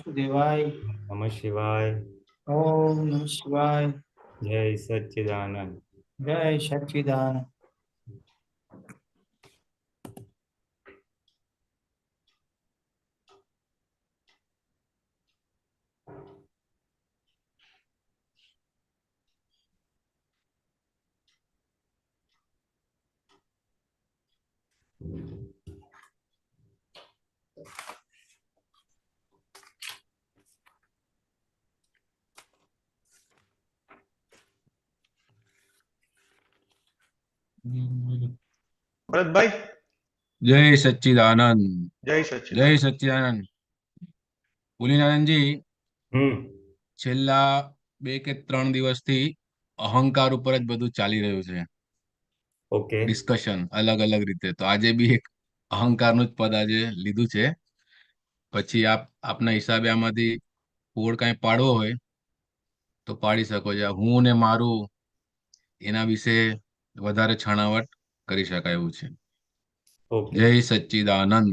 वासुदेवाय। नमः शिवाय। ओम नमः शिवाय। जय सच्चिदानंद। जय सच्चिदानंद। भरत भाई। जय सच्चिदानंद। जय जय सच्चिदानंद। सच्चिदानंद। પુલિનાનંદજી, હમ છેલ્લા 2 કે 3 દિવસથી અહંકાર ઉપર જ બધું ચાલી રહ્યું છે, ઓકે. ડિસ્કશન અલગ અલગ રીતે. તો આજે બી એક અહંકારનું જ પદ આજે લીધું છે. પછી આપના હિસાબે આમાંથી કોડ કાંઈ પાડવો હોય તો પાડી શકો છો. હું ને મારું એના વિશે વધારે છણાવટ કરી શકાય એવું છે. ઓકે. જય સચ્ચિદાનંદ.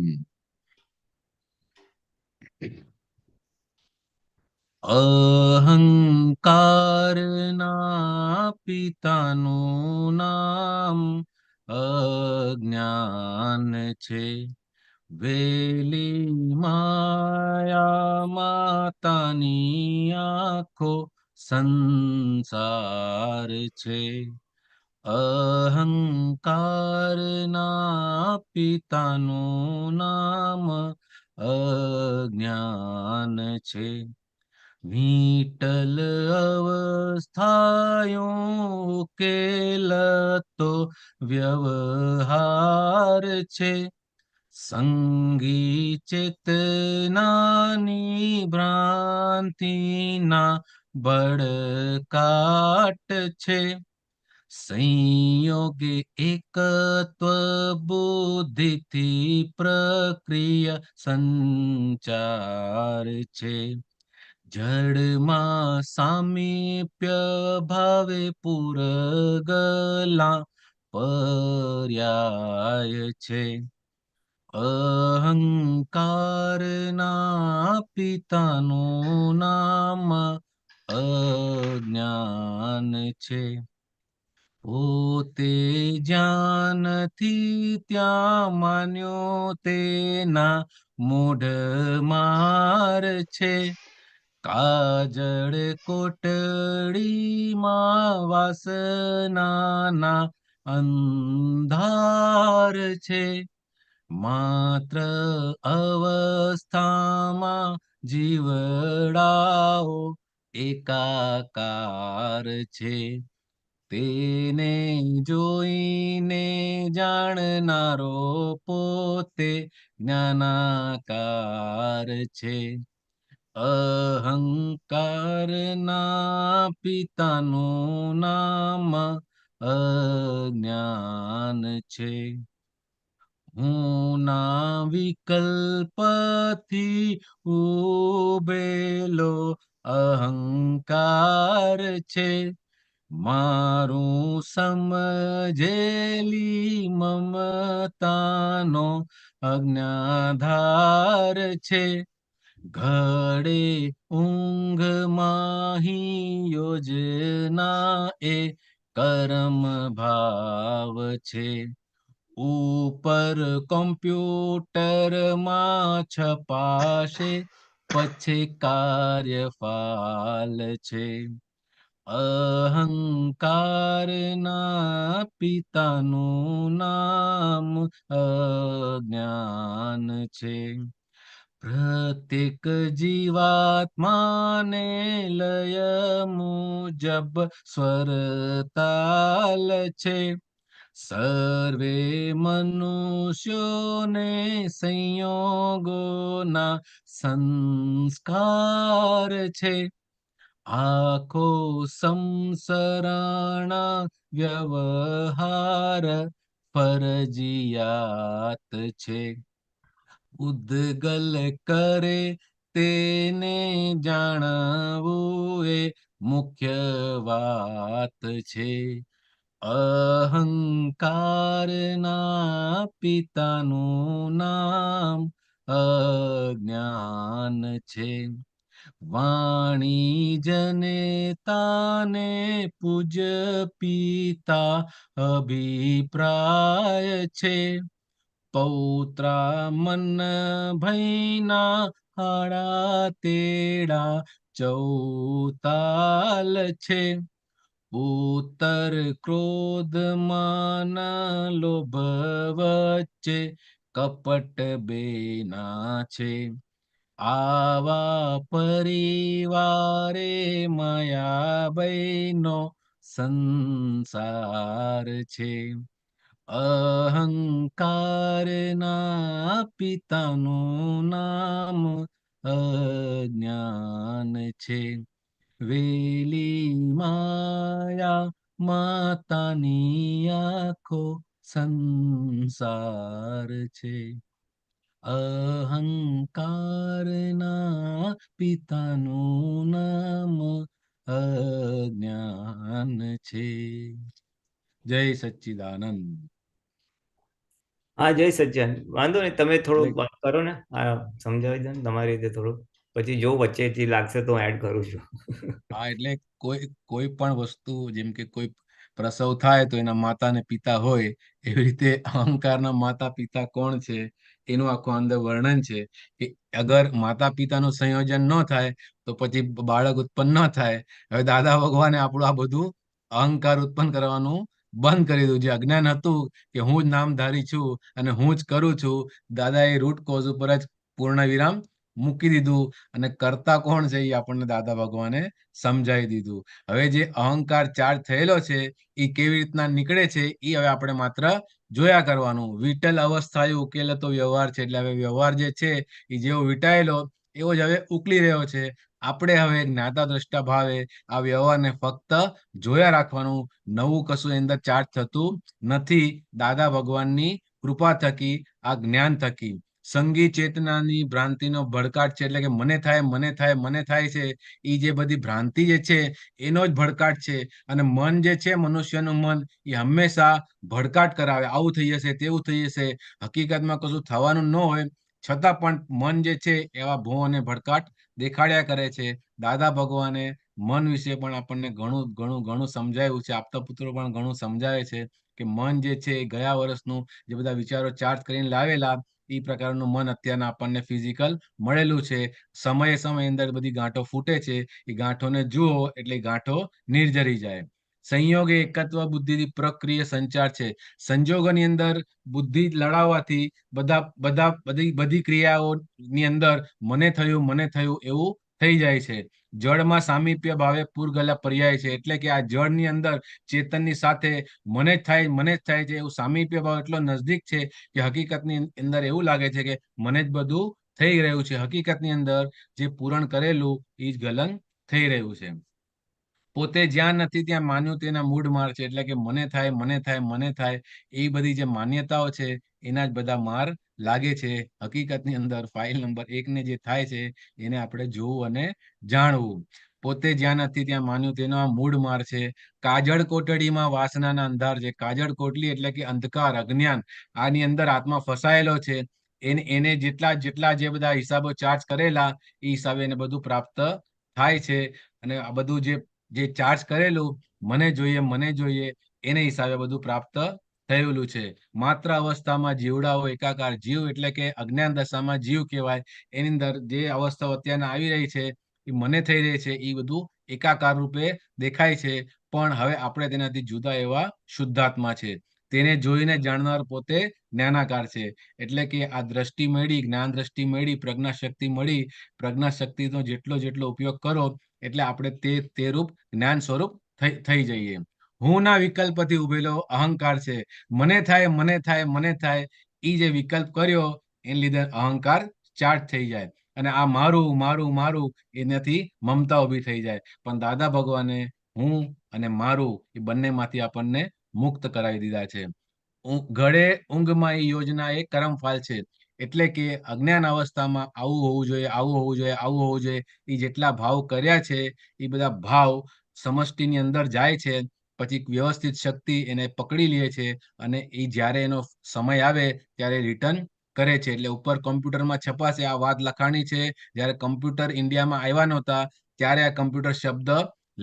અહંકારના પિતાનું નામ અજ્ઞાન છે. વેલી માયા માતાની આંખો સંસાર છે. અહંકારના પિતાનું નામ અજ્ઞાન છે. વીટલ અવસ્થાયો ઉકેલ તો વ્યવહાર છે. સંગી ચેતનાની ભ્રાંતિના બળકાટ છે. સંયોગે એકત્વ બુદ્ધિથી પ્રક્રિયા સંચાર છે. જડમાં સામીપ્ય ભાવે પૂરગલા પર્યાય છે. અહંકારના પિતાનું નામ અજ્ઞાન છે. પોતે જ્ઞાનથી ત્યાં માન્યો તેના મૂઢ માર છે. કાજળ કોટડીમાં વાસનાના અંધાર છે. માત્ર અવસ્થામાં જીવડાઓ એકાકાર છે. તેને જોઈને જાણનારો પોતે જ્ઞાનાકાર છે. અહંકારના પિતાનું નામ અજ્ઞાન છે. હું ના વિકલ્પથી ઉભેલો અહંકાર છે. મારું સમજેલી મમતાનો અજ્ઞાધાર છે. ઘડે ઊંઘ માહી યોજના એ કરમ ભાવ છે. ઉપર કોમ્પ્યુટરમાં છપાશે પછી કાર્યફાલ છે. અહંકારના પિતાનું નામ અજ્ઞાન છે. પ્રત્યેક જીવાત્માને લય મુજબ સ્વરતાલ છે. સર્વે મનુષ્યોને સંયોગોના સંસ્કાર છે. આખો સંસરણા વ્યવહાર ફરજિયાત છે. ઉદ્ગલ કરે તેને જાણવું એ મુખ્ય વાત છે. અહંકારના પિતાનું નામ અજ્ઞાન છે. વાણી જનેતાને પૂજ્ય પિતા અભિપ્રાય છે. પૌત્રા મન ભૈના હાડા તેડા ચૌતાલ છે. ઉત્તર ક્રોધ માન લોભ વચ્ચે કપટ બેના છે. આવા પરિવારે માયાબઈનો સંસાર છે. અહંકારના પિતાનું નામ અજ્ઞાન છે. વેલી માયા માતાની આંખો સંસાર છે. અહંકારના પિતાનું નામ અજ્ઞાન છે. જય સચ્ચિદાનંદ. હા, જય સચ્ચિદાનંદ. વાંધો નહીં, તમે થોડું એટલે કરો ને, સમજાવી દો ને તમારી રીતે થોડું. પછી જો વચ્ચેથી લાગશે તો એડ કરું છું. હા, એટલે કોઈ પણ વસ્તુ, જેમ કે કોઈ પ્રસવ થાય તો એના માતા ને પિતા હોય, એવી રીતે અહંકારના માતા પિતા કોણ છે એનું આખું અંદર વર્ણન છે. કે અગર માતા પિતાનું સંયોજન ન થાય તો પછી બાળક ઉત્પન્ન ન થાય. હવે દાદા ભગવાને આપણું આ બધું અહંકાર ઉત્પન્ન કરવાનું બંધ કરી દીધું. જે અજ્ઞાન હતું કે હું જ નામધારી છું અને હું જ કરું છું, દાદાએ રૂટ કોઝ ઉપર જ પૂર્ણ વિરામ મૂકી દીધું. અને કરતા કોણ છે એ આપણને દાદા ભગવાને સમજાવી દીધું. હવે જે અહંકાર ચાર્જ થયેલો છે એ કેવી રીતના નીકળે છે એ હવે આપણે માત્ર જોયા કરવાનું. વિટલ અવસ્થાએ ઉકેલે તો વ્યવહાર છે. એટલે હવે વ્યવહાર જે છે એ જેવો વિટાયેલો એવો જ હવે ઉકલી રહ્યો છે. આપણે હવે જ્ઞાતા દ્રષ્ટા ભાવે આ વ્યવહારને ફક્ત જોયા રાખવાનું. નવું કશું એની અંદર ચાર્જ થતું નથી. દાદા ભગવાનની કૃપા થકી, આ જ્ઞાન થકી સંગી ચેતનાની ભ્રાંતિનો ભડકાટ છે. એટલે કે મને થાય મને થાય મને થાય છે, એ જે બધી ભ્રાંતિ જે છે એનો જ ભડકાટ છે. અને મન જે છે, મનુષ્યનું મન, એ હંમેશા ભડકાટ કરાવે. આવું થઈ જશે, તેવું થઈ જશે. હકીકતમાં કશું થવાનું ન હોય છતાં પણ મન જે છે એવા ભો અને ભડકાટ દેખાડ્યા કરે છે. દાદા ભગવાને મન વિશે પણ આપણને ઘણું ઘણું ઘણું સમજાવ્યું છે. આપતા પુત્રો પણ ઘણું સમજાવે છે કે મન જે છે એ ગયા વર્ષનું જે બધા વિચારો ચાર્જ કરીને લાવેલા એ પ્રકારનું મન અત્યારના આપણને ફિઝિકલ મળેલું છે. સમયે સમય અંદર બધી ગાંઠો ફૂટે છે. એ ગાંઠોને જુઓ એટલે ગાંઠો નિર્જરી જાય. સંયોગ એ એકત્વ બુદ્ધિની પ્રક્રિય સંચાર છે. સંજોગોની અંદર બુદ્ધિ લડાવવાથી બધી ક્રિયાઓની અંદર મને થયું એવું થઈ જાય છે. જળમાં સામીપ્ય ભાવે પૂરગલા પર્યાય છે. એટલે કે આ જળની અંદર ચેતનની સાથે મને જ થાય છે એવું સામીપ્ય ભાવ એટલો નજદીક છે કે હકીકતની અંદર એવું લાગે છે કે મને જ બધું થઈ રહ્યું છે. હકીકતની અંદર જે પૂરણ કરેલું એ જ ગલન થઈ રહ્યું છે. પોતે જ્યાં નથી ત્યાં માન્યું તેના મૂળ માર છે. એટલે કે મને થાય મને થાય મને થાય એ બધી જે માન્યતાઓ છે એના જ બધા માર લાગે છે. હકીકતની અંદર ફાઇલ નંબર 1 ને જે થાય છે એને આપણે જોવું અને જાણવું. પોતે જ્યાં નથી ત્યાં માન્યું તેનો આ મૂળ માર છે. કાજળ કોટડીમાં વાસનાના અંધાર છે. કાજળ કોટડી એટલે કે અંધકાર, અજ્ઞાન, આની અંદર આત્મા ફસાયેલો છે. એને જેટલા જે બધા હિસાબો ચાર્જ કરેલા એ હિસાબે એને બધું પ્રાપ્ત થાય છે. અને આ બધું જે ચાર્જ કરેલું મને જોઈએ એને હિસાબે બધું પ્રાપ્ત થયેલું છે. માત્ર અવસ્થામાં જીવડાઓ એકાકાર. જીવ એટલે કે અજ્ઞાન દશામાં જીવ કહેવાય. એની અંદર જે અવસ્થાઓ અત્યારના આવી રહી છે એ મને થઈ રહી છે, એ બધું એકાકાર રૂપે દેખાય છે. પણ હવે આપણે તેનાથી જુદા એવા શુદ્ધાત્મા છે. તેને જોઈને જાણનાર પોતે જ્ઞાનાકાર છે. એટલે કે આ દ્રષ્ટિ મળી, જ્ઞાન દ્રષ્ટિ મળી, પ્રજ્ઞા શક્તિ મળી. પ્રજ્ઞા શક્તિનો જેટલો ઉપયોગ કરો એટલે આપણે તે રૂપ જ્ઞાન સ્વરૂપ થઈ જઈએ. હું ના વિકલ્પથી ઉભેલો અહંકાર છે. મને થાય મને થાય મને થાય એ જે વિકલ્પ કર્યો એને લીધે અહંકાર ચાર્જ થઈ જાય. અને આ મારું મારું મારું એનાથી મમતા ઉભી થઈ જાય. પણ દાદા ભગવાને હું અને મારું એ બંનેમાંથી આપણને મુક્ત કરાવી દીધા છે. ઘડે ઊંઘમાં એ યોજના એ કર્મફળ છે. એટલે કે અજ્ઞાન અવસ્થામાં આવું હોવું જોઈએ, આવું હોવું જોઈએ, આવું હોવું જોઈએ. એ જેટલા ભાવ કર્યા છે એ બધા ભાવ સમષ્ટિની અંદર જાય છે. પછી વ્યવસ્થિત શક્તિ એને પકડી લે છે અને એ જ્યારે એનો સમય આવે ત્યારે રિટર્ન કરે છે. એટલે ઉપર કોમ્પ્યુટરમાં છપાશે આ વાત લખાણી છે. જ્યારે કમ્પ્યુટર ઇન્ડિયામાં આવ્યા નહોતા ત્યારે આ કમ્પ્યુટર શબ્દ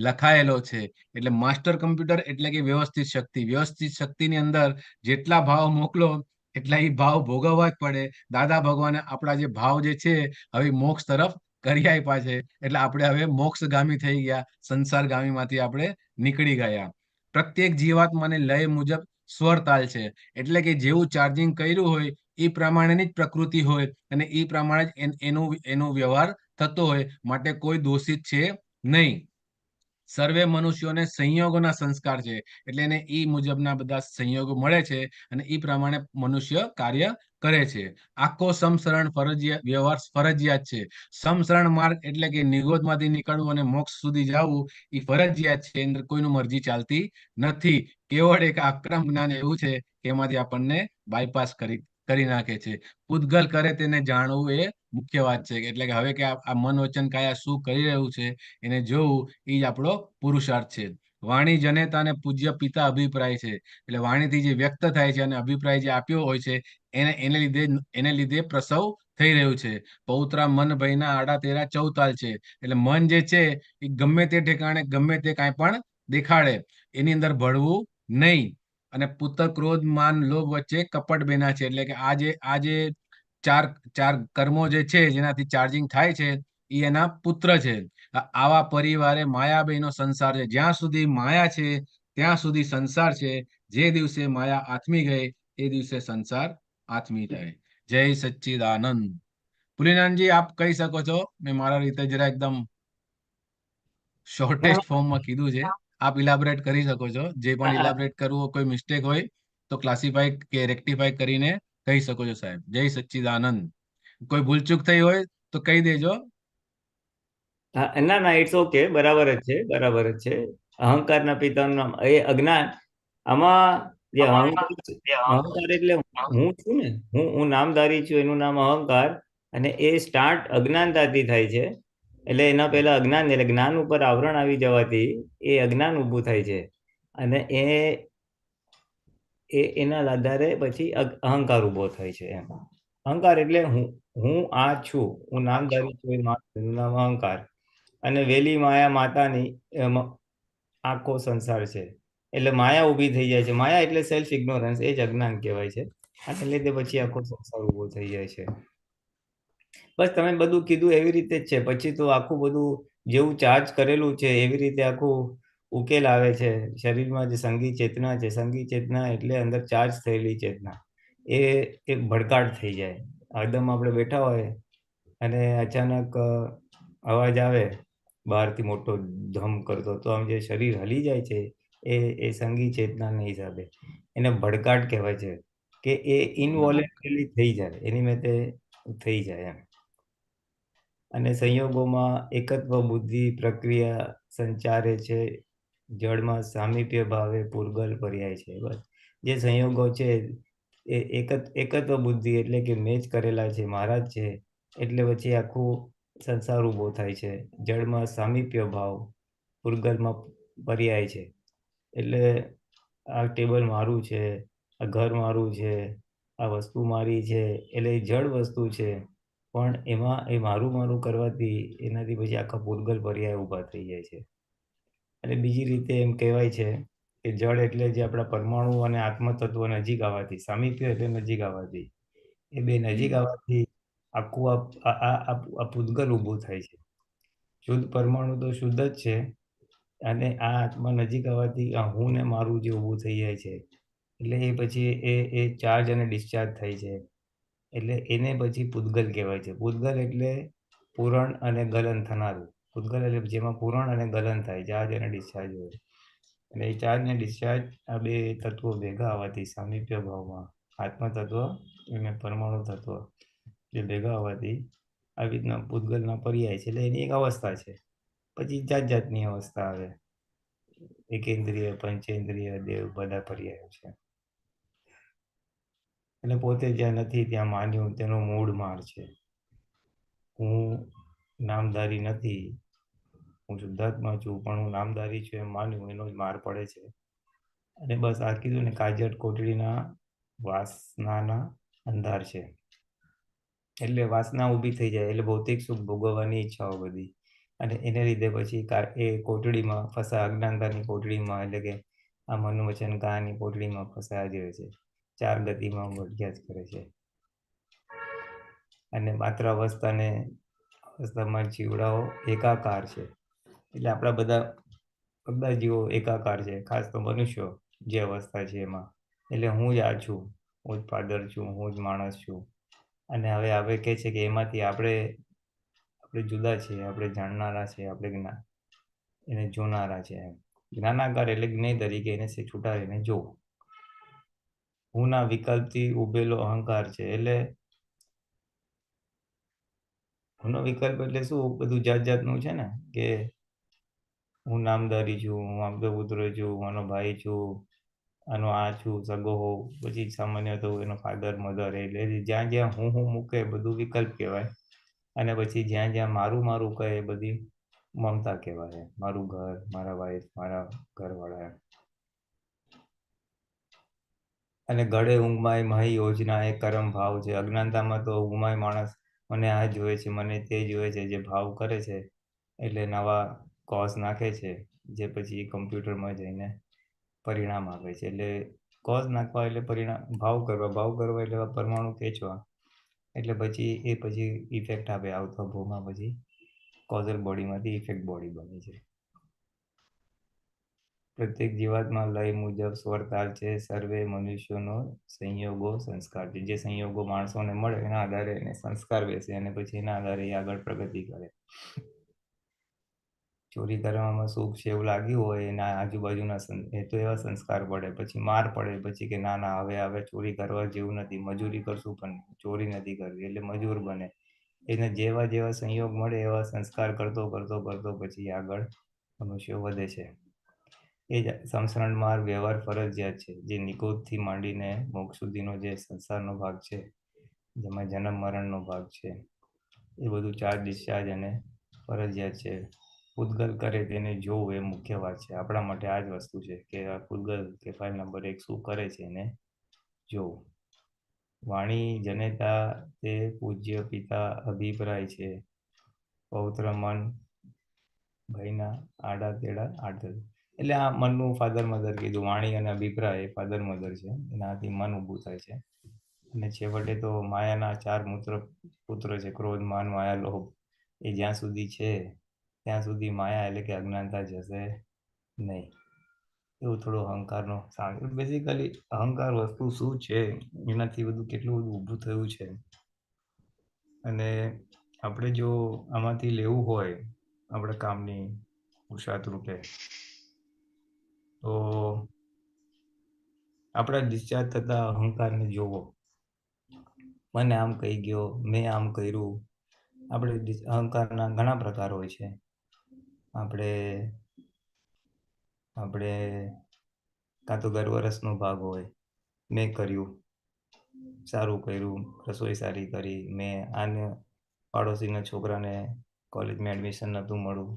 લખાયેલો છે. એટલે માસ્ટર કમ્પ્યુટર એટલે કે વ્યવસ્થિત શક્તિ. વ્યવસ્થિત શક્તિની અંદર જેટલા ભાવ મોકલો એટલા એ ભાવ ભોગવવા જ પડે. દાદા ભગવાને આપણા જે ભાવ જે છે હવે મોક્ષ તરફ કરી આપ્યા છે. એટલે આપણે હવે મોક્ષગામી થઈ ગયા, સંસારગામીમાંથી આપણે નીકળી ગયા. પ્રત્યેક જીવાત્માને લય મુજબ સ્વર તાલ છે. એટલે કે જેવું ચાર્જિંગ કર્યું હોય એ પ્રમાણેની જ પ્રકૃતિ હોય અને એ પ્રમાણે જ એનો વ્યવહાર થતો હોય. માટે કોઈ દોષિત છે નહીં. સર્વે મનુષ્યોને સંયોગોના સંસ્કાર છે. એટલે એને એ મુજબના બધા સંયોગો મળે છે અને એ પ્રમાણે મનુષ્ય કાર્ય કરે છે. આખો સમસરણ વ્યવહાર ફરજિયાત છે. સમસરણ માર્ગ એટલે કે નિગોદમાંથી નીકળવું અને મોક્ષ સુધી જવું એ ફરજિયાત છે. અંદર કોઈનું મરજી ચાલતી નથી. કેવળ એક આક્રમ જ્ઞાન એવું છે કે એમાંથી આપણને બાયપાસ કરી નાખે છે. પૂતગલ કરે તેને જાણવું એ મુખ્ય વાત છે. એટલે કે હવે કે આ મન વચન કાયા શું કરી રહ્યું છે એને જોવું એ જ આપણો પુરુષાર્થ છે. વાણી જનેતા અને પૂજ્ય પિતા અભિપ્રાય છે. એટલે વાણીથી જે વ્યક્ત થાય છે અને અભિપ્રાય જે આપ્યો હોય છે એને લીધે પ્રસવ થઈ રહ્યું છે. પૌત્રા મન ભયના આડા તેરા ચૌતાલ છે. એટલે મન જે છે એ ગમે તે ઠેકાણે ગમે તે કાંઈ પણ દેખાડે એની અંદર ભળવું નહીં. અને પુત્ર ક્રોધ માન લોભ વચ્ચે કપટ બેના છે. એટલે કે આ જે ચાર કર્મો જે છે જેનાથી ચાર્જિંગ થાય છે એ એના પુત્ર છે. આવા પરિવારે માયાબેનો સંસાર છે. જ્યાં સુધી માયા છે ત્યાં સુધી સંસાર છે. જે દિવસે માયા આથમી ગઈ એ દિવસે સંસાર આથમી જાય. જય સચ્ચિદાનંદ. પુલિનાનજી આપ કહી શકો છો. મેં મારા રીતે જરા એકદમ શોર્ટેસ્ટ ફોર્મમાં કીધું છે. આપ ઇલાબરેટ કરી શકો છો. જે પણ ઇલાબરેટ કરવું હોય, કોઈ મિસ્ટેક હોય તો ક્લાસિફાઈ કે રેક્ટિફાઈ કરીને કહી શકો છો સાહેબ. જય સચ્ચિદાનંદ. કોઈ ભૂલચૂક થઈ હોય તો કહી દેજો. હા, ના ના, ઇટ્સ ઓકે, બરાબર જ છે, બરાબર જ છે. અહંકારના પિતાનું નામ એ અજ્ઞાન. આમાં જે અહંકાર એટલે હું છું ને, હું નામધારી છું, એનું નામ અહંકાર. અને એ સ્ટાર્ટ અજ્ઞાનતાથી થાય છે. એટલે એના પહેલા અજ્ઞાન, એટલે જ્ઞાન ઉપર આવરણ આવી જવાથી એ અજ્ઞાન ઊભું થાય છે. અને એના આધારે પછી અહંકાર ઊભો થાય છે. એમ અહંકાર એટલે હું આ છું, હું નામધારી છું, એનું નામ અહંકાર. અને વેલી માયા માતાની આખો સંસાર છે. એટલે માયા ઊભી થઈ જાય છે. માયા એટલે સેલ્ફ ઇગ્નોરન્સ, એ જ અજ્ઞાન કહેવાય છે. અને લીધે પછી આખો સંસાર ઊભો થઈ જાય છે. બસ તમે બધું કીધું એવી રીતે જ છે. પછી તો આખું બધું જેવું ચાર્જ કરેલું છે એવી રીતે આખું ઉકેલ આવે છે. શરીરમાં જે સંગી ચેતના છે, સંગી ચેતના એટલે અંદર ચાર્જ થયેલી ચેતના, એ એક ભડકાટ થઈ જાય. એકદમ આપણે બેઠા હોય અને અચાનક અવાજ આવે બહારથી મોટો ધમ કરતો, તો આમ જે શરીર હલી જાય છે એ સંગી ચેતનાના હિસાબે એને ભડકાટ કહેવાય છે. કે એ ઇનવોલેન્ટરી થઈ જાય, એની મેં તે થઈ જાય એમ. અને સંયોગોમાં એકત્વ બુદ્ધિ પ્રક્રિયા સંચારે છે. જળમાં સામીપ્ય ભાવે પૂરગલ પર્યાય છે. બસ જે સંયોગો છે એ એકત્વ બુદ્ધિ એટલે કે મેં જ કરેલા છે, મારા જ છે. એટલે પછી આખું સંસાર ઊભો થાય છે. જળમાં સામીપ્ય ભાવ, પૂરગલમાં પર્યાય છે. એટલે આ ટેબલ મારું છે, આ ઘર મારું છે, આ વસ્તુ મારી છે. એટલે એ જળ વસ્તુ છે, પણ એમાં એ મારું કરવાથી એનાથી પછી આખા પૂરગલ પર્યાય ઊભા થઈ જાય છે. અને બીજી રીતે એમ કહેવાય છે કે જળ એટલે જે આપણા પરમાણુ અને આત્મતત્વ નજીક આવવાથી, સામીપ્ય એટલે નજીક આવવાથી, એ બે નજીક આવવાથી આખું આ પૂતગલ ઊભું થાય છે. શુદ્ધ પરમાણુ તો શુદ્ધ જ છે, અને આ આત્મા નજીક આવવાથી આ હું ને મારું જે ઊભું થઈ જાય છે. એટલે એ પછી એ ચાર્જ અને ડિસ્ચાર્જ થાય છે. એટલે એને પછી પૂતગલ કહેવાય છે. પૂતગલ એટલે પૂરણ અને ગલન થનારું. પૂતગલ એટલે જેમાં પૂરણ અને ગલન થાય, ચાર્જ અને ડિસ્ચાર્જ હોય. અને એ ચાર્જ અને ડિસ્ચાર્જ આ બે તત્વો ભેગા આવવાથી સામીપ્ય ભાવમાં આત્મતત્વ અને પરમાણુ તત્વ જે ભેગા આવવાથી આવી રીતના પૂતગલના પર્યાય છે. એટલે એની એક અવસ્થા છે. પછી જાત જાતની અવસ્થા આવે, એકેન્દ્રિય, પંચેન્દ્રિય, દેવ, બધા પર્યાયો છે. અને પોતે જ્યાં નથી ત્યાં માન્યું તેનો મૂળ માર છે. હું નામધારી નથી, હું શુદ્ધાત્મા છું, પણ હું નામધારી છું એમ માન્યું, એનો જ માર પડે છે. અને બસ આ કીધું ને, કાજટ કોટડીના વાસનાના અંધાર છે. એટલે વાસના ઊભી થઈ જાય, એટલે ભૌતિક સુખ ભોગવવાની ઈચ્છાઓ બધી, અને એને લીધે પછી એ કોટડીમાં ફસાય, અજ્ઞાનતાની કોટડીમાં, એટલે કે આ મન વચન કાયાની કોટડીમાં ફસાયા જ રહે છે, ચાર ગતિમાં ભટક્યા જ કરે છે. અને માત્ર અવસ્થામાં જીવડાઓ એકાકાર છે. એટલે આપણા બધા જીવો એકાકાર છે, ખાસ તો મનુષ્યો જે અવસ્થા છે એમાં. એટલે હું જ આ છું, હું જ ફાધર છું, હું જ માણસ છું. અને હવે કહે છે કે એમાંથી આપણે જુદા છીએ, આપણે જાણનારા છે, આપણે એને જોનારા છે એમ. જ્ઞાનાકાર એટલે જ્ઞેય તરીકે એને છૂટા રહીને જોવું. હું ના વિકલ્પથી ઉભેલો અહંકાર છે. એટલે હુંનો વિકલ્પ એટલે શું, બધું જાત જાતનું છે ને, કે હું નામધારી છું, હું આમનો પુત્ર છું, હું આનો ભાઈ છું, આનો આ છું, સગો હોઉં, પછી સામાન્ય તો એનો ફાધર મધર, એટલે જ્યાં જ્યાં હું મૂકે બધું વિકલ્પ કહેવાય. અને પછી જ્યાં જ્યાં મારું મારું કહે એ બધી મમતા કહેવાય. મારું ઘર, મારા વાઈફ, મારા ઘરવાળા. અને ગળે ઊંઘમાં માહી યોજના એ કરમ ભાવ છે. અજ્ઞાનતામાં તો ઊંઘમાં માણસ મને આ જોઈએ છે, મને તે જોઈએ છે, જે ભાવ કરે છે, એટલે નવા કોઝ નાખે છે, જે પછી કમ્પ્યુટરમાં જઈને પરિણામ આપે છે. એટલે કોઝ નાખવા એટલે પરિણામ, ભાવ કરવા એટલે પરમાણુ ખેંચવા, એટલે પછી ઇફેક્ટ આપે. આવતા ભાવમાં પછી કોઝલ બોડીમાંથી ઇફેક્ટ બોડી બને છે. પ્રત્યેક જીવાતમાં લય મુજબ સ્વરતાલ છે. સર્વે મનુષ્યોનો સંયોગો સંસ્કાર છે. જે સંયોગો માણસોને મળે એના આધારે એને સંસ્કાર બેસે, અને પછી એના આધારે એ આગળ પ્રગતિ કરે. ચોરી કરવામાં સુખ છે એવું લાગ્યું હોય એના આજુબાજુના તો એવા સંસ્કાર પડે, પછી માર પડે, પછી કે ના ના હવે ચોરી કરવા જેવું નથી, મજૂરી કરશું પણ ચોરી નથી કરવી, એટલે મજૂર બને. એને જેવા જેવા સંયોગ મળે એવા સંસ્કાર કરતો પછી આગળ મનુષ્ય વધે છે. એ જ સંસ્કરણ માર્ગ વ્યવહાર ફરજિયાત છે. જે નિકોધથી માંડીને મોક્ષ સુધીનો જે સંસારનો ભાગ છે, જેમાં જન્મ મરણનો ભાગ છે, એ બધું ચાર્જ ડિસ્ચાર્જ અને ફરજિયાત છે. પૂતગલ કરે તેને જોવું એ મુખ્ય વાત છે. આપણા માટે આ જ વસ્તુ છે કે આ પૂતગલ કે ફાઇલ નંબર 1 શું કરે છે એને જોવું. વાણી જનેતા તે પૂજ્ય પિતા અભિપ્રાય છે. પૌત્ર મન ભાઈના આડા તેડા એટલે આ મનનું ફાધર મધર કીધું. વાણી અને અભિપ્રાય ફાધર મધર છે, એનાથી મન ઊભું થાય છે. અને છેવટે તો માયાના 4 પુત્ર છે, ક્રોધ, માન, માયા, લોભ. એ જ્યાં સુધી છે ત્યાં સુધી માયા એટલે કે અજ્ઞાનતા જશે નહીં. એવું થોડું અહંકારનો બેઝિકલી અહંકાર વસ્તુ શું છે, એનાથી બધું કેટલું બધું ઊભું થયું છે. અને આપણે જો આમાંથી લેવું હોય આપણે કામની પુરુષાર્થ રૂપે, તો આપણા ડિસ્ચાર્જ થતા અહંકારને જોવો. મને આમ કહી ગયો, મેં આમ કર્યું. આપણે અહંકારના ઘણા પ્રકાર હોય છે. આપણે કાં તો ગર્વરસનો ભાગ હોય, મેં કર્યું, સારું કર્યું, રસોઈ સારી કરી, મેં આને પાડોશીના છોકરાને કોલેજમાં એડમિશન નહોતું મળ્યું,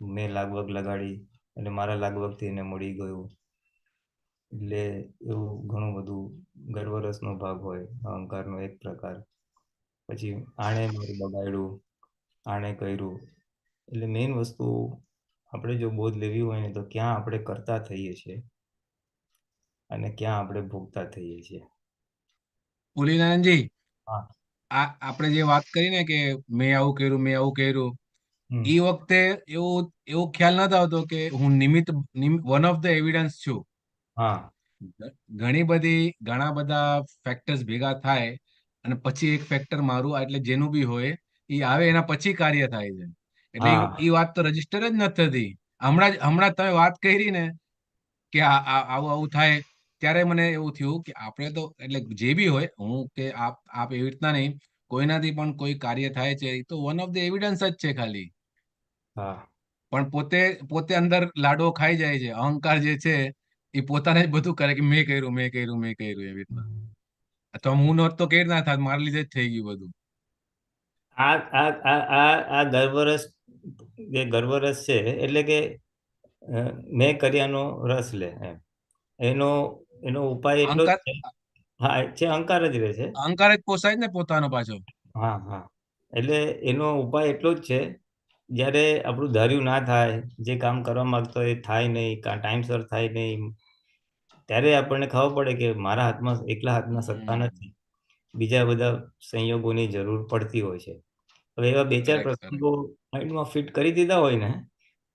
મેં લાગવગ લગાડી, એટલે મારા લાગવગથી એને મળી ગયું. એટલે એવું ઘણું બધું ગર્વરસનો ભાગ હોય અહંકારનો એક પ્રકાર. પછી આણે મારું બગાડ્યું, આણે કર્યું. એટલે મેઇન વસ્તુ આપણે જો બોધ લેવી હોય ને, તો ક્યાં આપણે કરતા થઈએ છીએ અને ક્યાં આપણે ભોગતા થઈએ છીએ. પુલિનાનંદજી, હા. આપણે જે વાત કરી ને કે મેં આવું કર્યું, એ વખતે એવો ખ્યાલ નતો આવતો કે હું વન ઓફ ધ એવિડન્સ છું. હા. ઘણા બધા ફેક્ટર્સ ભેગા થાય અને પછી એક ફેક્ટર મારું, એટલે જેનું બી હોય એ આવે એના પછી કાર્ય થાય છે. એટલે હા. એ વાત તો રજીસ્ટર જ નથી થતી. હમણાં તમે વાત કરી ને કે આવું થાય, ત્યારે મને એવું થયું કે આપણે તો એટલે જે બી હોય, હું કે આપ એવી રીતના નહીં, કોઈનાથી પણ કોઈ કાર્ય થાય છે એ તો વન ઓફ ધ એવિડન્સ જ છે ખાલી. હા. પણ પોતે અંદર લાડો ખાઈ જાય છે. અહંકાર જે છે એ પોતાને જ બધું કરે કે મેં કર્યું એવી રીતના. તો હું નહોત તો કેવી રીતના થાત, મારા લીધે જ થઈ ગયું બધું. આ ગર્વરસ છે, એટલે કે મેં કર્યાનો રસ લે એમ. એનો ઉપાય એટલો જ અહંકાર છે. હા, છે, અહંકાર જ રહે છે. અહંકાર જ પોસાય જ ને પોતાનો પાછો. હા હા, એટલે એનો ઉપાય એટલો જ છે, જ્યારે આપણું ધાર્યું ના થાય, જે કામ કરવા માંગતો હોય એ થાય નહીં, ટાઈમસર થાય નહીં, ત્યારે આપણને ખબર પડે કે મારા હાથમાં એકલા હાથમાં સત્તા નથી, બીજા બધા સંયોગોની જરૂર પડતી હોય છે. હવે એવા બે ચાર કરેક્ટ કરેક્ટ. પ્રસંગો માઇન્ડમાં ફિટ કરી દીધા હોય ને,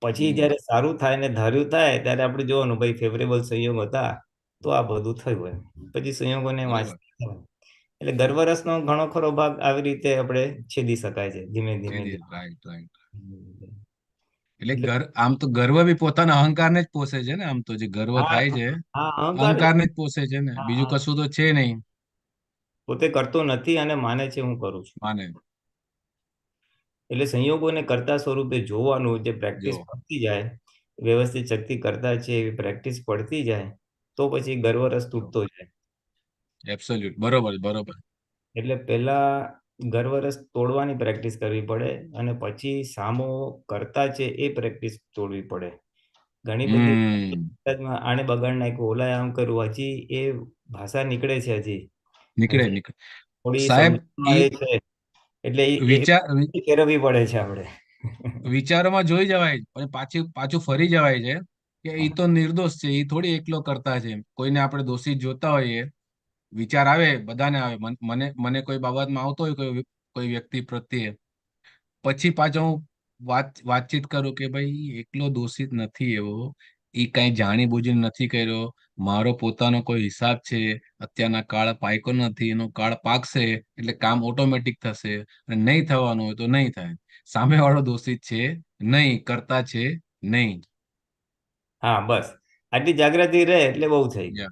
પછી જ્યારે સારું થાય ને ધાર્યું થાય ત્યારે આપણે જોવાનું ભાઈ ફેવરેબલ સંયોગ હતા તો આ બધું થયું એમ. પછી સંયોગોને બરોબર. વાંચતા જવાનું. એટલે ગર્વરસનો ઘણો ખરો ભાગ આવી રીતે આપણે છેદી શકાય છે ધીમે ધીમે ધીમે. Right right. એટલે એટલે આમ તો ગર્વ બી પોતાના અહંકારને જ પોષે છે ને, આમ તો જે ગર્વ હા થાય છે હા, અહંકાર અહંકારને જ પોષે છે ને, હા, બીજું હા. કશું તો છે નહીં. પોતે કરતો નથી અને માને છે હું કરું છું. માને એટલે સંયોગોને કરતા સ્વરૂપે જોવાનું, જે જો પ્રેક્ટિસ પડતી જાય, વ્યવસ્થિત શક્તિ કરતા છે એવી પ્રેક્ટિસ પડતી જાય, તો પછી ગર્વરસ તૂટતો જાય. એબ્સોલ્યુટ બરોબર બરોબર. એટલે પહેલા ગર્વરસ તોડવાની પ્રેક્ટિસ કરવી પડે અને પછી સામો કરતા છે એ પ્રેક્ટિસ તોડવી પડે. ઘણી બધી હમ આને બગાડ નાખ્યું, ઓલાએ આમ કર્યું, હજી એ ભાષા નીકળે છે, હજી નીકળે હજી નીકળે. થોડી સાહેબ સમજમાં ઈ આવે છે, એટલે વિચાર એ ફેરવવી પડે છે આપણે. વિચારોમાં જોઈ જવાય અને પાછું પાછું ફરી જવાય છે કે ઈ તો નિર્દોષ છે, ઈ થોડી એકલો કરતા છે. કોઈને આપણે દોષિત જોતા હોઈએ, વિચાર આવે, બધાને આવે, મને મને કોઈ બાબતમાં આવતો હોય કોઈ વ્યક્તિ પ્રત્યે, પછી પાછો હું વાતચીત કરું કે ભાઈ ઈ એકલો દોષિત નથી, એવો ઈ કઈ જાણી બુજીને નથી કર્યો, મારો પોતાનો કોઈ હિસાબ છે, અત્યારના કાળ પાયકો નથી, એનો કાળ પાકશે એટલે કામ ઓટોમેટિક થશે, અને નહીં થવાનું હોય તો નહીં થાય. સામે વાળો દોષિત છે નહીં, કરતા છે નહીં. હા, બસ આટલી જાગૃતિ રહે એટલે બહુ થઈ ગયું. Yeah.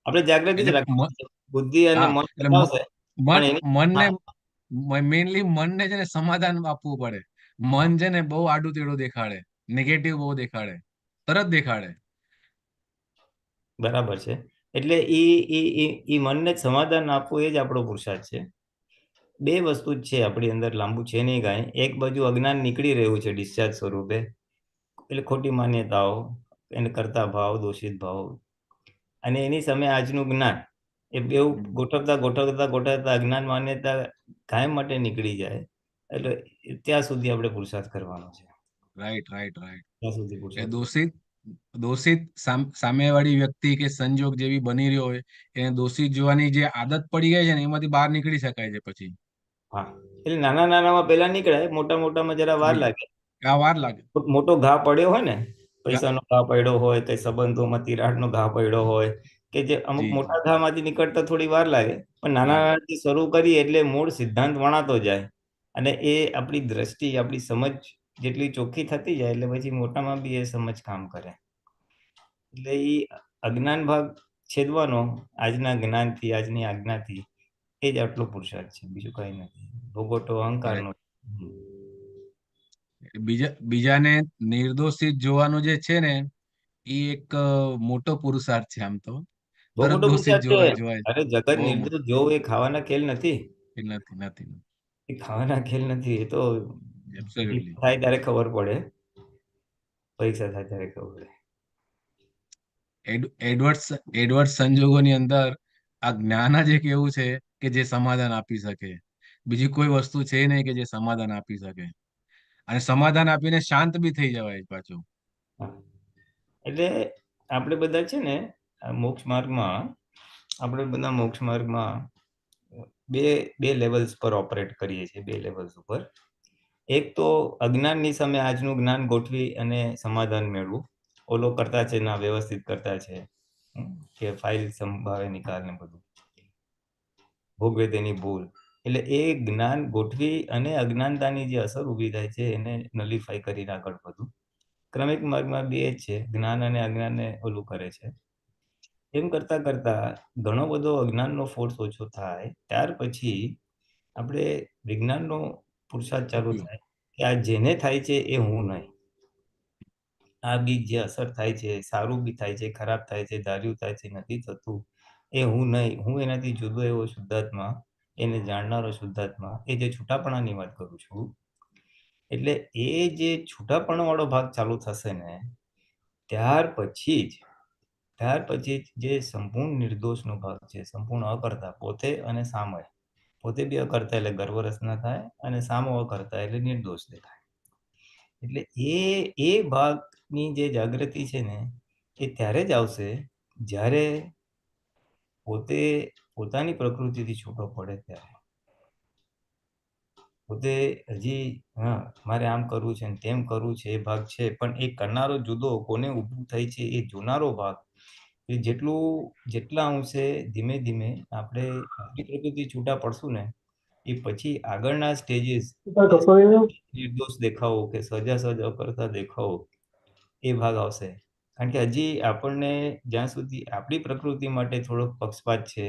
આપણે જાગૃતિ જ એટલે રાખવાની છે. બુદ્ધિ અને હા મન એટલે બતાવશે, મન પણ એની મનને હા મેઇનલી મનને છે ને સમાધાન આપવું પડે. હા, મન છે ને બહુ આડું તેડું દેખાડે, નેગેટિવ બહુ દેખાડે, તરત દેખાડે. બરાબર છે. એટલે ઈ મનને જ સમાધાન આપવું એ જ આપણો પુરુષાર્થ છે. બે વસ્તુ જ છે આપણી અંદર, લાંબુ છે નહીં કાંઈ. એક બાજુ અજ્ઞાન નીકળી રહ્યું છે ડિસ્ચાર્જ સ્વરૂપે, એટલે ખોટી માન્યતાઓ, એને કરતા ભાવ, દોષિત ભાવ, અને એની સામે આજનું જ્ઞાન, એ બેઉ ગોઠવતા ગોઠવતા ગોઠવતા અજ્ઞાન માન્યતા કાયમ માટે નીકળી જાય. એટલે ત્યાં સુધી આપણે પુરુષાર્થ કરવાનો છે. Right right right. ત્યાં સુધી એ પુરુષાર્થ કરવાનો. દોષિત દોષિત સામેવાળી વ્યક્તિ કે સંજોગ જેવી બની રહ્યો હોય, એને દોષિત જોવાની જે આદત પડી ગઈ છે ને, એમાંથી બહાર નીકળી શકાય છે પછી. હા, એટલે નાના નાનામાં પહેલા નીકળાય, મોટા મોટામાં જરા વાર નીકળે. લાગે. આ વાર લાગે. મોટો ઘા પડ્યો હોય ને, ગા- પૈસાનો ઘા પડ્યો હોય, કઈ સંબંધોમાં તિરાડનો ઘા પડ્યો હોય, કે જે અમુક જી જી. મોટા ઘામાંથી નીકળતા થોડી વાર લાગે, પણ નાના વાર લાગે. નાનાથી શરૂ કરીએ એટલે મૂળ સિદ્ધાંત વણાતો જાય, અને એ આપણી દ્રષ્ટિ, આપણી સમજ જેટલી ચોખ્ખી થતી જાય એટલે પછી મોટામાં બી એ સમજ કામ કરે. એટલે એ અજ્ઞાન ભાગ છેદવાનો આજના જ્ઞાનથી, આજની આજ્ઞાથી, એ જ આટલો પુરુષાર્થ છે, બીજું કઈ નથી. ભોગોટો અહંકારનો. બીજાને નિર્દોષિત જોવાનું જે છે ને, એ એક મોટો પુરુષાર્થ છે આમ તો. તરત ભોગોટો દોષિત પુરુષાર્થ છે. જોવાય. અરે જગત બહુ મોટો. નિર્દોષ જોવું એ ખાવાના ખેલ નથી. નથી નથી. એ ખાવાના ખેલ નથી. એ તો એબ્સોલ્યુટલી. થાય ત્યારે ખબર પડે, પરીક્ષા થાય ત્યારે ખબર પડે. એડવર્ડ સંજોગોની અંદર આ જ્ઞાન જ એક એવું છે કે જે સમાધાન આપી શકે. બીજી કોઈ વસ્તુ છે નહીં કે જે સમાધાન આપી શકે, અને સમાધાન આપીને શાંત બી થઈ જવાય પાછું. હા. એટલે આપણે બધા છે ને આ મોક્ષ માર્ગમાં, આપણે બધા મોક્ષ માર્ગમાં બે બે લેવલ્સ પર ઓપરેટ કરીએ છીએ, બે લેવલ્સ ઉપર. એક તો અજ્ઞાનની સામે આજનું જ્ઞાન ગોઠવી અને સમાધાન મેળવું. ઓલો કરતા છે ના વ્યવસ્થિત કરતા છે, કે ફાઇલ સંભાવે નિકાલ ને બધું ભોગવે તેની ભૂલ. એટલે એ જ્ઞાન ગોઠવી અને અજ્ઞાનતાની જે અસર ઊભી થાય છે એને નલિફાઈ કરીને આગળ વધવું. ક્રમિક માર્ગમાં બે જ છે, જ્ઞાન અને અજ્ઞાનને ઓલું કરે છે. એમ કરતા કરતા ઘણો બધો અજ્ઞાનનો ફોર્સ ઓછો થાય, ત્યાર પછી આપણે વિજ્ઞાનનો પુરુષાર્થ ચાલુ ઉપયોગ. થાય કે આ જેને થાય છે એ હું નહીં. આ બી જે અસર થાય છે, સારું બી થાય છે, ખરાબ થાય છે, ધાર્યું થાય છે, નથી થતું, એ હું નહીં. હું એનાથી જુદો એવો શુદ્ધાત્મા, એને જાણનારો શુદ્ધાત્મા, એ જે છૂટાપણાની વાત કરું છું. એટલે એ જે છૂટાપણો વાળો ભાગ ચાલુ થશે ને, ત્યાર પછી જ જે સંપૂર્ણ નિર્દોષનો ભાગ છે, સંપૂર્ણ અકર્તા, પોતે અને સામે, પોતે બી અકર્તા એટલે ગર્વરસ ના થાય, અને સામો અકર્તા એટલે નિર્દોષ દેખાય. એટલે એ ભાગની જે જાગૃતિ છે ને એ ત્યારે જ આવશે જ્યારે પોતે પોતાની પ્રકૃતિથી છૂટો પડે ત્યારે. પોતે હજી મારે આમ કરવું છે ને તેમ કરવું છે એ ભાગ છે, પણ એ કરનારો જુદો, કોને ઊભું થાય છે એ જોનારો ભાગ, એ જેટલા અંશે ધીમે ધીમે આપણે આપણી પ્રકૃતિ છૂટા પડશું ને એ પછી આગળના સ્ટેજીસ નિર્દોષ દેખાવો કે સજાસજ અકર્તા દેખાવો એ ભાગ આવશે. કારણ કે હજી આપણને જ્યાં સુધી આપણી પ્રકૃતિ માટે થોડોક પક્ષપાત છે,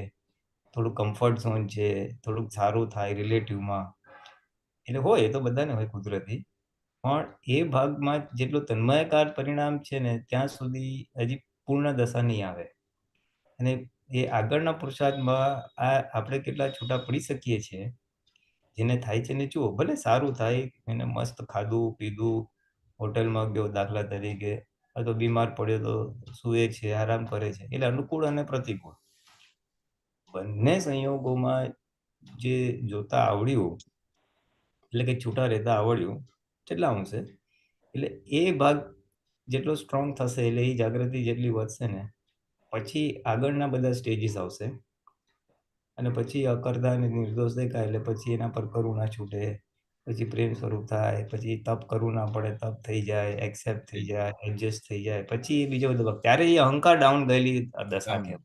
થોડું કમ્ફર્ટ ઝોન છે, થોડુંક સારું થાય રિલેટિવમાં, એટલે હોય, એ તો બધાને હોય કુદરતી, પણ એ ભાગમાં જેટલું તન્મયકાર પરિણામ છે ને ત્યાં સુધી હજી પૂર્ણ દશા નહીં આવે. અને એ આગળના પુરુષાર્થમાં આપણે કેટલા છૂટા પડી શકીએ છીએ, જેને થાય છે ને જુઓ, ભલે સારું થાય, એને મસ્ત ખાધું પીધું, હોટલમાં ગયો દાખલા તરીકે, તો બીમાર પડ્યો તો સૂએ છે, આરામ કરે છે, એટલે અનુકૂળ અને પ્રતિકૂળ બંને સંયોગોમાં જે જોતા આવડ્યું, એટલે કે છૂટા રહેતા આવડ્યું કેટલા અંશે, એટલે એ ભાગ જેટલો સ્ટ્રોંગ થશે, એટલે એ જાગૃતિ જેટલી વધશે ને પછી આગળના બધા સ્ટેજીસ આવશે. અને પછી અકર્તા અને નિર્દોષ દેખાય એટલે પછી એના પર કરુણા છૂટે, પછી પ્રેમ સ્વરૂપ થાય, પછી તપ કરવું ના પડે, તપ થઈ જાય, એક્સેપ્ટ થઈ જાય, એડજસ્ટ થઈ જાય, પછી એ બીજો બધો ભાગ. ત્યારે એ અહંકાર ડાઉન ગયેલી દશા કહેવાય.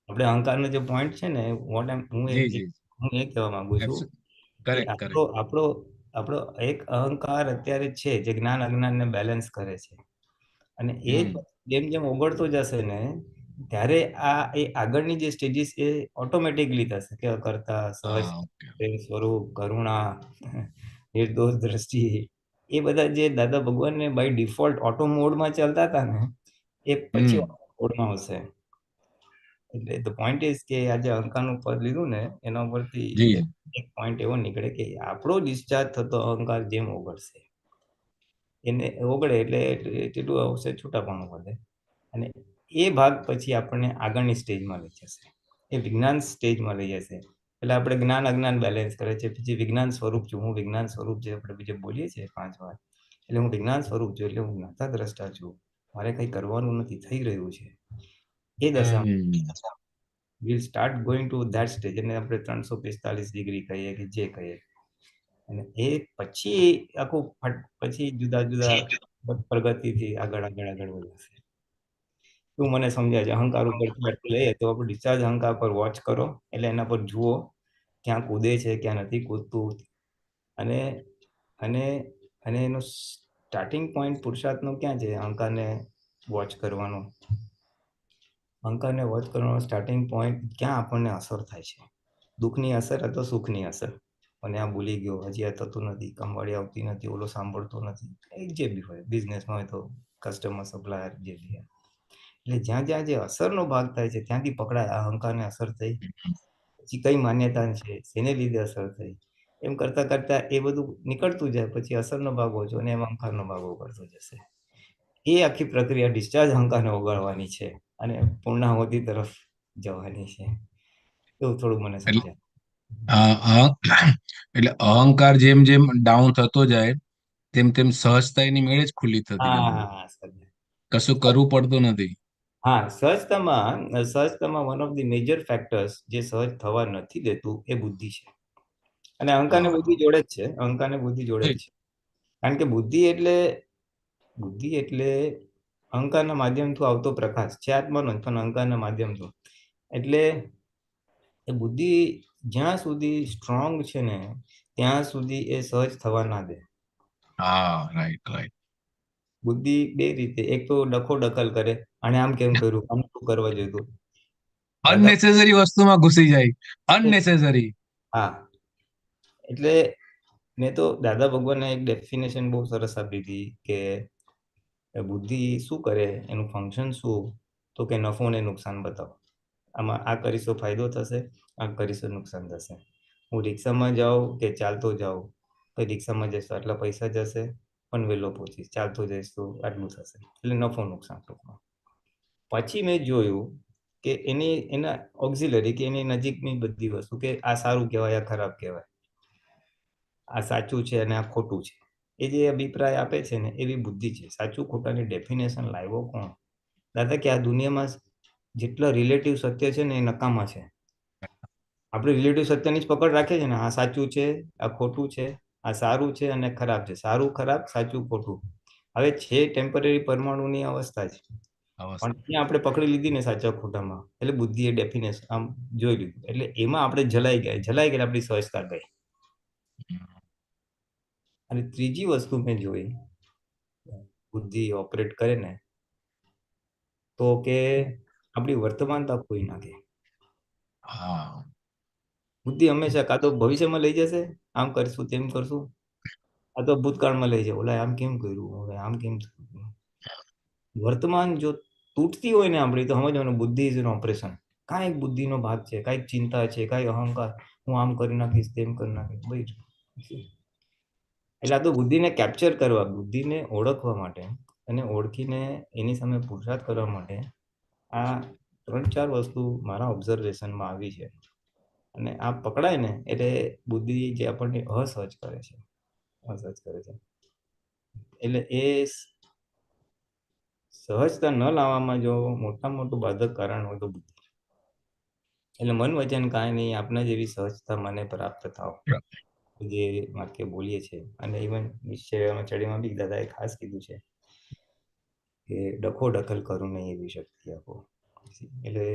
આપણે અહંકારનો જે પોઈન્ટ છે ને, હું એ કહેવા માંગુ છું કે આપણો એક અહંકાર અત્યારે છે જે જ્ઞાન અજ્ઞાનને બેલેન્સ કરે છે, અને એ જેમ જેમ ઓગળતો જશે ને ત્યારે એ આગળની જે સ્ટેજીસ એ ઓટોમેટિકલી થશે કે અકર્તા, સહજ, પ્રેમ સ્વરૂપ, કરુણા, નિર્દોષ દ્રષ્ટિ, એ બધા જે દાદા ભગવાનને બાય ડિફોલ્ટ ઓટો મોડમાં ચાલતા હતા ને એ પછી મોડમાં આવશે. એટલે ધ પોઈન્ટ ઇઝ કે આજે અહંકારનું પદ લીધું ને એના ઉપરથી એક પોઈન્ટ એવો નીકળે કે આપણો ડિસ્ચાર્જ થતો અહંકાર જેમ ઓગળશે, એને ઓગળે એટલે એટલું આવશે છૂટાપણું વધે, અને એ ભાગ પછી આપણને આગળની સ્ટેજમાં લઈ જશે, એ વિજ્ઞાન સ્ટેજમાં લઈ જશે. એટલે આપણે જ્ઞાન અજ્ઞાન બેલેન્સ કરે છે, પછી વિજ્ઞાન સ્વરૂપ છું, હું વિજ્ઞાન સ્વરૂપ જે આપણે બીજે બોલીએ છીએ 5 વાર, એટલે હું વિજ્ઞાન સ્વરૂપ છું, એટલે હું જ્ઞાતા દ્રષ્ટા છું, મારે કંઈ કરવાનું નથી, થઈ રહ્યું છે. એ દશા will start going to that stage, અને આપણે 345 ડિગ્રી કહીએ કે જે કહીએ, અને એ પછી આખું પછી જુદા જુદા પ્રગતિથી આગળ વધશે. તું મને સમજાય છે. અહંકાર ઉપર લઈએ તો આપણે ડિસ્ચાર્જ અહંકાર પર વોચ કરો, એટલે એના પર જુઓ ક્યાં કૂદે છે, ક્યાં નથી કૂદતું, અને અને અને એનું સ્ટાર્ટિંગ પોઈન્ટ પુરુષાર્થનો ક્યાં છે? અહંકારને વોચ કરવાનો, અહંકારને વોચ કરવાનો સ્ટાર્ટિંગ પોઈન્ટ ક્યાં આપણને અસર થાય છે, દુઃખની અસર અથવા સુખની અસર. અને આ ભૂલી ગયો, હજી આ થતું નથી, કમવાળી આવતી નથી, ઓલો સાંભળતો નથી, એ જે બી હોય, બિઝનેસમાં હોય તો કસ્ટમર સપ્લાયર જે બી હોય, એટલે જ્યાં જ્યાં જે અસરનો ભાગ થાય છે ત્યાંથી પકડાય અહંકારને અસર થઈ, પછી કઈ માન્યતા છે એને લીધે અસર થઈ, એમ કરતા કરતા એ બધું નીકળતું જાય, પછી અસરનો ભાગ ઓછો અને એમ અહંકારનો ભાગ ઓગળતો જશે. એ આખી પ્રક્રિયા ડિસ્ચાર્જ અહંકારને ઓગાળવાની છે અને પૂર્ણાહુતિ તરફ જવાની છે. એવું થોડું મને સમજાય. એટલે અહંકાર જેમ જેમ ડાઉન થતો જાય તેમ તેમ સહજતા એની મેળે જ ખુલ્લી થતી જાય, કશું કરવું પડતું નથી. હા, સહજતામાં one of the major factors જે સહજ થવા નથી દેતું એ બુદ્ધિ છે, અને અહંકાર ને બુદ્ધિ જોડે જ છે, અહંકાર ને બુદ્ધિ જોડે જ છે. કારણ કે બુદ્ધિ એટલે અહંકારના માધ્યમથી આવતો પ્રકાશ છે, આત્માનો પણ અહંકારના માધ્યમથી. એટલે એ બુદ્ધિ જ્યાં સુધી સ્ટ્રોંગ છે ને ત્યાં સુધી એ સહજ થવા ના દે. રાઈટ. બુદ્ધિ બે રીતે, એક તો ડખો ડખલ કરે, અને આમ કેમ કર્યું, આમ શું કરવા જોઈતું, અનનેસેસરી વસ્તુમાં ઘૂસી જાય, અનનેસેસરી. હા, એટલે મેં તો દાદા ભગવાનને એક ડેફિનેશન બહુ સરસ આપી હતી કે બુદ્ધિ શું કરે, એનું ફંક્શન શું, તો કે નફો ને નુકસાન બતાવો. આમાં આ કરીશો ફાયદો થશે, આ કરીશો નુકસાન થશે. હું રિક્ષામાં જાઉં કે ચાલતો જાઉં, તો રિક્ષામાં જઈશ તો આટલા પૈસા જશે, પણ વહેલો પહોંચીશ, ચાલતો જઈશ તો આટલું થશે, એટલે નફો નુકસાન ટૂંકમાં. પછી મેં જોયું કે એના ઓક્ઝિલરી કે એની નજીકની બધી વસ્તુ કે આ સારું કહેવાય, આ ખરાબ કહેવાય, આ સાચું છે અને આ ખોટું છે, એ જે અભિપ્રાય આપે છે ને એવી બુદ્ધિ છે. સાચું ખોટાની ડેફિનેશન લાવ્યો કોણ? દાદા કે આ દુનિયામાં જેટલા રિલેટિવ સત્ય છે ને એ નકામા છે. આપણે રિલેટિવ સત્યની જ પકડ રાખીએ છીએ ને, આ સાચું છે, આ ખોટું છે, આ સારું છે અને ખરાબ છે, સારું ખરાબ સાચું ખોટું. હવે છે ટેમ્પરરી પરમાણુની અવસ્થા છે, પણ ત્યાં આપણે પકડી લીધી ને સાચા ખોટામાં, એટલે બુદ્ધિ એ ડેફિનેશન આમ જોઈ લીધું, એટલે એમાં આપણે જલાઈ ગયા આપણી સહજતા ગઈ. અને ત્રીજી વસ્તુ મેં જોઈ, બુદ્ધિ ઓપરેટ કરે ને તો કે આપણી વર્તમાનતા ખોઈ નાખે. બુદ્ધિ હંમેશા કાં તો ભવિષ્યમાં લઈ જશે, આમ કરશું તેમ કરશું, આ તો ભૂતકાળમાં લઈ જાય, ઓલા આમ કેમ કર્યું, હવે આમ કેમ થયું. વર્તમાન જો તૂટતી હોય ને આપણી, તો સમજવાનું બુદ્ધિ ઇઝ એન ઓપરેશન. કાંઈક બુદ્ધિનો ભાગ છે, કાંઈક ચિંતા છે, કાંઈક અહંકાર, હું આમ કરી નાખીશ તેમ કરી નાખીશ ભાઈ. એટલે આ તો બુદ્ધિને કેપ્ચર કરવા, બુદ્ધિને ઓળખવા માટે અને ઓળખીને એની સામે પુરુષાર્થ કરવા માટે આ 3-4 વસ્તુ મારા ઓબ્ઝર્વેશનમાં આવી છે. અને આ પકડાય ને એટલે બુદ્ધિ જે આપણને અસહજ કરે છે, એટલે એ સહજતા ન લાવવામાં જો મોટું બાધક કારણ હોય તો બુદ્ધિ. એટલે મન વચન કાંઈ નહીં, આપના જેવી સહજતા મને પ્રાપ્ત થાવ, જે વાક્ય બોલીએ છે. અને ઇવન નિશ્ચયમાં ચડીમાં બી દાદાએ ખાસ કીધું છે કે ડખો દખલ કરું નહીં એવી શક્તિ આપો. એટલે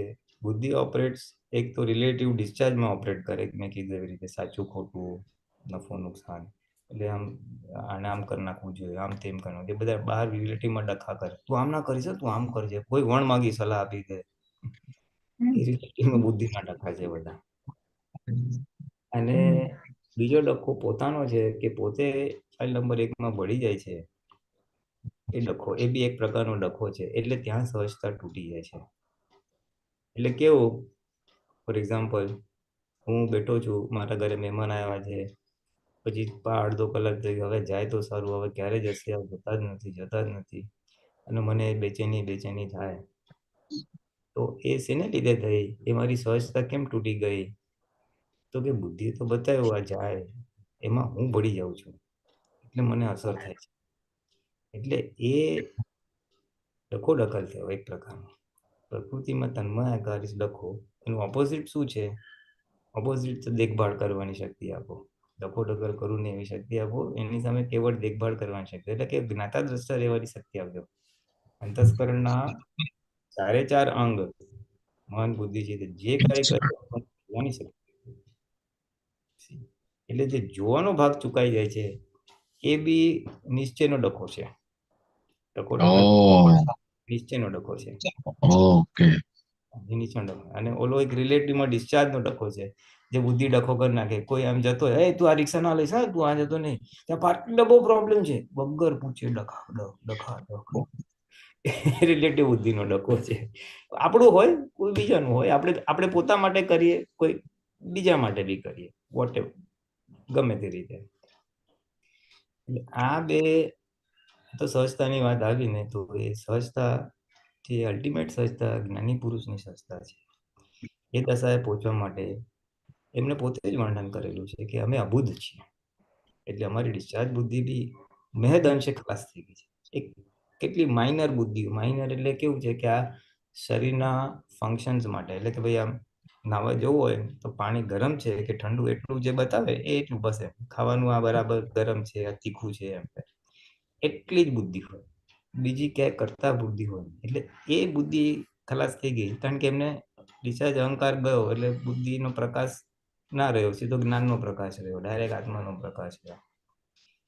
બુદ્ધિ ઓપરેટ્સ એક તો રિલેટિવ ડિસ્ચાર્જમાં ઓપરેટ કરે, મેં કીધું એવી રીતે સાચું ખોટું, નફો નુકસાન, એટલે આને આમ કરી નાખવું જોઈએ, આમ તેમ કરવું, એ બધા બહાર રિલેટિવમાં ડખા કરે, તું આમ ના કરીશ, તું આમ કરજે, કોઈ વણ માગી સલાહ આપી દે, એ રિલેટિવમાં બુદ્ધિના ડખા છે બધા. અને બીજો ડખો પોતાનો છે કે પોતે ફાઇલ નંબર 1માં બળી જાય છે, એ ડખો, એ બી એક પ્રકારનો ડખો છે. એટલે ત્યાં સહજતા તૂટી જાય છે. એટલે કેવું, ફોર એક્ઝામ્પલ, હું બેઠો છું, મારા ઘરે મહેમાન આવ્યા છે, પછી અડધો કલાક થઈ ગયો, હવે જાય તો સારું, હવે ક્યારે જશે, જતા જ નથી, અને મને બેચેની થાય, તો એ શેને લીધે થઈ? એ મારી સહજતા કેમ તૂટી ગઈ? તો કે બુદ્ધિ તો બતાવ્યું આ જાય, એમાં હું બળી જાઉં છું, એટલે મને અસર થાય છે. એટલે એ ડખો દખલ થયો એક પ્રકારનો. પ્રકૃતિમાં તન્મયાકાર ડખો, એનું ઓપોઝિટ શું છે? ઓપોઝિટ તો દેખભાળ કરવાની શક્તિ આપો. ડખો દખલ કરું ને એવી શક્તિ આપો, એની સામે કેવળ દેખભાળ કરવાની શક્તિ, એટલે કે જ્ઞાતા દ્રષ્ટા રહેવાની શક્તિ આપજો. અંતસ્કરણના 4 અંગ, મન, બુદ્ધિ, ચિત્ત, જે કઈ કરવાની શક્તિ, એટલે જે જોવાનો ભાગ ચુકાઈ જાય છે, એ બી નિશ્ચયનો ડખો છે. ડખો નિશ્ચયનો ડખો છે. ઓકે. અને ઓલો એક રિલેટિવમાં ડિસ્ચાર્જનો ડખો છે, જે બુદ્ધિ ડખો કરી નાખે. કોઈ આમ જતો હોય, એ તું આ રિક્ષા ના લઈશ, તું આ જતો નહીં, ત્યાં પાર્કિંગનો બહુ પ્રોબ્લેમ છે, વગર પૂછે ડખા. રિલેટિવ બુદ્ધિનો ડખો છે. આપણું હોય, કોઈ બીજાનું હોય, આપણે પોતા માટે કરીએ, કોઈ બીજા માટે બી કરીએ, વોટેવર, ગમે તે રીતે. આ બે તો સહજતાની વાત આવી ને, તો એ સહજતા જે અલ્ટિમેટ સહજતા, જ્ઞાની પુરુષની સહજતા છે, એ દશાએ પહોંચવા માટે એમને પોતે જ વર્ણન કરેલું છે કે અમે અબુદ્ધ છીએ. એટલે અમારી ડિસ્ચાર્જ બુદ્ધિ બી મહેદ અંશે ખલાસ થઈ ગઈ છે. એક કેટલી માઇનર બુદ્ધિ, માઇનર એટલે કેવું છે કે આ શરીરના ફંક્શન્સ માટે, એટલે કે ભાઈ આમ નાવા જવું હોય તો પાણી ગરમ છે કે ઠંડુ, એટલું જે બતાવે એ એટલું બસ, ખાવાનું આ બરાબર ગરમ છે, આ તીખું છે, એમ એટલી જ બુદ્ધિ હોય, બીજી ક્યાંય કરતા બુદ્ધિ હોય. એટલે એ બુદ્ધિ ખલાસ થઈ ગઈ, કારણ કે એમને ડિસ્ચાર્જ અહંકાર ગયો, એટલે બુદ્ધિનો પ્રકાશ ના રહ્યો, સીધો જ્ઞાનનો પ્રકાશ રહ્યો, ડાયરેક્ટ આત્માનો પ્રકાશ રહ્યો.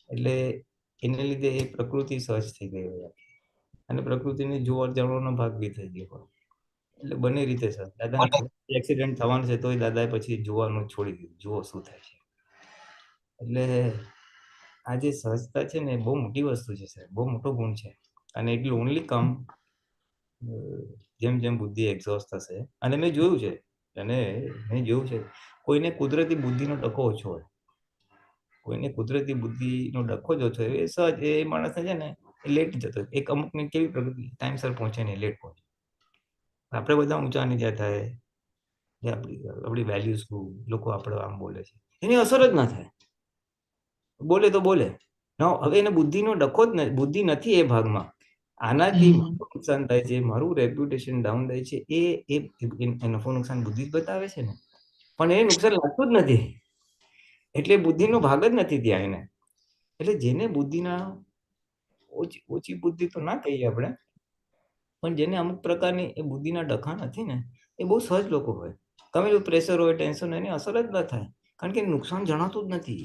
એટલે એને લીધે એ પ્રકૃતિ સહજ થઈ ગઈ હોય, અને પ્રકૃતિને જોવા જાણવાનો ભાગ બી થઈ ગયો હોય. એટલે બંને રીતે સર દાદાને એક્સિડન્ટ થવાનું છે, તોય દાદાએ પછી જોવાનું છોડી દીધું, જુઓ શું થાય છે. એટલે આ જે સહજતા છે ને, બહુ મોટી વસ્તુ છે સાહેબ, બહુ મોટો ગુણ છે. અને ઇટ વિલ ઓનલી કમ જેમ જેમ બુદ્ધિ એક્ઝોસ્ટ થશે. અને મેં જોયું છે, કોઈને કુદરતી બુદ્ધિનો ડખો ઓછો હોય, કોઈને કુદરતી બુદ્ધિનો ડખો જ ઓછો હોય, એ સહજ, એ માણસને છે ને લેટ જતો, એક અમુકને કેવી પ્રકૃતિ ટાઈમસર પહોંચે ને લેટ પહોંચે. આપણે બધા ઊંચા નીચા થાય, જે આપણી વેલ્યુ શું, લોકો આપણે આમ બોલે છે, એની અસર જ ના થાય. બોલે તો બોલે. હવે એને બુદ્ધિનો ડખો જ નથી, બુદ્ધિ નથી એ ભાગમાં. આનાથી મારું નુકસાન થાય છે, મારું રેપ્યુટેશન ડાઉન થાય છે, એ નફો નુકસાન બુદ્ધિ જ બતાવે છે ને, પણ એ નુકસાન લાગતું જ નથી. એટલે બુદ્ધિનો ભાગ જ નથી ત્યાં એને. એટલે જેને બુદ્ધિના ઓછી બુદ્ધિ તો ના કહીએ આપણે, પણ જેને અમુક પ્રકારની એ બુદ્ધિના ડખા નથી ને, એ બહુ સહજ લોકો હોય. તમે જો પ્રેશર હોય, ટેન્શન હોય, એની અસર જ ના થાય, કારણ કે નુકસાન જણાતું જ નથી.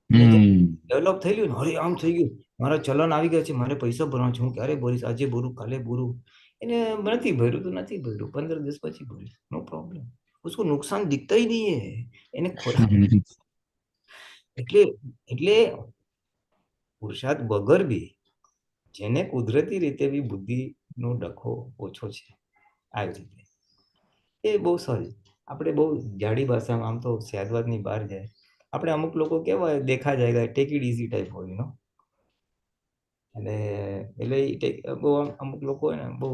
ડેવલપ થઈ ગયું ને, અરે આમ થઈ ગયું, મારા ચલન આવી ગયા છે, મારે પૈસા ભરવા છે, હું ક્યારે ભરીશ, આજે ભરું, કાલે ભરું. એને નથી ભર્યું તો નથી ભર્યું, 15 દિવસ પછી ભર્યું, નો પ્રોબ્લેમ. उसको नुकसान दिखता ही नहीं है, એને ખોરાક. એટલે પુરુષાર્થ વગર બી જેને કુદરતી રીતે બી બુદ્ધિનો ડખો ઓછો છે, આવી રીતે એ બહુ સહજ. આપણે બહુ જાડી ભાષામાં આમ તો સ્યાદવાદની બહાર જાય. આપણે અમુક લોકો કેવા દેખા જાય, ટેક ઇટ ઇઝી ટાઈપ હોય, નો. એટલે બહુ અમુક લોકો હોય ને, બહુ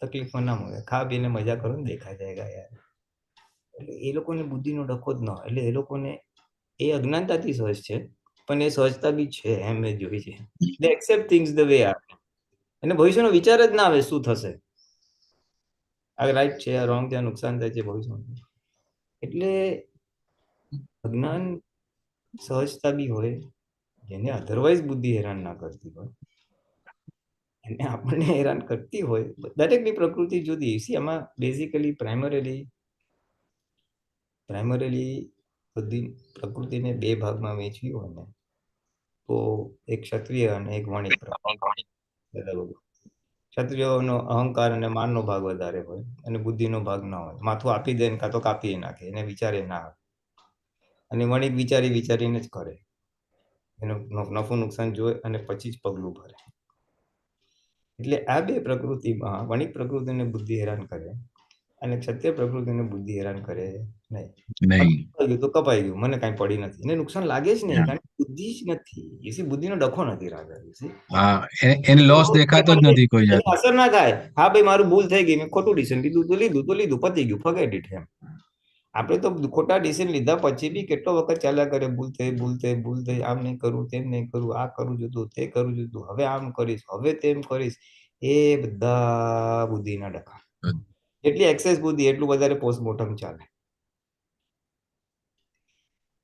તકલીફમાં ના મળે, ખા પીને મજા કરો ને, દેખા જાય યાર. એટલે એ લોકોને બુદ્ધિનો ડખો જ ન હોય. એટલે એ લોકોને એ અજ્ઞાનતાથી સહજ છે, પણ એ સહજતા બી છે, એમ મેં જોઈ છે. They accept things the way are. એને ભવિષ્યનો વિચાર જ ના આવે શું થશે, આ રાઈટ છે, આ રોંગ છે, આ નુકસાન થાય છે ભવિષ્યમાં. એટલે અજ્ઞાન સહજતા બી હોય, જેને અધરવાઇઝ બુદ્ધિ હેરાન ના કરતી હોય, એને આપણને હેરાન કરતી હોય. દરેકની પ્રકૃતિ જુદી. આમાં બેઝિકલી પ્રાઇમરીલી બધી પ્રકૃતિને બે ભાગમાં વહેંચવી હોય ને, તો એક ક્ષત્રિય અને એક વણિક. ક્ષત્રિયોનો અહંકાર અને માનનો ભાગ વધારે હોય, અને બુદ્ધિનો ભાગ ના હોય. માથું આપી દે ને કાં તો કાપી નાખે, એને વિચારે ના આવે. અને વણિક વિચારીને જ કરે, એનું નફો નુકસાન જોઈ અને પછી જ પગલું ભરે. એટલે આ બે પ્રકૃતિમાં વણિક પ્રકૃતિને બુદ્ધિ હેરાન કરે, અને ક્ષત્રિય પ્રકૃતિને બુદ્ધિ હેરાન કરે નહીં. તો કપાઈ ગયું, મને કાંઈ પડી નથી, એને નુકસાન લાગે જ નહીં, કારણ કે બુદ્ધિ જ નથી. બુદ્ધિનો ડખો નથી રાજા. એને લોસ દેખાતો જ નથી કોઈ જાતનો. અસર ના થાય. હા ભાઈ, મારું ભૂલ થઈ ગઈ, મેં ખોટું ડિસિઝન લીધું તો લીધું, પતી ગયું, ફોરગેટ ઇટ. એમ આપણે તો ખોટા ડિસિઝન લીધા પછી બી કેટલો વખત ચાલ્યા કરે, ભૂલ થઈ, આમ નહીં કરું, તેમ નહીં કરું, આ કરું જોતું, તે કરું જોતું, હવે આમ કરીશ, હવે તેમ કરીશ. એ બધા બુદ્ધિના ડખા. એટલી એક્સેસ બુદ્ધિ, એટલું વધારે પોસ્ટમોર્ટમ ચાલે.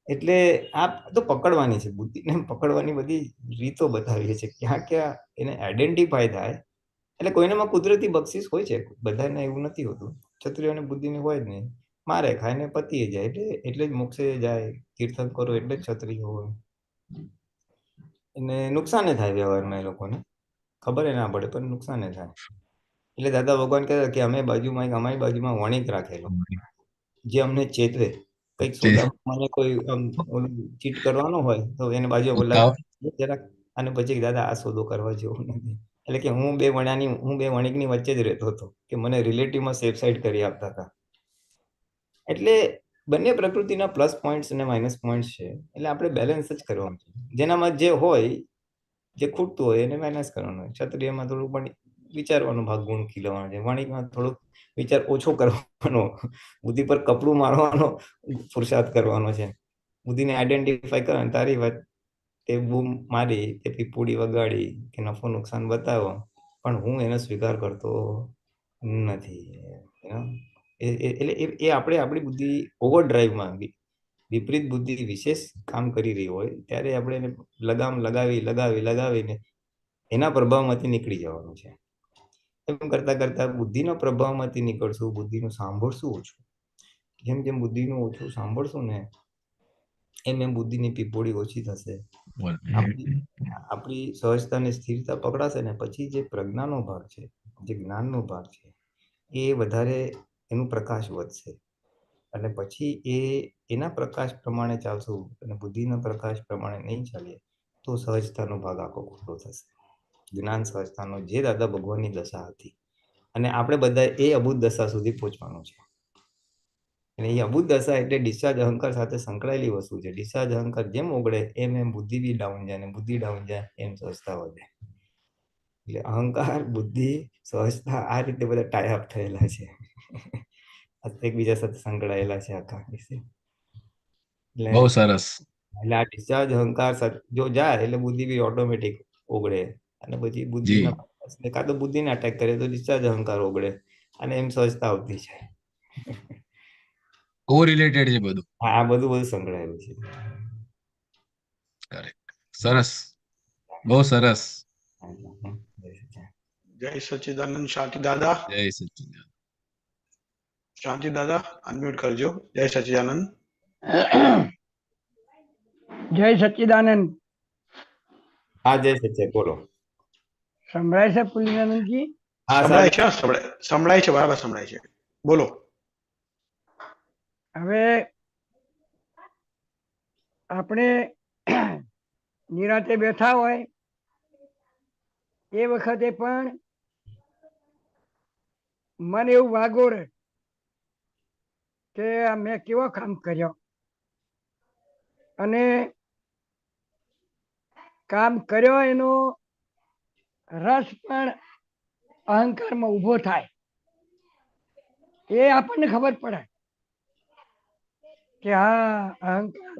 એટલે આ તો પકડવાની છે, બુદ્ધિને પકડવાની બધી રીતો બતાવીએ છે, ક્યાં એને આઈડેન્ટિફાય થાય. એટલે કોઈનામાં કુદરતી બક્ષિસ હોય છે, બધાને એવું નથી હોતું. ક્ષત્રિયોને બુદ્ધિની હોય જ નહીં, મારે ખાઈને પતીએ જાય, એટલે જ મોક્ષે જાય. કીર્તન કરો એટલે જ ક્ષત્રિય હોય. એને નુકસાન થાય વ્યવહારમાં, એ લોકોને ખબર ના પડે, પણ નુકસાન થાય. એટલે દાદા ભગવાન કહેતા કે અમે અમારી બાજુમાં વણિક રાખેલો, જે અમને ચેતવે. કંઈક સોદામાં મને કોઈ ચીટ કરવાનો હોય તો એને બાજુ જરાક, અને પછી દાદા આ સોદો કરવા જેવો નથી. એટલે કે હું બે વણિકની વચ્ચે જ રહેતો હતો, કે મને રિલેટિવમાં સેફ સાઈડ કરી આપતા હતા. એટલે બંને પ્રકૃતિના પ્લસ પોઈન્ટ્સ અને માઇનસ પોઈન્ટ્સ છે. એટલે આપણે બેલેન્સ જ કરવાનું છે. જેનામાં જે હોય, જે ખૂટતું હોય એને માઇનસ કરવાનું. ક્ષત્રિયમાં થોડું પણ વિચારવાનો ભાગ ગુણ ખીલવાનો છે, વણિકમાં થોડુંક વિચાર ઓછો કરવાનો, બુદ્ધિ પર કપડું મારવાનો પુરુષાર્થ કરવાનો છે. બુદ્ધિને આઈડેન્ટિફાય કરવાની. તારી વાત તે બૂમ મારી, તે પીપુડી વગાડી, કે નફો નુકસાન બતાવો, પણ હું એનો સ્વીકાર કરતો નથી. એટલે એ આપણે આપણી બુદ્ધિ ઓવર ડ્રાઈવમાં, વિપરીત બુદ્ધિ વિશેષ કામ કરી રહી હોય ત્યારે આપણે એને લગામ લગાવીને એના પ્રભાવમાંથી નીકળી જવાનું છે. એમ કરતા બુદ્ધિના પ્રભાવમાંથી નીકળશું, બુદ્ધિનું સાંભળશું ઓછું. જેમ બુદ્ધિનું ઓછું સાંભળશું ને, એમ બુદ્ધિની પીપોળી ઓછી થશે. આપણી સહજતા અને સ્થિરતા પકડાશે ને, પછી જે પ્રજ્ઞાનો ભાગ છે, જે જ્ઞાનનો ભાગ છે, એ વધારે એનું પ્રકાશ વધશે. અને પછી એના પ્રકાશ પ્રમાણે ચાલશું, અને બુદ્ધિના પ્રકાશ પ્રમાણે નહીં ચાલીએ તો સહજતાનો ભાગ આખો ખોટો થશે. જ્ઞાન સહજતાનો જે દાદા ભગવાનની દશા હતી, અને આપણે બધા એ અબુદ્ધ દશા સુધી પહોંચવાનું છે. અને એ અબુદ્ધ દશા એટલે ડિસ્ચાર્જ અહંકાર સાથે સંકળાયેલી વસ્તુ છે. ડિસ્ચાર્જ અહંકાર જેમ ઓગળે એમ બુદ્ધિ બી ડાઉન જાય, અને બુદ્ધિ ડાઉન જાય એમ સહજતા વધે. એટલે અહંકાર, બુદ્ધિ, સહજતા આ રીતે બધા ટાઈ અપ થયેલા છે. એકબીજા સાથે સંકળાયેલા છે આખા વિશે. એટલે બહુ સરસ. એટલે આ ડિસ્ચાર્જ અહંકાર જો જાય એટલે બુદ્ધિ બી ઓટોમેટિક ઓગળે, અને પછી બુદ્ધિના કાં તો બુદ્ધિને અટેક કરે તો ડિસ્ચાર્જ અહંકાર ઓગળે, અને એમ સહજતા આવતી છે. કોરિલેટેડ છે બધું. આ બધું સંકળાયેલું છે. કરેક્ટ. સરસ, બહુ સરસ. જય સચ્ચિદાનંદ. શાંતિ દાદા, જય સચ્ચિદાનંદ. શાંતિ દાદા અનમ્યુટ કરજો. જય સચ્ચિદાનંદ. જય સચ્ચિદાનંદ. હા, જય સચ્ચે, બોલો. સંભળાય છે પુલિનાનંદજી? હા, સંભળાય છે, સંભળાય છે, બરાબર સંભળાય છે. બોલો. હવે આપણે નિરાંતે બેઠા હોય એ વખતે પણ મને એવું વાગોળે કે આ મેં કેવો કામ કર્યો, અને કામ કર્યો એનો રસ પણ અહંકારમાં ઊભો થાય. એ આપણને ખબર પડે કે હા, અહંકાર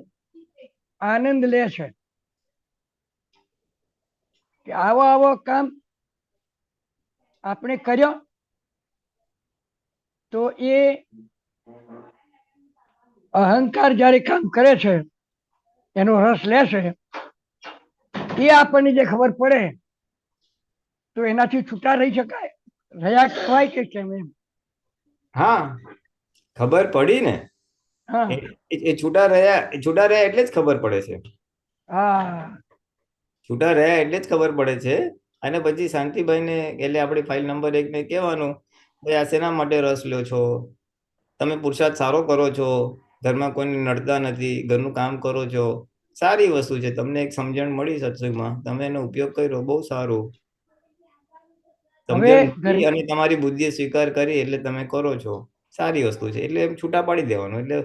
આનંદ લે છે કે આવો કામ આપણે કર્યો તો એ અહંકાર જ્યારે કામ કરે છે એનો રસ લે છે, એ આપણને જે ખબર પડે તો એનાથી છૂટા રહી શકાય, રહ્યા કહેવાય કે કેમ એમ? હા, ખબર પડી ને. હા એ છૂટા રહ્યા એટલે જ ખબર પડે છે. હા છૂટા રહ્યા એટલે જ ખબર પડે છે. અને પછી શાંતિભાઈને એટલે આપણી ફાઇલ નંબર 1 ને કહેવાનું, ભાઈ આ શેના માટે રસ લ્યો છો? તમે પુરુષાર્થ સારો કરો છો, ઘરમાં કોઈને નડતા નથી, ઘરનું કામ કરો છો, સારી વસ્તુ છે. તમને એક સમજણ મળી સત્સંગમાં, તમે એનો ઉપયોગ કર્યો, બહુ સારું. હવે સમજણ મળી અને તમારી બુદ્ધિએ સ્વીકાર કરી એટલે તમે કરો છો, સારી વસ્તુ છે. એટલે એમ છૂટા પાડી દેવાનું. એટલે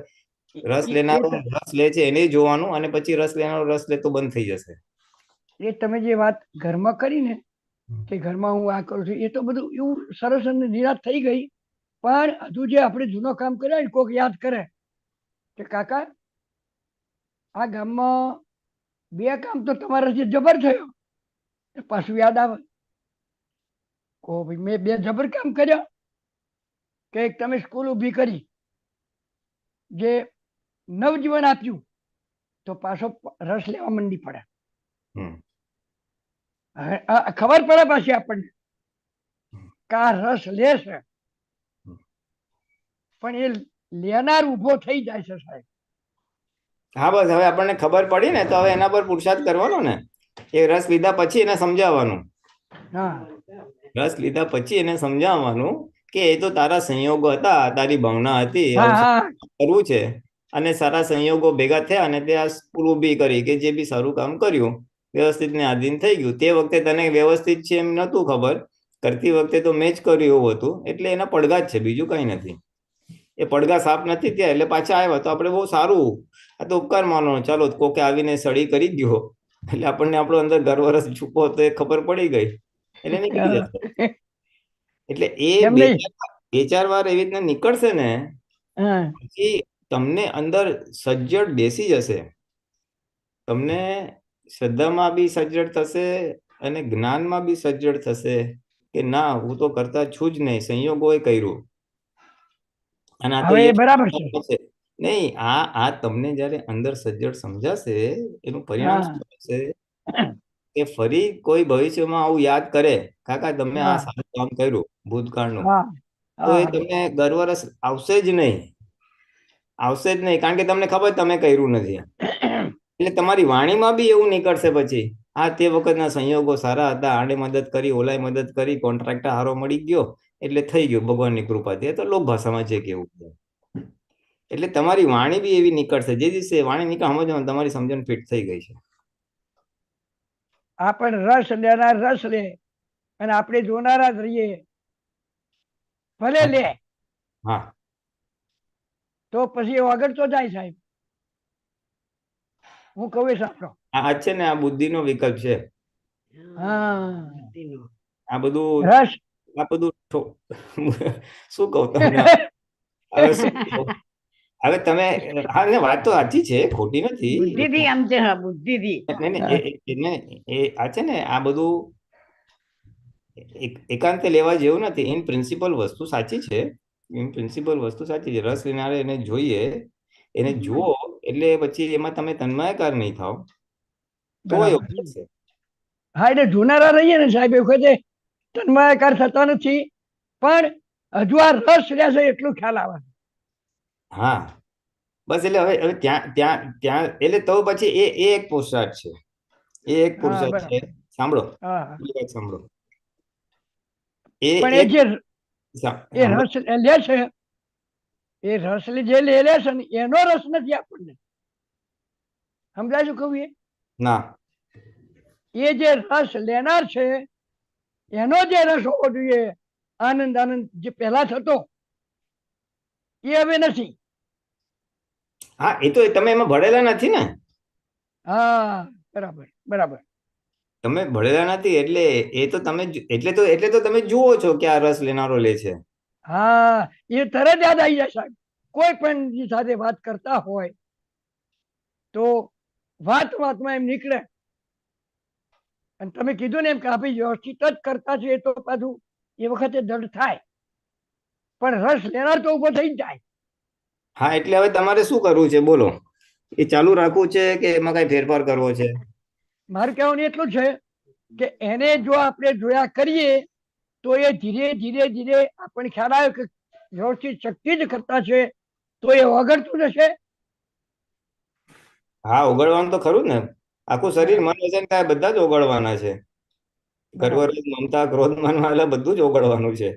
રસ લેનારો રસ લે છે એને જોવાનું, અને પછી રસ લેનારો રસ લેતો બંધ થઈ જશે. એ તમે જે વાત ઘરમાં કરી ને કે ઘરમાં હું આ કરું છું, એ તો બધું એવું સરસ અને નિરાશ થઈ ગઈ. પણ હજુ જે આપણે જૂનો કામ કર્યા ને કોઈક યાદ કરે કે કાકા આ ગામમાં 2 કામ તો તમારા જે જબર થયો, પાછું યાદ આવે કો ભાઈ મેં 2 જબર કામ કર્યા. કે એક તમે સ્કૂલ ઊભી કરી, જે નવજીવન આપ્યું, તો પાછો રસ લેવા મંડી પડે. ખબર પડે પાછી આપણને કે આ રસ લે છે, પણ એ લેનાર ઉભો થઈ જાય છે સાહેબ. હા, બસ હવે આપણને ખબર પડી ને, તો હવે એના પર પુરુષાર્થ કરવાનો ને. એ રસ લીધા પછી એને સમજાવવાનું. હા, રસ લીધા પછી એને સમજાવવાનું કે એ તો તારા સંયોગો હતા, તારી ભાવના હતી, હા, હા, કરવું છે. અને સારા સંયોગો ભેગા થયા અને તે આ સ્કૂલ ઊભી કરી, કે જે બી સારું કામ કર્યું, વ્યવસ્થિત ને આધીન થઈ ગયું. તે વખતે તને વ્યવસ્થિત છે એમ નતું ખબર, કરતી વખતે તો મેં જ કર્યું એવું હતું. એટલે એના પડઘા જ છે, બીજું કઈ નથી. એ પડઘા સાફ નથી થયા એટલે પાછા આવ્યા, તો આપણે બહુ સારું, આ તો ઉપકાર માનો. ચાલો, કોકે આવીને સળી કરી ગયો એટલે આપણને આપણો અંદર ગર્વરસ છૂપો હતો એ ખબર પડી ગઈ, એટલે નીકળી જશે. એટલે એ કેમ બે નહીં? બે ચાર વાર એવી રીતના નીકળશે ને, હા, પછી તમને અંદર સજ્જડ બેસી જશે. તમને શ્રદ્ધામાં બી સજ્જડ થશે અને જ્ઞાનમાં બી સજ્જડ થશે કે ના, હું તો કરતા છું જ નહીં, સંયોગોએ કર્યું. અને આ તો હવે એ બરાબર છે. નહીં, આ તમને જયારે અંદર સજ્જડ સમજાશે, એનું પરિણામ હા, શું થશે કે ફરી કોઈ ભવિષ્યમાં આવું યાદ કરે, કાકા તમે આ હા, સારું કામ કર્યું ભૂતકાળનું, હા, તો એ હા, તમને ગર્વરસ આવશે જ નહીં. કારણ કે તમને ખબર તમે કર્યું નથી. એટલે તમારી વાણીમાં બી એવું નીકળશે પછી, આ તે વખતના સંયોગો સારા હતા, આને મદદ કરી, ઓલાએ મદદ કરી, કોન્ટ્રાક્ટર હારો મળી ગયો એટલે થઈ ગયું ભગવાનની કૃપાથી. એ તો લોક ભાષામાં છે કેવું છે. એટલે તમારી વાણી બી એવી નીકળશે. જે દિવસે વાણી નીકળે સમજવાનું તમારી સમજણ ફિટ થઈ ગઈ છે. આપણે રસ લેનાર રસ લે અને આપણે જોનારા જ રહીએ, ભલે લે, હા, તો પછી આગળ તો જાય સાહેબ. હું કહું એ સાંભળો. આ છે ને, આ બુદ્ધિનો વિકલ્પ છે. હા, આ બધું રસ શું કહું તમને હવે શું કહું? હવે તમે હા ને વાત તો સાચી છે, ખોટી નથી. બુદ્ધિથી આમ છે, હા, બુદ્ધિથી. નહીં, આ છે ને આ બધું એકાંતે લેવા જેવું નથી. ઇન પ્રિન્સિપલ વસ્તુ સાચી છે. ઇન પ્રિન્સિપલ વસ્તુ સાચી છે. રસ લેનારે એને જોઈએ, એને જુઓ એટલે પછી એમાં તમે તન્માયકાર નહીં થાવ તો બરાબર. એવું છે. હા, એટલે જોનારા રહીએ ને સાહેબ એ વખતે તન્માયકાર થતા નથી, પણ હજુ આ રસ રહ્યા છે એટલું ખ્યાલ આવે. હા, બસ એટલે હવે ત્યાં ત્યાં ત્યાં એટલે તો પછી એ એક પુરુષાર્થ છે. એ એક હા, પુરુષાર્થ છે. બરાબર. સાંભળો, હા, હા. બીજી વાત સાંભળો. પણ એ એક જે સાંભળો. રસ લે છે, એ રસ જે લે છે ને એનો રસ નથી આપણને. સમજાય શું કહું? ના, એ જે રસ લેનાર છે એનો જે રસ હોવો જોઈએ, આનંદ આનંદ જે પહેલા થતો એ હવે નથી. હા, એ તો તમે એમાં ભળેલા નથી ને. હા, બરાબર બરાબર. તમે ભળેલા નથી એટલે એ તો તમે એટલે તો તમે જુઓ છો કે આ રસ લેનારો લે છે. હા, એ તરત યાદ આવી જાય સાહેબ. કોઈ પણ સાથે વાત કરતા હોય તો વાતમાં એમ નીકળે. અને તમે કીધું ને એમ કે આપણે વ્યવસ્થિત જ કરતા છીએ તો પાછું એ વખતે દંડ થાય, પણ રસ લેનાર તો ઉભો થઈ જ જાય. હા, એટલે હવે તમારે શું કરવું છે બોલો? એ ચાલુ રાખવું છે કે એમાં કઈ ફેરફાર કરવો છે? મારું કહેવાનું એટલું છે કે એને જો આપણે જોયા કરીએ તો એ ધીરે ધીરે ધીરે આપણને ખ્યાલ આવ્યો કે વ્યવસ્થિત શક્તિ જ કરતા છે તો એ વગડતું જશે. હા, ઓગળવાનું તો ખરું ને. આખું શરીર, મન, વચન, કાય બધા જ ઓગળવાના છે. ગર્વ, બરાબર. રજ, મમતા, ક્રોધ, માન વાળા બધું જ ઓગળવાનું છે.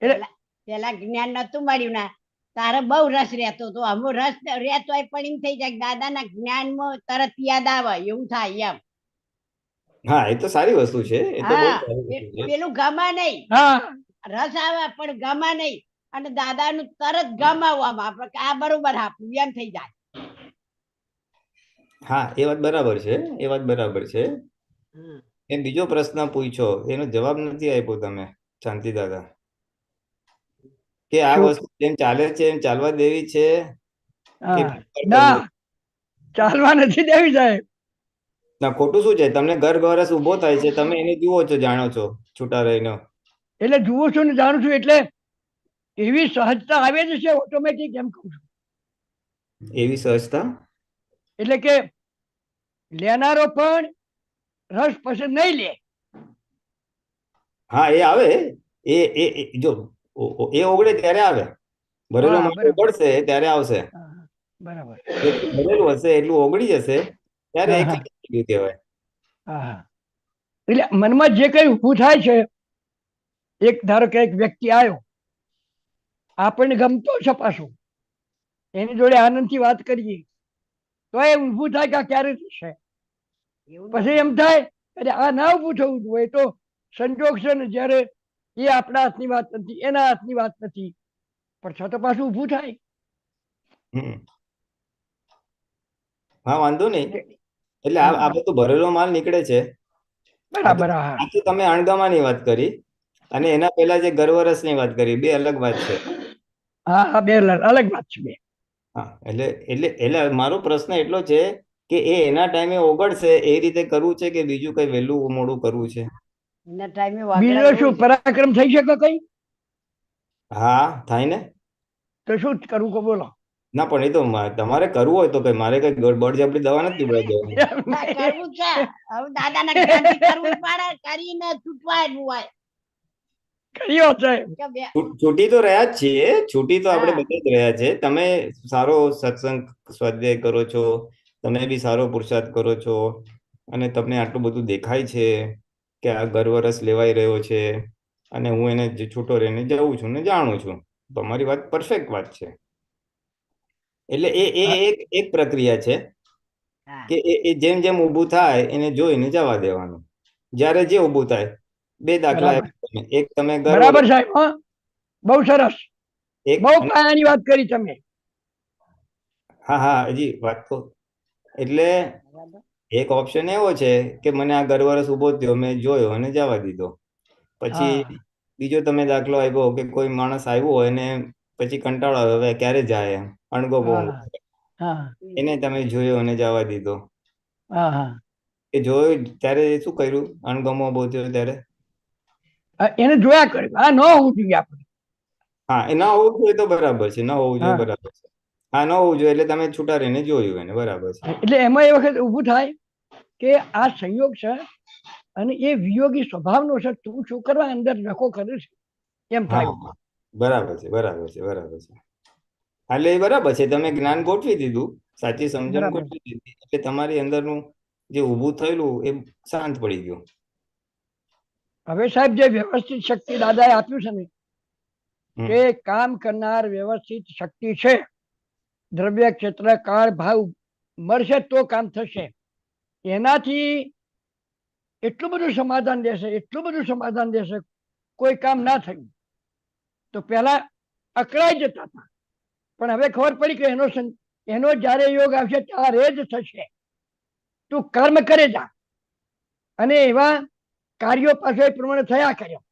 એટલે પેલા જ્ઞાન નતું મળ્યું ને તારે બહુ રસ રહેતો હતો. અમુ રસ રહેતો હોય પણ એમ થઈ જાય દાદાના જ્ઞાનમાં તરત યાદ આવે એવું થાય એમ. હા, એ તો સારી વસ્તુ છે. એ તો બહુ હા, સારી વસ્તુ છે. પેલું ગમા નહીં, હા, રસ આવે પણ ગમા નહીં, અને દાદાનું તરત ગમાવવામાં આપણે કે આ બરોબર આપવું એમ થઈ જાય. હા, એ વાત બરાબર છે. એ વાત બરાબર છે. એ બીજો પ્રશ્ન પૂછ્યો એનો જવાબ નથી આપ્યો તમે, શાંતિ દાદા, કે આ શું? વસ્તુ જેમ ચાલે છે એમ ચાલવા દેવી છે કે હા, ફેરફાર ના, કરવો? ચાલવા નથી દેવી સાહેબ. ના, ખોટું શું છે? તમને ઘર ગરસ ઉભો થાય છે, તમે એને જુઓ છો, જાણો છો છૂટા રહીને. એટલે જુઓ છું ને જાણું છું એટલે એવી સહજતા આવે જ છે ઓટોમેટિક, એમ કહું છું. એવી સહજતા. એટલે કે લેનારો પણ રસ પસંદ નહીં લે. હા, એ આવે. જો એ ઓગળે ત્યારે આવે. ભરેલો હા, માલ બરાબર. ઓગળશે ત્યારે આવશે. હા, બરાબર. જેટલું ભરેલું હશે એટલું ઓગળી જશે ત્યારે હા, એ હા, ખાલી થઈ ગયું કહેવાય. હા. એટલે મનમાં જે કઈ ઊભું થાય છે, એક ધારો કે એક વ્યક્તિ આવ્યો, આપણને ગમતો છે પાછું, એની જોડે આનંદથી વાત કરીએ તો એ ઊભું થાય કે આ ક્યારે થશે. એવું પછી એમ થાય અરે આ ના ઊભું થવું જોઈએ, તો સંજોગ છે ને જ્યારે એ આપણા હાથની વાત નથી, એના હાથની વાત નથી, પણ છતાં પાછું ઊભું થાય. હમ. હા, વાંધો નહીં. એટલે આ હમ. બધું ભરેલો માલ નીકળે છે. બરાબર. હા, આ તો તમે અણગમાની વાત કરી અને એના પહેલા જે ગર્વરસની વાત કરી, બે અલગ વાત છે. હા, હા, બે અલગ વાત છે બે. હા, એટલે મારો પ્રશ્ન એટલો છે કે એ એના ટાઈમે ઓગળશે એ રીતે કરવું છે કે બીજું કઈ વહેલું મોડું કરવું છે? એના ટાઈમે બીજો વાગડા શું પરાક્રમ થઈ શકે કઈ? હા, થાય ને. તો શું કરવું કો બોલો? ના, પણ એ તો તમારે કરવું હોય તો કઈ મારે કઈ બળજબરી દવા નથી પીવડાવી દેવાની. ના કરવું છે. હવે દાદાના જ્ઞાનથી કરવું પડે, કરીને છૂટવાનું હોય કર્યો સાહેબ. કે છૂટી તો રહ્યા જ છીએ, છૂટી તો આપણે હા. બધા જ રહ્યા છે. તમે સારો સત્સંગ સ્વાધ્યાય કરો છો, તમે બી સારો પુરુષાર્થ કરો છો અને તમને આટલું બધું દેખાય છે કે આ ગર્વરસ લેવાઈ રહ્યો છે અને હું એને છૂટો રહીને જઉં છું ને જાણું છું. તમારી વાત પરફેક્ટ વાત છે. એટલે એક પ્રક્રિયા છે હા. કે એ જેમ જેમ ઊભું થાય એને જોઈને જવા દેવાનું. જ્યારે જે ઊભું થાય, બે દાખલા બરાબર આપ્યા તમે. એક તમે ગર્વ, બરાબર સાહેબ. હા, બહુ સરસ, એક બહુ પાયાની વાત કરી તમે. હા, હા, હજી વાત તો એટલે બરાબર. એક ઓપ્શન એવો છે કે મને આ ગરવરસ ઉભો થયો, મેં જોયો અને જવા દીધો. પછી હા બીજો તમે દાખલો આપ્યો કે કોઈ માણસ આવ્યો હોય ને પછી કંટાળો આવ્યો, હવે ક્યારે જાય એમ, અણગો બહુ, હા હા એને તમે જોયો અને જવા દીધો. હા હા એ જોયું ત્યારે શું કર્યું? અણગમો બહુ થયો ત્યારે એને જોયા કર્યું. આ ન હોવું જોઈએ આપણે. હા, એ ના હોવું જોઈએ તો બરાબર છે, ન હોવું જોઈએ હા બરાબર છે. હા, ન હોવું જોઈએ એટલે તમે છૂટા રહીને જોયું એને, બરાબર છે. એટલે એમાં એ વખત ઊભું થાય કે આ સંયોગ છે અને એ વિયોગી સ્વભાવનો છે. તું શું કરવા અંદર નખો કરે છે એમ થાય. હા, બરાબર છે, બરાબર છે, બરાબર છે. એટલે એ બરાબર છે, તમે જ્ઞાન ગોઠવી દીધું, સાચી સમજણ બરાબર. ગોઠવી દીધી, એટલે તમારી અંદરનું જે ઊભું થયેલું એ શાંત પડી ગયું. હવે સાહેબ જે વ્યવસ્થિત શક્તિ દાદાએ આપ્યું છે ને, હમ. કે કામ કરનાર વ્યવસ્થિત શક્તિ છે. દ્રવ્ય ક્ષેત્ર કાળ ભાવ મળશે તો કામ થશે. એનાથી એટલું બધું સમાધાન દેશે, એટલું બધું સમાધાન દેશે. કોઈ કામ ના થયું તો પેલા અકળાઈ જતા હતા, પણ હવે ખબર પડી કે એનો જ્યારે યોગ આવશે ત્યારે જ થશે. તું કર્મ કરે જા અને એવા કાર્યો પાછળ એ પ્રમાણે થયા કર્યો.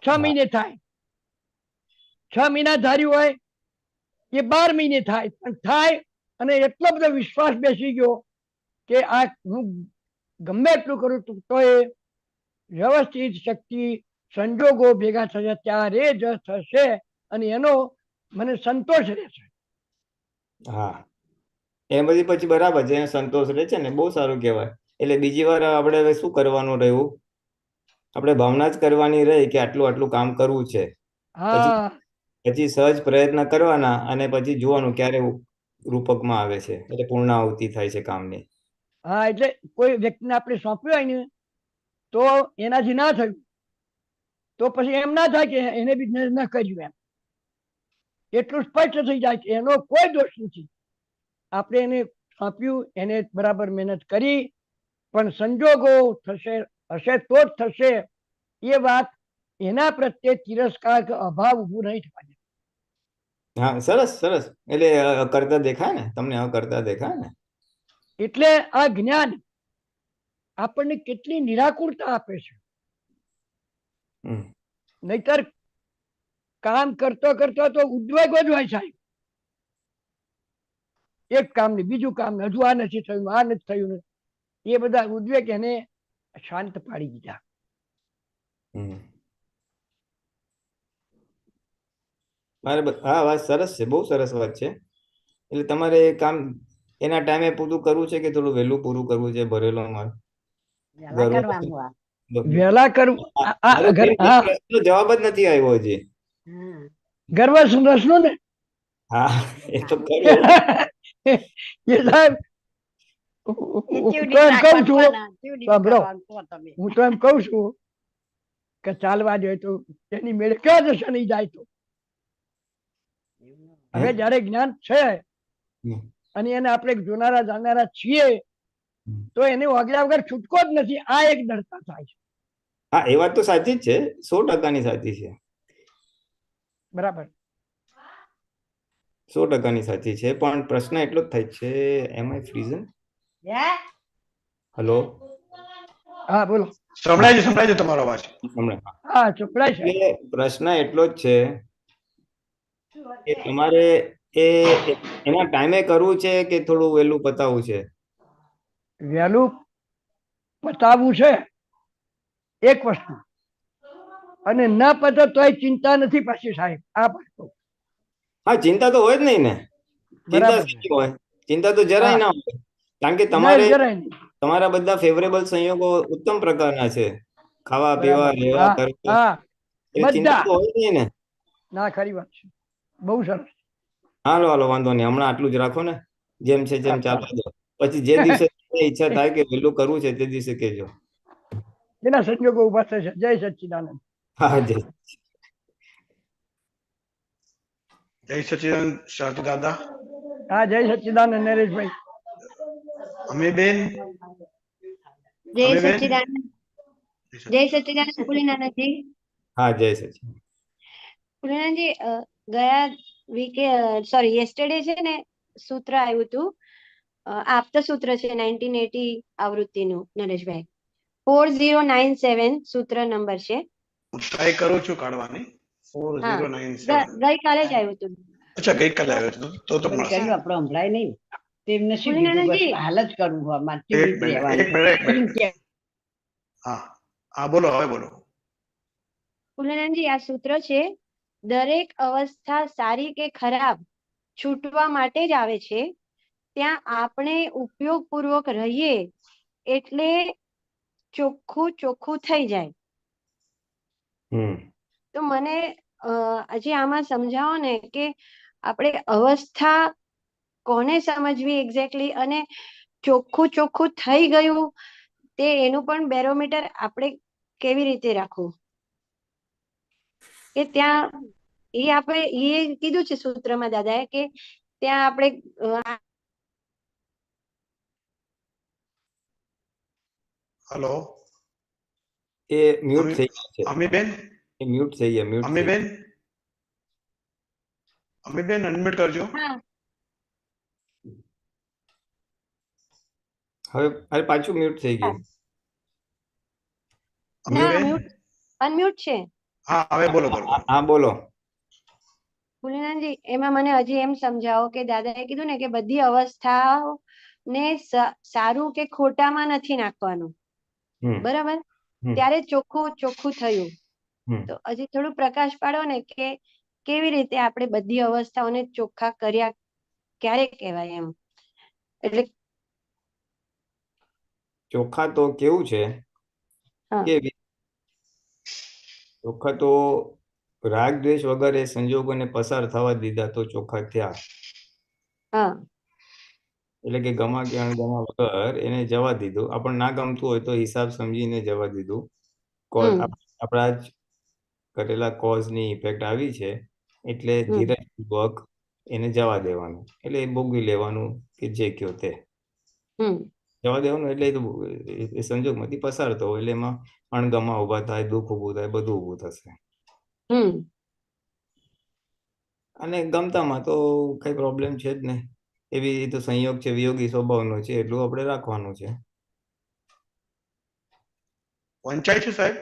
6 મહિને થાય, 6 મહિના ધાર્યું હોય એ 12 મહિને થાય, પણ થાય અને એટલો બધો વિશ્વાસ બેસી ગયો કે આ હું ગમે એટલું કરું તો એ વ્યવસ્થિત શક્તિ સંજોગો ભેગા થશે ત્યારે જ થશે અને એનો મને સંતોષ રહેશે. હા, એ બધી પછી બરાબર છે, એને સંતોષ રહે છે ને, બહુ સારું કહેવાય. એટલે બીજી વાર આપણે હવે શું કરવાનું રહ્યું? આપણે ભાવના જ કરવાની રહી કે આટલું આટલું કામ કરવું છે. પછી હા પછી સહજ પ્રયત્ન કરવાના અને પછી જોવાનું ક્યારે રૂપકમાં આવે છે, એટલે પૂર્ણાહુતિ થાય છે કામની. હા, એટલે કોઈ વ્યક્તિને આપણે સોંપ્યું હોય ને તો એનાથી ના થયું તો પછી એમ ના થાય કે એને બી ન કર્યું એમ. એટલું સ્પષ્ટ થઈ જાય કે એનો કોઈ દોષ નથી. આપણે એને સોંપ્યું, એને બરાબર મહેનત કરી, પણ સંજોગો થશે હશે તો જ થશે એ વાત એના પ્રત્યે તિરસ્કાર કે અભાવ ઊભું નહીં થવા દે. હા, સરસ સરસ. એટલે કરતા દેખાય ને તમને, કરતા દેખાય ને. એટલે આ જ્ઞાન આપણને કેટલી નિરાકુરતા આપે છે. હમ. નહીતર કામ કરતો કરતો તો ઉદ્વેગો જ હોય સાહેબ. એક કામ ને બીજું કામ ને, હજુ આ નથી થયું, આ નથી થયું ને, એ બધા ઉદ્વેગ એને શાંત પાડી દીધા. હમ. બરાબર. હા, વાત સરસ છે, બહુ સરસ વાત છે. એટલે તમારે કામ એના ટાઈમે પૂરું કરવું છે કે થોડું વહેલું પૂરું કરવું છે? ભરેલો માલ વહેલા કરવાનું આ. વહેલા કરવું મારો ઘર main હા પ્રશ્નનો જવાબ જ નથી આવ્યો હજી. હા. ગર્વ રસનો ને હા, એ તો ખરું. એ સાહેબ એ હું ચેવડી તો એમ કઉ રાખવાનું છું, કોના? ચેવડી સાંભળો, કરવાનું કહો તમે. હું તો એમ કઉ છું કે ચાલવા જોઈએ તો એની મેળે ક્યાં જશે નહીં જાય તો. હવે જયારે જ્ઞાન છે હમ. અને એને આપણે જોનારા જાણનારા છીએ તો એને વાગ્યા વગર છૂટકો જ નથી. આ એક દળતા થાય છે. હા, એ વાત તો સાચી જ છે, 100% સાચી છે, બરાબર. 100% સાચી છે. પણ પ્રશ્ન એટલો જ થાય છે, એમ આઈ ફ્રીઝન? હે? હલો? હા બોલો. સંભળાય છે તમારો અવાજ. હમણાં. હા ચોપડાય છે. એટલે પ્રશ્ન એટલો જ છે કે તમારે એ એના ટાઈમે કરવું છે કે થોડું વહેલું પતાવવું છે? વહેલું પતાવવું છે એક વસ્તુ, અને ન પતે તોય ચિંતા નથી પાછી સાહેબ. આ વસ્તુ હા, ચિંતા તો હોય જ નહીં ને. ચિંતા બરાબર છે. શેની હોય? ચિંતા તો જરાય હા ના હોય, કારણ કે નહીં જરાય નહીં. તમારા બધા ફેવરેબલ સંયોગો ઉત્તમ પ્રકારના છે, ખાવા પીવા બરાબર. રહેવા હા કરવા, હા એટલે ચિંતા બધા. તો હોય જ નહીં ને. ના ખરી વાત છે, બહુ સરસ. હાલો હાલો, વાંધો નહીં, હમણાં આટલું જ રાખો ને, જેમ છે જેમ ચાલવા દો. પછી જે દિવસે તમને ઈચ્છા થાય કે વહેલું કરવું છે તે દિવસે કહેજો. એના સંજોગો ઉભા થશે. જય સચ્ચિદાનંદ. હા, જય. જય સચિદાનંદ શાંતિ દાદા. હા જય સચ્ચિદાનંદ નરેશભાઈ. અમે બેન જય અમે બેન સચ્ચિદાનંદ. જય સચ્ચિદાનંદ ફૂલીનાનાજી. હા, જય સચિન. ફૂલીનાજી ગયા વીકે સોરી યેસ્ટરડે છે ને સૂત્ર આવ્યું હતું આપતા સૂત્ર છે 1980 આવૃત્તિનું નરેશભાઈ. 4097 સૂત્ર નંબર છે. હું ટ્રાય કરું છું કાઢવાની. હા 4097. ગઈકાલે જ આવ્યું હતું. અચ્છા ગઈકાલે આવ્યો છે તો પણ મળશે. કર્યું આપણે સંભળાય નહીં તેમને શું બોલી કીધું બસ નાનાજી. હાલ જ કરવું હોય મારથી એક રીત મિનિટ રહેવાનું એક મિનિટ એક એમ મિનિટ. કે હા હા બોલો હવે બોલો. ભોલેનાથજી, આ સૂત્ર છે દરેક અવસ્થા સારી કે ખરાબ છૂટવા માટે જ આવે છે. ત્યાં આપણે ઉપયોગપૂર્વક રહીએ એટલે ચોખ્ખું ચોખ્ખું થઈ જાય. હમ તો મને હજી આમાં સમજાવો ને કે આપણે અવસ્થા કોને સમજવી એક્ઝેક્ટલી, અને ચોખ્ખું ચોખ્ખું થઈ ગયું તે એનું પણ બેરોમીટર આપણે કેવી રીતે રાખવું કે ત્યાં આપણે એ કીધું છે સૂત્રમાં દાદાએ કે ત્યાં આપણે હલો એ મ્યુટ થઈ ગયા છે. અમીબેન એ મ્યુટ થઈ ગયા, મ્યુટ થઈ અમીબેન અમીબેન અનમ્યુટ કરજો. હા હવે અરે પાછું મ્યુટ થઈ ગયું. ના અમીબેન અનમ્યુટ છે. હા હવે બોલો બોલો બોલો. હા બોલો. ભોલેનાથજી, એમાં મને હજી એમ સમજાવો કે દાદાએ કીધું ને કે બધી અવસ્થાઓ ને સારું કે ખોટામાં નથી નાખવાનું, હમ બરાબર? હમ ત્યારે ચોખ્ખું ચોખ્ખું થયું. હમ તો હજી થોડું પ્રકાશ પાડો ને કે કેવી રીતે આપણે બધી અવસ્થાઓને ચોખ્ખા કર્યા, ક્યારે કહેવાય એમ? એટલે ચોખ્ખા તો કેવું છે હા કે ચોખ્ખા તો રાગ દ્વેષ વગર એ સંજોગોને પસાર થવા દીધા તો ચોખ્ખા થયા. હા એટલે કે ગમા કે અણગમા વગર એને જવા દીધું. આપણને ના ગમતું હોય તો હિસાબ સમજીને જવા દીધું. હમ આપણા જ કરેલા કોઝની ઇફેક્ટ આવી છે એટલે હમ ધીરજપૂર્વક એને જવા દેવાનું, એટલે એ ભોગવી લેવાનું કે જે કયો તે હમ જવા દેવાનું. એટલે એ સંજોગમાંથી પસાર થવો, એટલે એમાં અણગમા ઊભા થાય, દુઃખ ઊભું થાય, બધું ઊભું થશે. હમ અને ગમતામાં તો કઈ પ્રોબ્લેમ છે જ નહીં. એવી તો સંયોગ છે, વિયોગી સ્વભાવનો છે, એટલું આપણે રાખવાનું છે. વંચાય છે સાહેબ.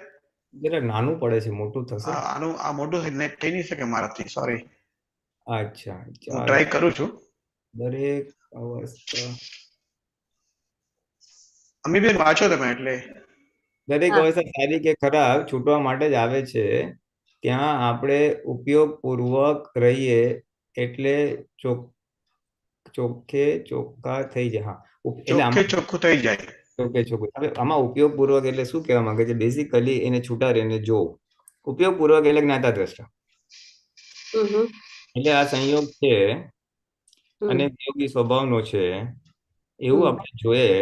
જરાક નાનું પડે છે, મોટું થશે. આનું આ મોટું થઈ નહીં શકે મારાથી, સોરી. અચ્છા હું ચાલો. ટ્રાય કરું છું. દરેક અવસ્થા અમીબેન વાંચો તમે એટલે. દરેક હા અવસ્થા સારી કે ખરાબ છૂટવા માટે જ આવે છે. ત્યાં આપણે ઉપયોગપૂર્વક રહીએ એટલે ચોખ્ખે ચોખ્ખા થઈ જાય. હા એટલે ચોખ્ખે આમાં ચોખ્ખું થઈ જાય. ચોખ્ખે ચોખ્ખું. હવે આમાં ઉપયોગપૂર્વક એટલે શું કહેવા માંગે છે? બેઝિકલી એને છૂટા રહીને જોવું. ઉપયોગપૂર્વક એટલે જ્ઞાતા દ્રષ્ટા. હમ એટલે આ સંયોગ છે અને હમ વિયોગી સ્વભાવનો છે એવું હમ આપણે જોઈએ.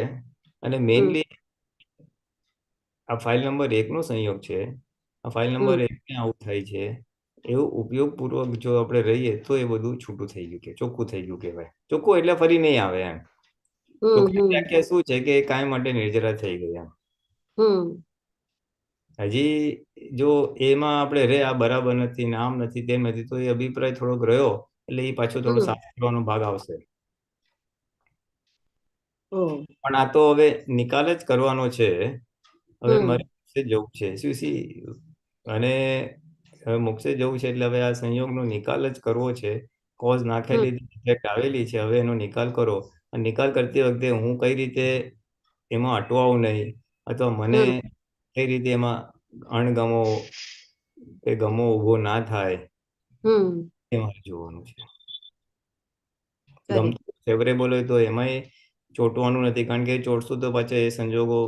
અને હમ મેઇનલી આ ફાઇલ નંબર 1 નો સંયોગ છે. આ ફાઇલ નંબર હમ 1 ને આવું થાય છે. એવું ઉપયોગપૂર્વક જો આપણે રહીએ તો એ બધું છૂટું થઈ ગયું, કે ચોખ્ખું થઈ ગયું કહેવાય. ચોખ્ખું એટલે ફરી નહીં આવે એમ. ચોખ્ખાની હમ વ્યાખ્યા શું છે કે કાયમ માટે નિર્જરા થઈ ગઈ એમ. હમ હજી જો એમાં આપણે રે આ બરાબર નથી ને આમ નથી તેમ નથી તો એ અભિપ્રાય થોડોક રહ્યો એટલે એ પાછો થોડો હમ સાફ કરવાનો ભાગ આવશે. ઓહ, પણ આ તો હવે નિકાલ જ કરવાનો છે. હવે હમ મારે મોક્ષે જવું છે અને હવે મોક્ષે જવું છે એટલે હવે આ સંયોગનો નિકાલ જ કરવો છે. કોઝ નાખેલી ઇફેક્ટ આવેલી છે, હવે એનો નિકાલ કરો. અને નિકાલ કરતી વખતે હું કઈ રીતે એમાં અટવાવું નહીં, અથવા મને હમ કઈ રીતે એમાં અણગમો કે ગમો ઊભો ના થાય હમ એ મારે જોવાનું છે. કરેક્ટ. ગમતું ફેવરેબલ હોય તો એમાંય ચોંટવાનું નથી, કારણ કે ચોંટશું તો પાછા એ સંજોગો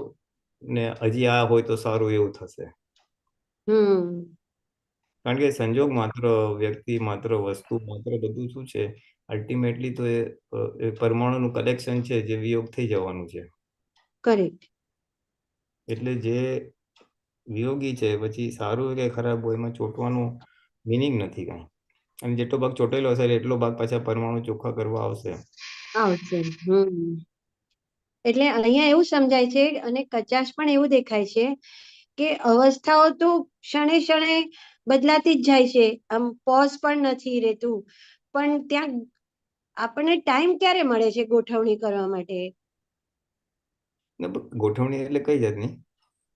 ને હજી આ હોય તો સારું એવું થશે. હમ કારણ કે સંજોગ માત્ર વ્યક્તિ, માત્ર વસ્તુ, માત્ર બધું શું છે, અલ્ટિમેટલી તો એ પરમાણુનું કલેક્શન છે જે વિયોગ થઈ જવાનું છે. કરેક્ટ. એટલે જે વિયોગી છે પછી સારું હોય કે ખરાબ હોય એમાં ચોંટવાનું મિનિંગ નથી કાંઈ. અને જેટલો ભાગ ચોટેલો હશે એટલો ભાગ પાછા પરમાણુ ચોખ્ખા કરવા આવશે. આવશે. એટલે અહીંયા એવું સમજાય છે અને કચાશ પણ એવું દેખાય છે કે અવસ્થાઓ તો ક્ષણે ક્ષણે બદલાતી જ જાય છે. આમ પોઝ પણ નથી રહેતું, પણ ત્યાં આપણને ટાઈમ ક્યારે મળે છે ગોઠવણી કરવા માટે? ને ગોઠવણી એટલે કઈ જાતની?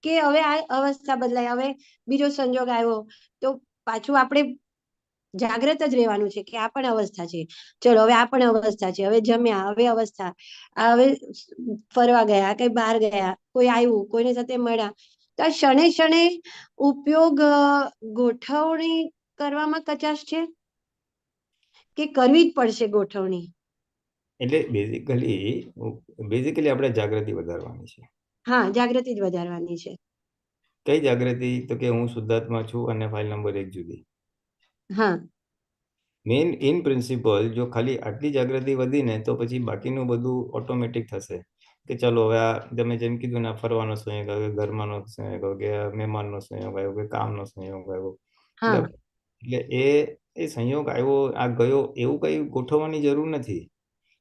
કે હવે આ અવસ્થા બદલાય, હવે બીજો સંજોગ આવ્યો તો પાછું આપણે જાગ્રત જ રહેવાનું છે કે આ પણ અવસ્થા છે, ચલો હવે આ પણ અવસ્થા છે, હવે જમ્યા, હવે અવસ્થા, આ હવે ફરવા ગયા, કઈ બહાર ગયા, કોઈ આવ્યું, કોઈની સાથે મળ્યા, તો આ ક્ષણે ક્ષણે ઉપયોગ ગોઠવણી કરવામાં કચાશ છે કે કરવી જ પડશે ગોઠવણી? એટલે બેઝિકલી આપણે જાગૃતિ વધારવાની છે. હા, જાગૃતિ જ વધારવાની છે. કઈ જાગૃતિ? તો કે હું શુદ્ધાત્મા છું અને ફાઇલ નંબર 1 જુદી. હા, મેઇન ઇન પ્રિન્સિપલ જો ખાલી આટલી જાગૃતિ વધીને તો પછી બાકીનું બધું ઓટોમેટિક થશે કે ચાલો હવે આ તમે જેમ કીધું ને ફરવાનો સંયોગ આવ્યો, ઘરમાંનો સંયોગ આવ્યો, કે મહેમાનનો સંયોગ આવ્યો, કે કામનો સંયોગ આવ્યો, હા, એટલે એ સંયોગ આવ્યો, આ ગયો, એવું કઈ ગોઠવવાની જરૂર નથી.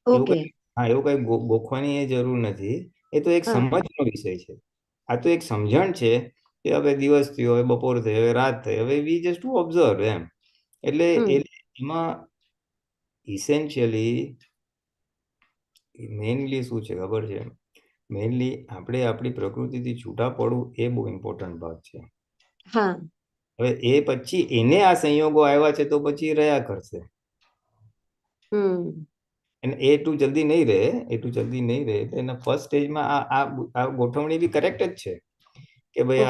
એવું ઓકે, કઈ એવું કઈ ગોખવાની એ જરૂર નથી. એ તો એક હા, સમજનો વિષય છે. આ તો એક સમજણ છે કે હવે દિવસ થયો, હવે બપોર થઈ, હવે રાત થઈ, હવે વી જસ્ટ ટુ ઓબ્ઝર્વ એમ. એટલે એમાં ઇસેન્શિયલી મેઇનલી શું છે ખબર છે? મેઇનલી આપણે આપણી પ્રકૃતિથી છૂટા પડવું એ બહુ ઇમ્પોર્ટન્ટ ભાગ છે. હા, હવે એ પછી એને આ સંયોગો આવ્યા છે તો પછી રહ્યા કરશે. અને એ એટલું જલ્દી નહીં રહે, એટલે એના ફર્સ્ટ સ્ટેજમાં આ ગોઠવણી બી કરેક્ટ જ છે કે ભાઈ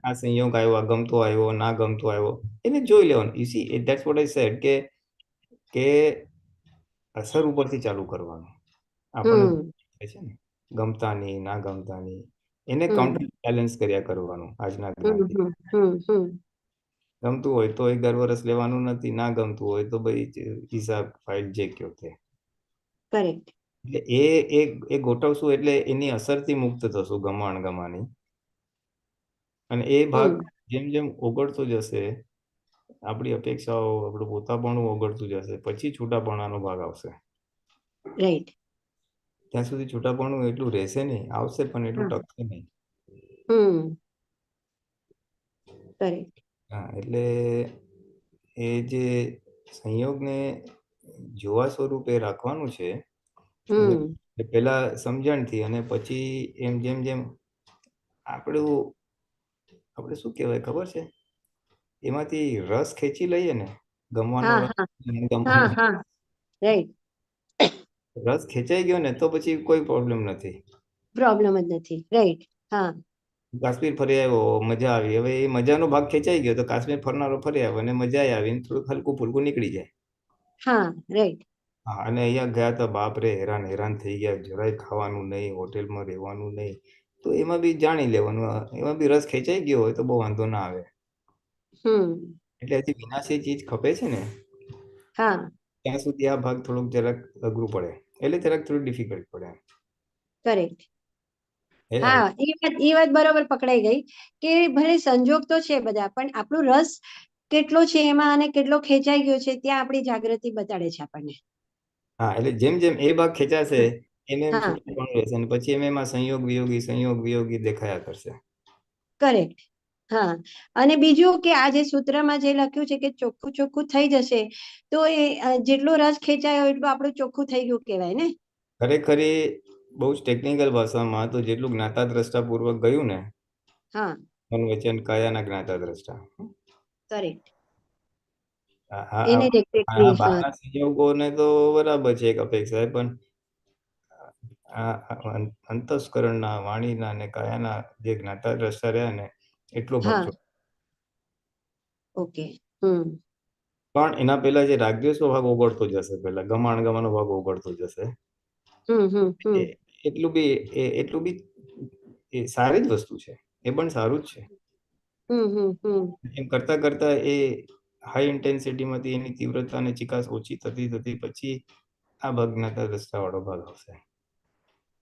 આ સંયોગ આવ્યો, આ ગમતો આવ્યો, ના ગમતો આવ્યો, એને જોઈ લેવાનું. You C that's what I said કે અસર ઉપરથી ચાલુ કરવાનું. આપણને છે ને ગમતાની, ના ગમતાની, એને કાઉન્ટર બેલેન્સ કર્યા કરવાનું આજના જ્ઞાનથી. ગમતું હોય તો 11 વર્ષ લેવાનું નથી, ના ગમતું હોય તો ભાઈ હિસાબ ફાઇલ જે કયો તે. કરેક્ટ. એટલે એ ગોઠવશું એટલે એની અસરથી મુક્ત થશું ગમાની. અને એ ભાગ જેમ જેમ ઓગળતો જશે, આપણી અપેક્ષાઓ, આપણું પોતાપણું ઓગળતું જશે, પછી છૂટાપણાનો ભાગ આવશે. રાઈટ. ત્યાં સુધી છૂટાપણું એટલું રહેશે નહીં, આવશે પણ એટલું ટકશે નહીં. કરેક્ટ. હા, એટલે એ જે સંયોગને જોવા સ્વરૂપે રાખવાનું છે પેલા સમજણથી, અને પછી એમ જેમ જેમ આપણે શું કહેવાય ખબર છે, એમાંથી રસ ખેંચી લઈએ ને, ગમવાનો રસ ખેંચાઈ ગયો ને તો પછી કોઈ પ્રોબ્લેમ નથી. પ્રોબ્લેમ જ નથી. રાઈટ. હા, કાશ્મીર ફરી આવ્યો, મજા આવી, હવે એ મજાનો ભાગ ખેંચાઈ ગયો તો કાશ્મીર ફરનારો ફરી આવ્યો અને મજા આવી, થોડું હલકું ફુલકું નીકળી જાય. હા, રાઈટ. હા, અને અહીંયા ગયા તો બાપ રે, હેરાન થઈ ગયા, જરાય ખાવાનું નહીં, હોટેલમાં રહેવાનું નહીં, તો એમાં બી જાણી લેવાનું, એમાં બી રસ ખેંચાઈ ગયો હોય તો બહુ વાંધો ના આવે. એટલે હજી વિનાશી ચીજ ખપે છે ને, હા, ત્યાં સુધી આ ભાગ થોડુંક જરાક અઘરું પડે, એટલે જરાક થોડું ડિફિકલ્ટ પડે. કરેક્ટ. હા, એ વાત બરોબર પકડાઈ ગઈ કે ભલે સંજોગ તો છે બધા, પણ આપણો રસ કેટલો છે એમાં અને કેટલો ખેંચાઈ ગયો છે ત્યાં આપણી જાગૃતિ બતાડે છે આપણને. હા, એટલે જેમ જેમ એ ભાગ ખેંચાશે એમ એમ છૂટું રહેશે, અને પછી એમાં સંયોગ વિયોગી દેખાયા કરશે. કરેક્ટ. હા, અને બીજું કે આ જે સૂત્રમાં જે લખ્યું છે કે ચોખ્ખું થઈ જશે, તો એ જેટલો રસ ખેંચાયો એટલું આપણું ચોખ્ખું થઈ ગયું કહેવાય ને. ખરેખર બહુ જ ટેકનિકલ ભાષામાં તો જેટલું જ્ઞાતા દ્રષ્ટા પૂર્વક ગયું ને, હા, મન વચન કાયાના જ્ઞાતા દ્રષ્ટા. કરેક્ટ. બહારના સંયોગોને તો બરાબર છે એક અપેક્ષા, પણ અંતસ્કરણના, વાણીના અને કાયાના જે જ્ઞાતા દ્રષ્ટા રહ્યા ને એટલો ભાગ. ઓકે. પણ એના પહેલા જે રાગદ્વેષનો ભાગ ઓગળતો જશે, પહેલા ગમાનો ભાગ ઓગળતો જશે, એટલું બી એ સારી જ વસ્તુ છે, એ પણ સારું જ છે. એમ કરતા કરતા એ હાઈ ઇન્ટેન્સિટીમાંથી એની તીવ્રતા અને ચિકાસ ઓછી થતી પછી આ ભાગ જ્ઞાતા દ્રષ્ટા વાળો ભાગ આવશે.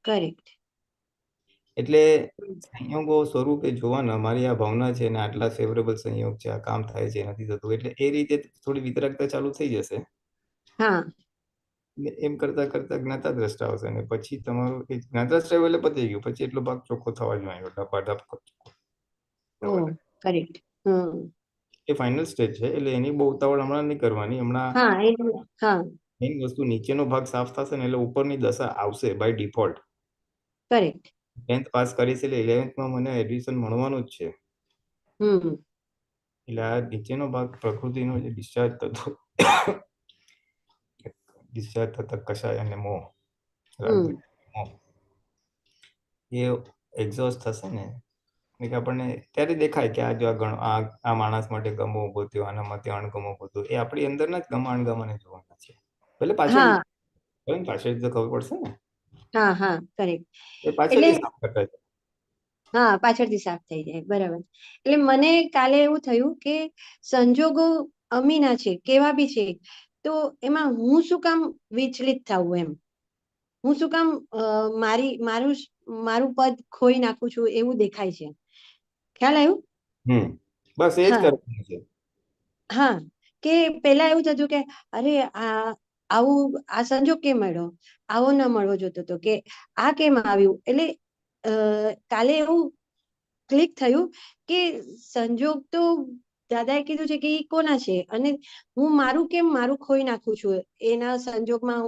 કરેક્ટ. એટલે સંયોગો સ્વરૂપે જોવાના, મારી આ ભાવના છે ને આટલા ફેવરેબલ સંયોગ છે, આ કામ થાય છે, નથી થતું, એટલે એ રીતે થોડી વિતરકતા ચાલુ થઈ જશે. હા, એમ કરતા કરતા જ્ઞાતા દ્રષ્ટા આવશે, અને પછી તમારું જ્ઞાતા દ્રષ્ટા એટલે પતી ગયું, પછી એટલો ભાગ ચોખ્ખો થવા જ આવ્યો, ધપાધપ. કરેક્ટ. એ ફાઇનલ સ્ટેજ છે, એટલે એની બહુ ઉતાવળ હમણાં નહીં કરવાની. હમણાં મેઇન વસ્તુ નીચેનો ભાગ સાફ થશે ને એટલે ઉપરની દશા આવશે by default. Correct. 10th pass કરી છે એટલે 11th માં મને એડમિશન મળવાનું જ છે. હમ એટલે આ નીચેનો ભાગ પ્રકૃતિનો જે ડિસ્ચાર્જ થતા કશાય અને મોહ હમ મોહ એ એક્ઝોસ્ટ થશે ને એટલે કે આપણને ત્યારે દેખાય કે આ જો આ માણસ માટે ગમો ઉભો થયો, આના માટે અણગમો ઉભો થયો, એ આપણી અંદરના જ ગમા અણગમાને જોવાના છે. ભલે પાછળ હા પાછળ તો ખબર પડશે ને, હા કરેક્ટ. એ પાછળથી એટલે સાફ કરતા છે. હા પાછળથી સાફ થઈ જાય, બરાબર. એટલે મને કાલે એવું થયું કે સંજોગો અમીના છે, કેવા બી છે, તો એમાં હું શું કામ વિચલિત થવું એમ, હું શું કામ મારું પદ ખોઈ નાખું છું એવું દેખાય છે. ખ્યાલ આવ્યું? બસ એ જ હા કરવાનું છે. હા, કે પેલા એવું થતું કે અરે આ સંજોગ કેમ મળ્યો, આવો ન મળવો જોતો હતો, કે આ કેમ આવ્યું. એટલે કાલે એવું ક્લિક થયું કે સંજોગ તો દાદાએ કીધું છે કે એ કોના છે, અને હું મારું ખોઈ નાખું છું એના સંજોગમાં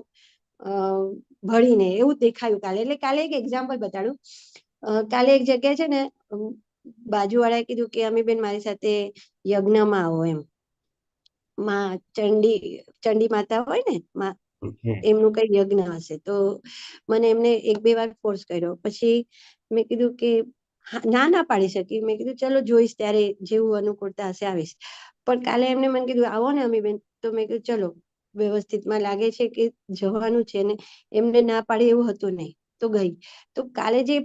ભળીને, એવું દેખાયું કાલે. એટલે કાલે એક એક્ઝામ્પલ બતાડું. કાલે એક જગ્યાએ છે ને બાજુવાળાએ કીધું કે અમીબેન મારી સાથે યજ્ઞમાં આવો એમ. માં ચંડી માતા હોય ને, એમનું કઈ યજ્ઞ હશે, તો મને એમને 1-2 વાર ફોર્સ કર્યો. પછી મેં કીધું કે ના પાડી શકી. મેં કીધું ચલો જોઈશ, ત્યારે જેવું અનુકૂળતા હશે આવીશ. પણ કાલે એમને મને કીધું આવો ને અમીબેન, તો મેં કીધું ચલો વ્યવસ્થિતમાં લાગે છે કે જવાનું છે, ને એમને ના પાડે એવું હતું નહીં, તો ગઈ. તો કાલે જે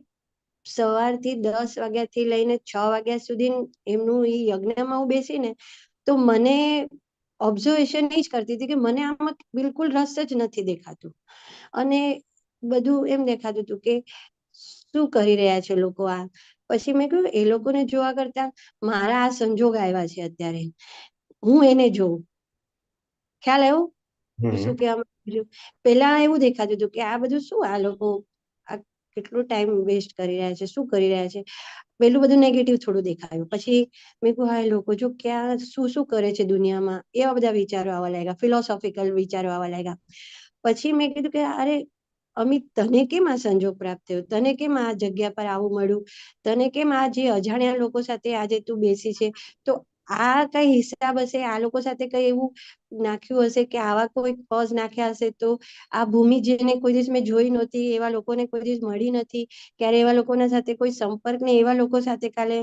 સવારથી 10 વાગ્યાથી લઈને 6 વાગ્યા સુધી એમનું એ યજ્ઞમાં હું બેસીને, તો મને ઓબ્ઝર્વેશન એ જ કરતી હતી કે મને આમાં બિલકુલ રસ જ નથી દેખાતું, અને બધું એમ દેખાતું હતું કે શું કરી રહ્યા છે લોકો આ. પછી મેં કહ્યું એ લોકોને જોવા કરતા મારા આ સંજોગ આવ્યા છે અત્યારે, હું એને જોઉં. ખ્યાલ આવ્યો હું શું કહેવા માંગુ છું? પેલા એવું દેખાતું હતું કે આ બધું શું, આ લોકો આ કેટલો ટાઈમ વેસ્ટ કરી રહ્યા છે, શું કરી રહ્યા છે, પેલું બધું નેગેટિવ થોડું દેખાયું. પછી મેં કહ્યું હા, એ લોકો જો ક્યાં શું કરે છે દુનિયામાં, એવા બધા વિચારો આવવા લાગ્યા, ફિલોસોફિકલ વિચારો આવવા લાગ્યા. પછી મેં કીધું કે અરે અમિત, તને કેમ આ સંજોગ પ્રાપ્ત થયો, તને કેમ આ જગ્યા પર આવું મળ્યું, તને કેમ આ જે અજાણ્યા લોકો સાથે આજે તું બેસી છે, તો આ કઈ હિસાબ હશે, આ લોકો સાથે કઈ એવું નાખ્યું હશે કે આવા કોઈ કોઝ નાખ્યા હશે, તો આ ભૂમિ જેને કોઈ દિવસ મેં જોઈ નહોતી, એવા લોકોને કોઈ દિવસ મળી નથી ક્યારે, એવા લોકોના સાથે કોઈ સંપર્ક ને, એવા લોકો સાથે કાલે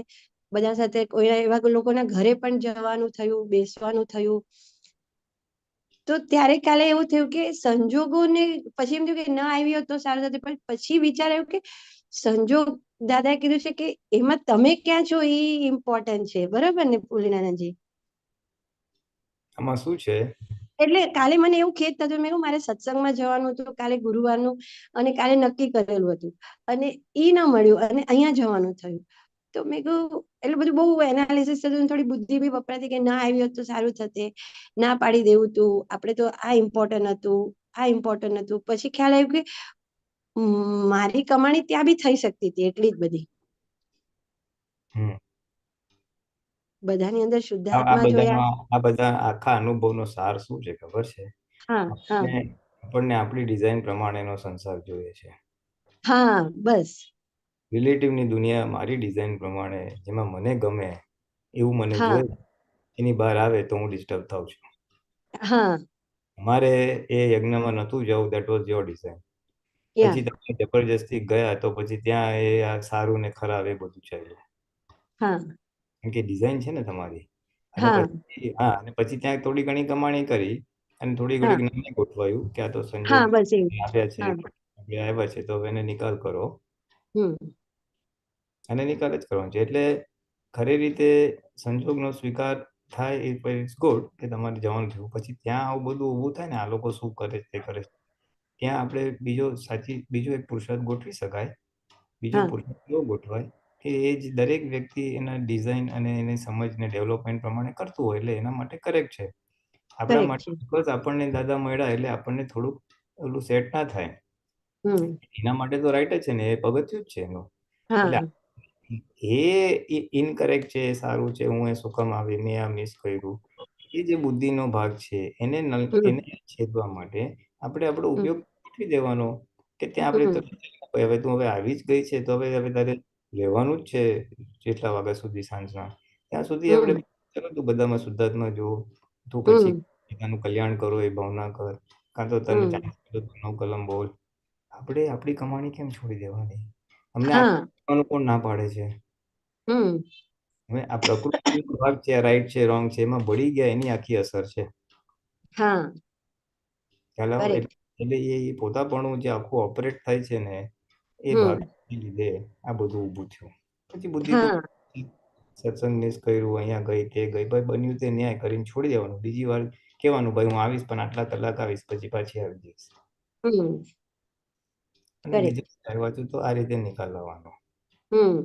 બધા સાથે કોઈ એવા લોકોના ઘરે પણ જવાનું થયું, બેસવાનું થયું. તો ત્યારે કાલે એવું થયું કે સંજોગોને પછી એમ થયું કે ન આવી હોત તો સારું થતું, પણ પછી વિચાર આવ્યું કે સંજોગ દાદાએ કીધું છે કે એમાં તમે ક્યાં છો એ ઇમ્પોર્ટન્ટ છે, બરાબર ને ભોલેનાનંદજી? આમાં શું છે, એટલે કાલે મને એવું ખેદ થતું, મેં મારે સત્સંગમાં જવાનું હતું કાલે ગુરુવારનું, અને કાલે નક્કી કરેલું હતું, અને ઈ ન મળ્યું, અને અહીંયા જવાનું થયું. તો મેં કહ્યું, એટલે બધું બહુ એનાલિસિસ થતું, થોડી બુદ્ધિ બી વપરાતી કે ના આવી હોત તો સારું થતે, ના પાડી દેવું તું, આપણે તો આ ઇમ્પોર્ટન્ટ હતું, આ ઇમ્પોર્ટન્ટ હતું. પછી ખ્યાલ આવ્યું કે મારી કમાણી ત્યાં બી થઈ શકતી હતી, એટલી જ બધી. બધાની અંદર શુદ્ધાત્મા જોયા. આ બધા આખા અનુભવનો સાર શું છે ખબર છે? હા હા આપણને આપણી ડિઝાઇન પ્રમાણેનો સંસાર જોઈએ છે. હા બસ. રિલેટિવની દુનિયા મારી ડિઝાઇન પ્રમાણે જેમાં મને ગમે એવું મને હા જોઈએ, એની બહાર આવે તો હું ડિસ્ટર્બ થાઉં છું. હા મારે એ યજ્ઞમાં નહોતું જવું, દેટ વોઝ યોર ડિઝાઇન. પછી તમે જબરજસ્તી ગયા તો પછી ત્યાં એ આ સારું ને ખરાબ એ બધું ચાલ્યું. હા કેમ કે ડિઝાઇન છે ને તમારી. અને હા પછી અને પછી ત્યાં થોડી ઘણી કમાણી કરી અને થોડી હા ઘણી જ્ઞાન ગોઠવાયું કે આ તો સંજોગ હા બસ એવું. આવ્યા છે, હા આપણે આવ્યા છે, તો હવે એને નિકાલ કરો. હમ અને નિકાલ જ કરવાનો છે. એટલે ખરી રીતે સંજોગનો સ્વીકાર થાય એ ઇટ્સ ગુડ કે તમારે જવાનું થયું. પછી ત્યાં આવું બધું ઊભું થાય ને, આ લોકો શું કરે તે કરે, ત્યાં આપણે બીજો એક પુરુષાર્થ ગોઠવી શકાય. બીજો હા પુરુષાર્થ એવો ગોઠવાય કે એ જ દરેક વ્યક્તિ એના ડિઝાઇન અને એની સમજને ડેવલપમેન્ટ પ્રમાણે કરતું હોય એટલે એના માટે કરેક્ટ છે. આપણા કરેક્ટ માટે છે. બસ આપણને દાદા મળ્યા એટલે આપણને થોડુંક ઓલું સેટ ના થાય, હમ એના માટે તો રાઈટ જ છે ને, એ પગથિયું જ છે એનું. એટલે હા એ ઇનકરેક્ટ છે, સારું છે, હું એ શું કામ આવી, મેં આ મિસ કર્યું, એ જે બુદ્ધિનો ભાગ છે એને હમ એને છેદવા માટે આપણે આપણો હમ ઉપયોગ ગોઠવી દેવાનો કે ત્યાં આપણે હમ હવે તું હવે આવી જ ગઈ છે તો હવે તારે રહેવાનું જ છે જેટલા વાગ્યા સુધી સાંજના ત્યાં સુધી આપણે હમ ચલો તું બધામાં શુદ્ધાત્મા જો તું પછી હમ પોતાનું કલ્યાણ કરો એ ભાવના કર કાં તો તને હમ ચાન્સ મળે તો નવ કલમ બોલ આપણે આપણી કમાણી કેમ છોડી દેવાની અમને આ હા કરવાનું કોણ ના પાડે છે હમ હવે આ પ્રકૃતિનો ભાગ છે રાઈટ છે રોંગ છે એમાં ભળી ગયા એની આખી અસર છે હા ખ્યાલ આવ્યો? કરેક્ટ એટલે એ પોતાપણું જે આખું ઓપરેટ થાય છે ને એ હમ ભાગ લીધે આ બધું ઊભું થયું પછી બુદ્ધિ તો હા સત્સંગ મિસ કર્યું અહીંયા ગઈ તે ગઈ ભાઈ બન્યું તે ન્યાય કરીને છોડી દેવાનું બીજી વાર કહેવાનું ભાઈ હું આવીશ પણ આટલા કલાક આવીશ પછી પાછી આવી જઈશ હમ અને કરેક્ટ બીજું કહેવાતું તો આ રીતે નિકાલ લાવવાનો હમ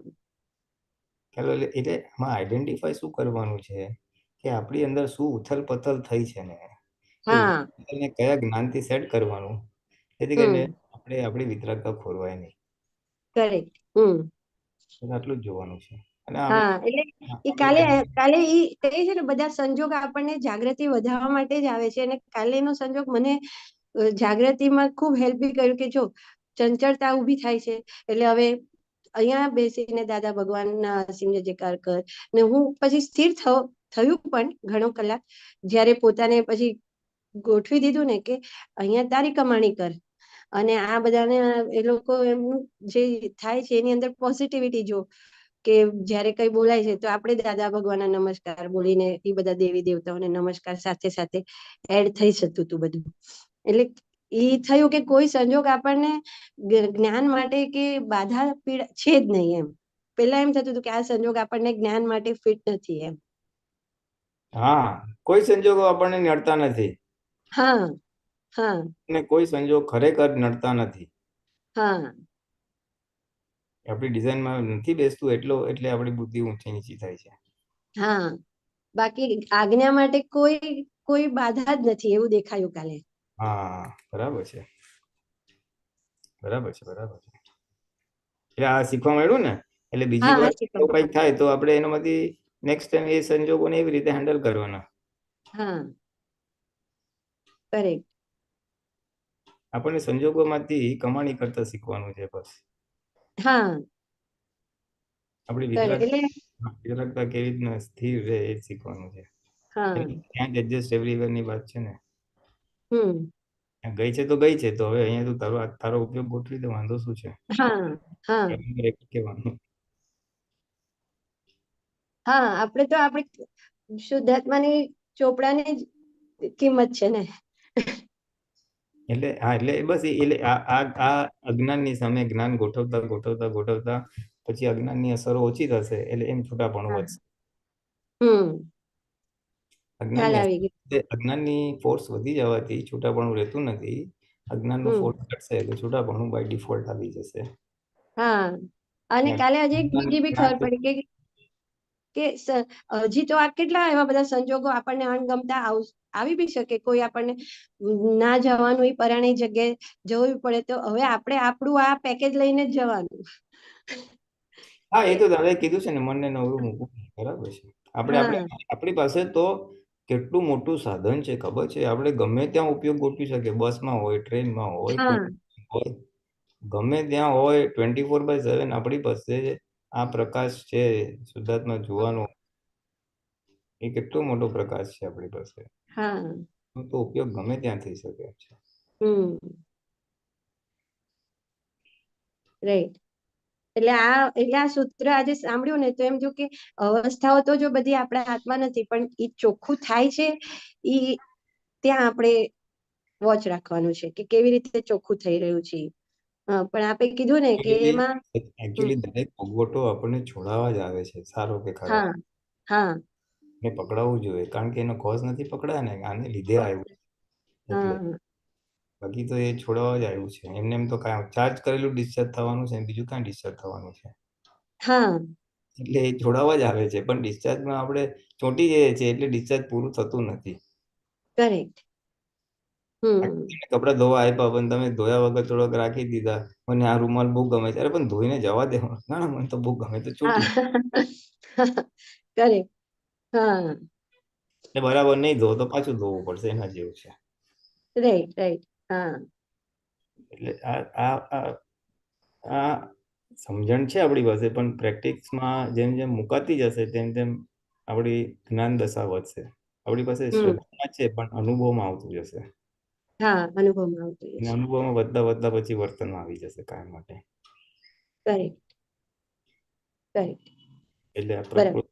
ખ્યાલ આવ્યો? એટલે આમાં આઈડેન્ટિફાય શું કરવાનું છે કે આપણી અંદર શું ઉથલ પથલ થઈ છે ને એ હા ઉથલ પથલને કયા જ્ઞાનથી સેટ કરવાનું જેથી કરીને હમ આપણે આપણી વિતરાગતા ખોરવાય નહીં કરેક્ટ હમ બસ આટલું જ જોવાનું છે અને હા એટલે એ કાલે કાલે ઈ કહે છે ને બધા સંજોગ આપણને જાગૃતિ વધારવા માટે જ આવે છે અને કાલેનો સંજોગ મને જાગૃતિમાં ખૂબ હેલ્પ બી કર્યું કે જો ચંચળતા ઊભી થાય છે એટલે હવે અહીંયા બેસીને દાદા ભગવાનના અસીમ જય જયકાર કર ને હું પછી સ્થિર થયું પણ ઘણો કલાક જ્યારે પોતાને પછી ગોઠવી દીધું ને કે અહીંયા તારી કમાણી કર અને આ બધાને એ લોકો એમનું જે થાય છે એની અંદર પોઝિટિવિટી જો કે જ્યારે કઈ બોલાય છે તો આપણે દાદા ભગવાનના નમસ્કાર બોલીને એ બધા દેવી દેવતાઓને નમસ્કાર સાથે સાથે એડ થઈ શકતું હતું બધું એટલે એ થયું કે કોઈ સંજોગ આપણને જ્ઞાન માટે કે બાધા પીડા છે જ નહીં એમ પેલા એમ થતું હતું કે આ સંજોગ આપણને જ્ઞાન માટે ફિટ નથી એમ હા કોઈ સંજોગો આપણને નડતા નથી હા હા અને કોઈ સંજોગ ખરેખર નડતા નથી હા આપણી ડિઝાઇનમાં નથી બેસતું એટલે આપણી બુદ્ધિ ઊંચી નીચી થાય છે હા બાકી આજ્ઞા માટે કોઈ કોઈ બાધા જ નથી એવું દેખાયું કાલે હા બરાબર છે બરાબર છે બરાબર છે એટલે આ શીખવા મળ્યું ને એટલે બીજી હા વાર હા શીખવા એવું કંઈક થાય તો આપણે એનામાંથી નેક્સ્ટ ટાઈમ એ સંજોગોને એવી રીતે હેન્ડલ કરવાના હા કરેક્ટ આપણને સંજોગોમાંથી કમાણી કરતા શીખવાનું છે બસ હા આપણી કરેક્ટ એટલે વિતરાગતા કેવી રીતના સ્થિર રહે એ જ શીખવાનું છે હા એટલે ત્યાં જ એડજસ્ટ એવરીવેર ની વાત છે ને હમ ત્યાં ગઈ છે તો ગઈ છે તો હવે અહીંયા તું તારો ઉપયોગ ગોઠવી દે વાંધો શું છે હા હા કહેવાનું હા આપણે તો આપણે શુદ્ધાત્માની ચોપડાની જ કિંમત છે ને એટલે હા એટલે બસ એટલે આ અજ્ઞાનની સામે જ્ઞાન ગોઠવતા ગોઠવતા ગોઠવતા પછી અજ્ઞાનની અસરો ઓછી થશે એટલે એમ છૂટાપણું વધશે હમ ખ્યાલ આવી ગયો અજ્ઞાનની ફોર્સ વધી જવાથી છૂટાપણું રહેતું નથી અજ્ઞાનનું ફોર્સ ઘટશે એટલે છૂટાપણું બાય ડિફોલ્ટ આવી જશે હા અને કાલે હજી એક બીજી બી ખબર પડી કે હજી તો આ કેટલા એવા બધા સંજોગો આપણને અણગમતા આવી બી શકે કોઈ આપણને ના જવાનું એ પરાણી જગ્યાએ જવું પડે તો હવે આપણે આપણું આ પેકેજ લઈને જ જવાનું હા એ તો દાદાએ કીધું છે ને મનને નવરું મૂકવું બરાબર છે આપણી પાસે તો કેટલું મોટું સાધન છે ખબર છે આપણે ગમે ત્યાં ઉપયોગ ગોઠવી શકીએ બસમાં હોય ટ્રેનમાં હોય હોય ગમે ત્યાં હોય 24/7 આપણી પાસે આ પ્રકાશ છે શુદ્ધાત્મા જોવાનો એ કેટલો મોટો પ્રકાશ છે આપણી પાસે તો ઉપયોગ ગમે ત્યાં થઈ શકે છે રાઈટ એટલે આ સૂત્ર આજે સાંભળ્યું ને તો એમ જો કે અવસ્થાઓ તો જો બધી આપણા હાથમાં નથી પણ એ ચોખ્ખું થાય છે એ ત્યાં આપણે વોચ રાખવાનું છે કે કેવી રીતે ચોખ્ખું થઈ રહ્યું છે પણ આપે કીધું ને કે એમાં એકચ્યુઅલી દરેક ભોગવટો આપણને છોડાવવા જ આવે છે સારો કે ખરાબ હા ને પકડાવવું જોઈએ કારણ કે એનો કોઝ નથી પકડાય ને આને લીધે આવ્યું એટલે બાકી તો એ છોડાવવા જ આવ્યું છે એમને એમ તો કાંઈ ચાર્જ કરેલું ડિસ્ચાર્જ થવાનું છે બીજું કાંઈ ડિસ્ચાર્જ થવાનું છે એટલે એ છોડાવવા જ આવે છે પણ ડિસ્ચાર્જમાં આપણે ચોંટી જઈએ છીએ એટલે ડિસ્ચાર્જ પૂરું થતું નથી કરેક્ટ કપડા ધોવા આપ્યા પણ તમે ધોયા વગર થોડોક રાખી દીધા મને આ રૂમાલ બહુ ગમે છે અરે પણ ધોઈને જવા દે ના મને તો બહુ ગમે તો ચોટી કરેક્ટ હા એ બરાબર નહીં ધો તો પાછું ધોવું પડશે, એના જેવું છે. Right right. હા એટલે આ સમજણ છે આપણી પાસે, પણ પ્રેક્ટિસમાં જેમ જેમ મુકાતી જશે તેમ તેમ આપણી જ્ઞાન દશા વધશે. આપણી પાસે શ્રદ્ધા છે પણ અનુભવમાં આવતું જશે, હા અનુભવમાં આવતું અને છે. અનુભવમાં વધતા વધતા પછી વર્તનમાં આવી જશે કાયમ માટે. Correct correct. એટલે આ બરાબર.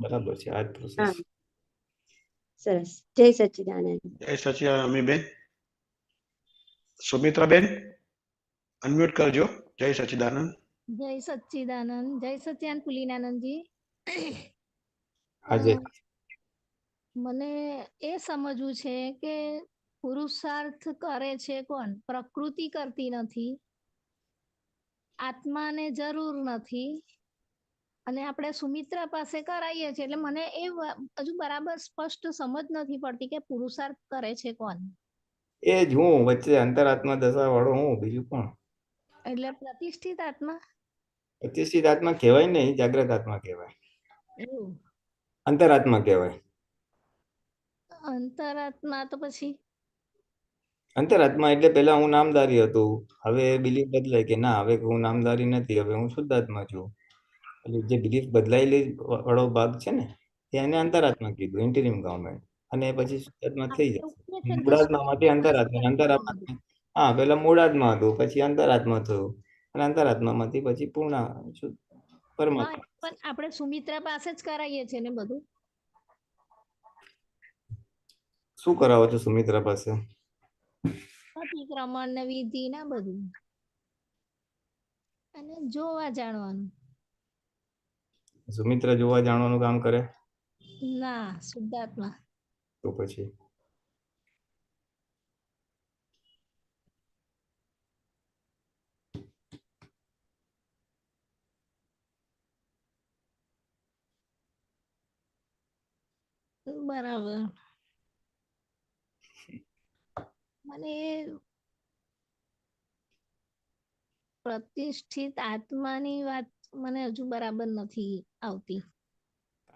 બરાબર છે આ જ પ્રોસેસ. હા સરસ. જય સચ્ચિદાનંદ. જય સચિદાનંદ અમીબેન. સુમિત્રાબેન અનમ્યુટ કરજો. જય સચિદાનંદ. જય સચ્ચિદાનંદ. જય સચ્ચિદાનંદ પુલિનાનંદજી. આજે મને એ સમજવું છે કે પુરુષાર્થ કરે છે કોણ? પ્રકૃતિ કરતી નથી, આત્માને જરૂર નથી, અને આપણે સુમિત્રા પાસે કરાવીએ છીએ. એટલે મને એ હજુ બરાબર સ્પષ્ટ સમજ નથી પડતી કે પુરુષાર્થ કરે છે કોણ? એ જ હું વચ્ચે અંતરાત્મા દશા વાળો હું, બીજું કોણ? એટલે પ્રતિષ્ઠિત આત્મા. પ્રતિષ્ઠિત આત્મા કહેવાય નહીં, જાગ્રત આત્મા કહેવાય. એવું અંતરાત્મા કહેવાય. અંતરાત્મા તો પછી અંતરાત્મા એટલે પેલા હું નામધારી હતું, હવે બિલીફ બદલાય કે ના હવે હું નામધારી નથી, હવે હું શુદ્ધાત્મા છું. એટલે જે બિલીફ બદલાયેલી વાળો ભાગ છે ને એને અંતરાત્મા કીધું, ઇન્ટિરિમ ગવર્મેન્ટ. અને પછી શુદ્ધાત્મા થઈ જશે. મૂળાત્મામાંથી અંતરાત્મા, અંતરાત્મા હા પેલા મૂળાત્મા હતું, પછી અંતરાત્મા થયું, અને અંતરાત્મામાંથી પછી પૂર્ણ પરમાત્મા. પણ આપણે સુમિત્રા પાસે જ કરાવીએ છીએ ને બધું. શું કરાવો છો સુમિત્રા પાસે? અતિક્રમણ ને વિધિ ના બધું, અને જોવા જાણવાનું. સુમિત્રા જોવા જાણવાનું કામ કરે? ના, શુદ્ધાત્મા. તો પછી બરાબર. મને પ્રતિષ્ઠિત આત્માની વાત મને હજુ બરાબર નથી આવતી.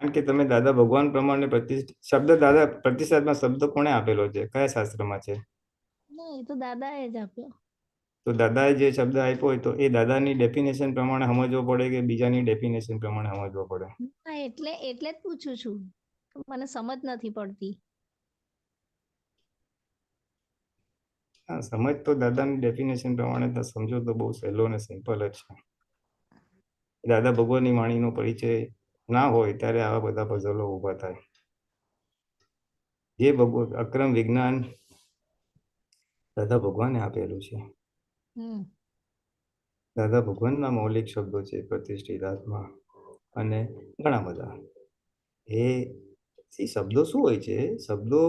કારણ કે તમે દાદા ભગવાન પ્રમાણે શબ્દ દાદા પ્રતિષ્ઠાત્મા શબ્દ કોણે આપેલો છે? કયા શાસ્ત્રમાં છે? ના, એ તો દાદાએ જ આપ્યો. તો દાદાએ જે શબ્દ આપ્યો હોય તો એ દાદાની ડેફિનેશન પ્રમાણે સમજવો પડે કે બીજાની ડેફિનેશન પ્રમાણે સમજવો પડે? હા, એટલે જ પૂછું છું, મને સમજ નથી પડતી. હા, સમજ તો દાદાની ડેફિનેશન પ્રમાણે તો સમજો તો બહુ સહેલો અને સિમ્પલ જ છે. દાદા ભગવાનની વાણીનો પરિચય ના હોય ત્યારે આવા બધા પઝલો ઊભા થાય. જે અક્રમ વિજ્ઞાન દાદા ભગવાને આપેલું છે. દાદા ભગવાનના મૌલિક શબ્દો છે પ્રતિષ્ઠિત આત્મા, અને ઘણા બધા. એ શબ્દો શું હોય છે? શબ્દો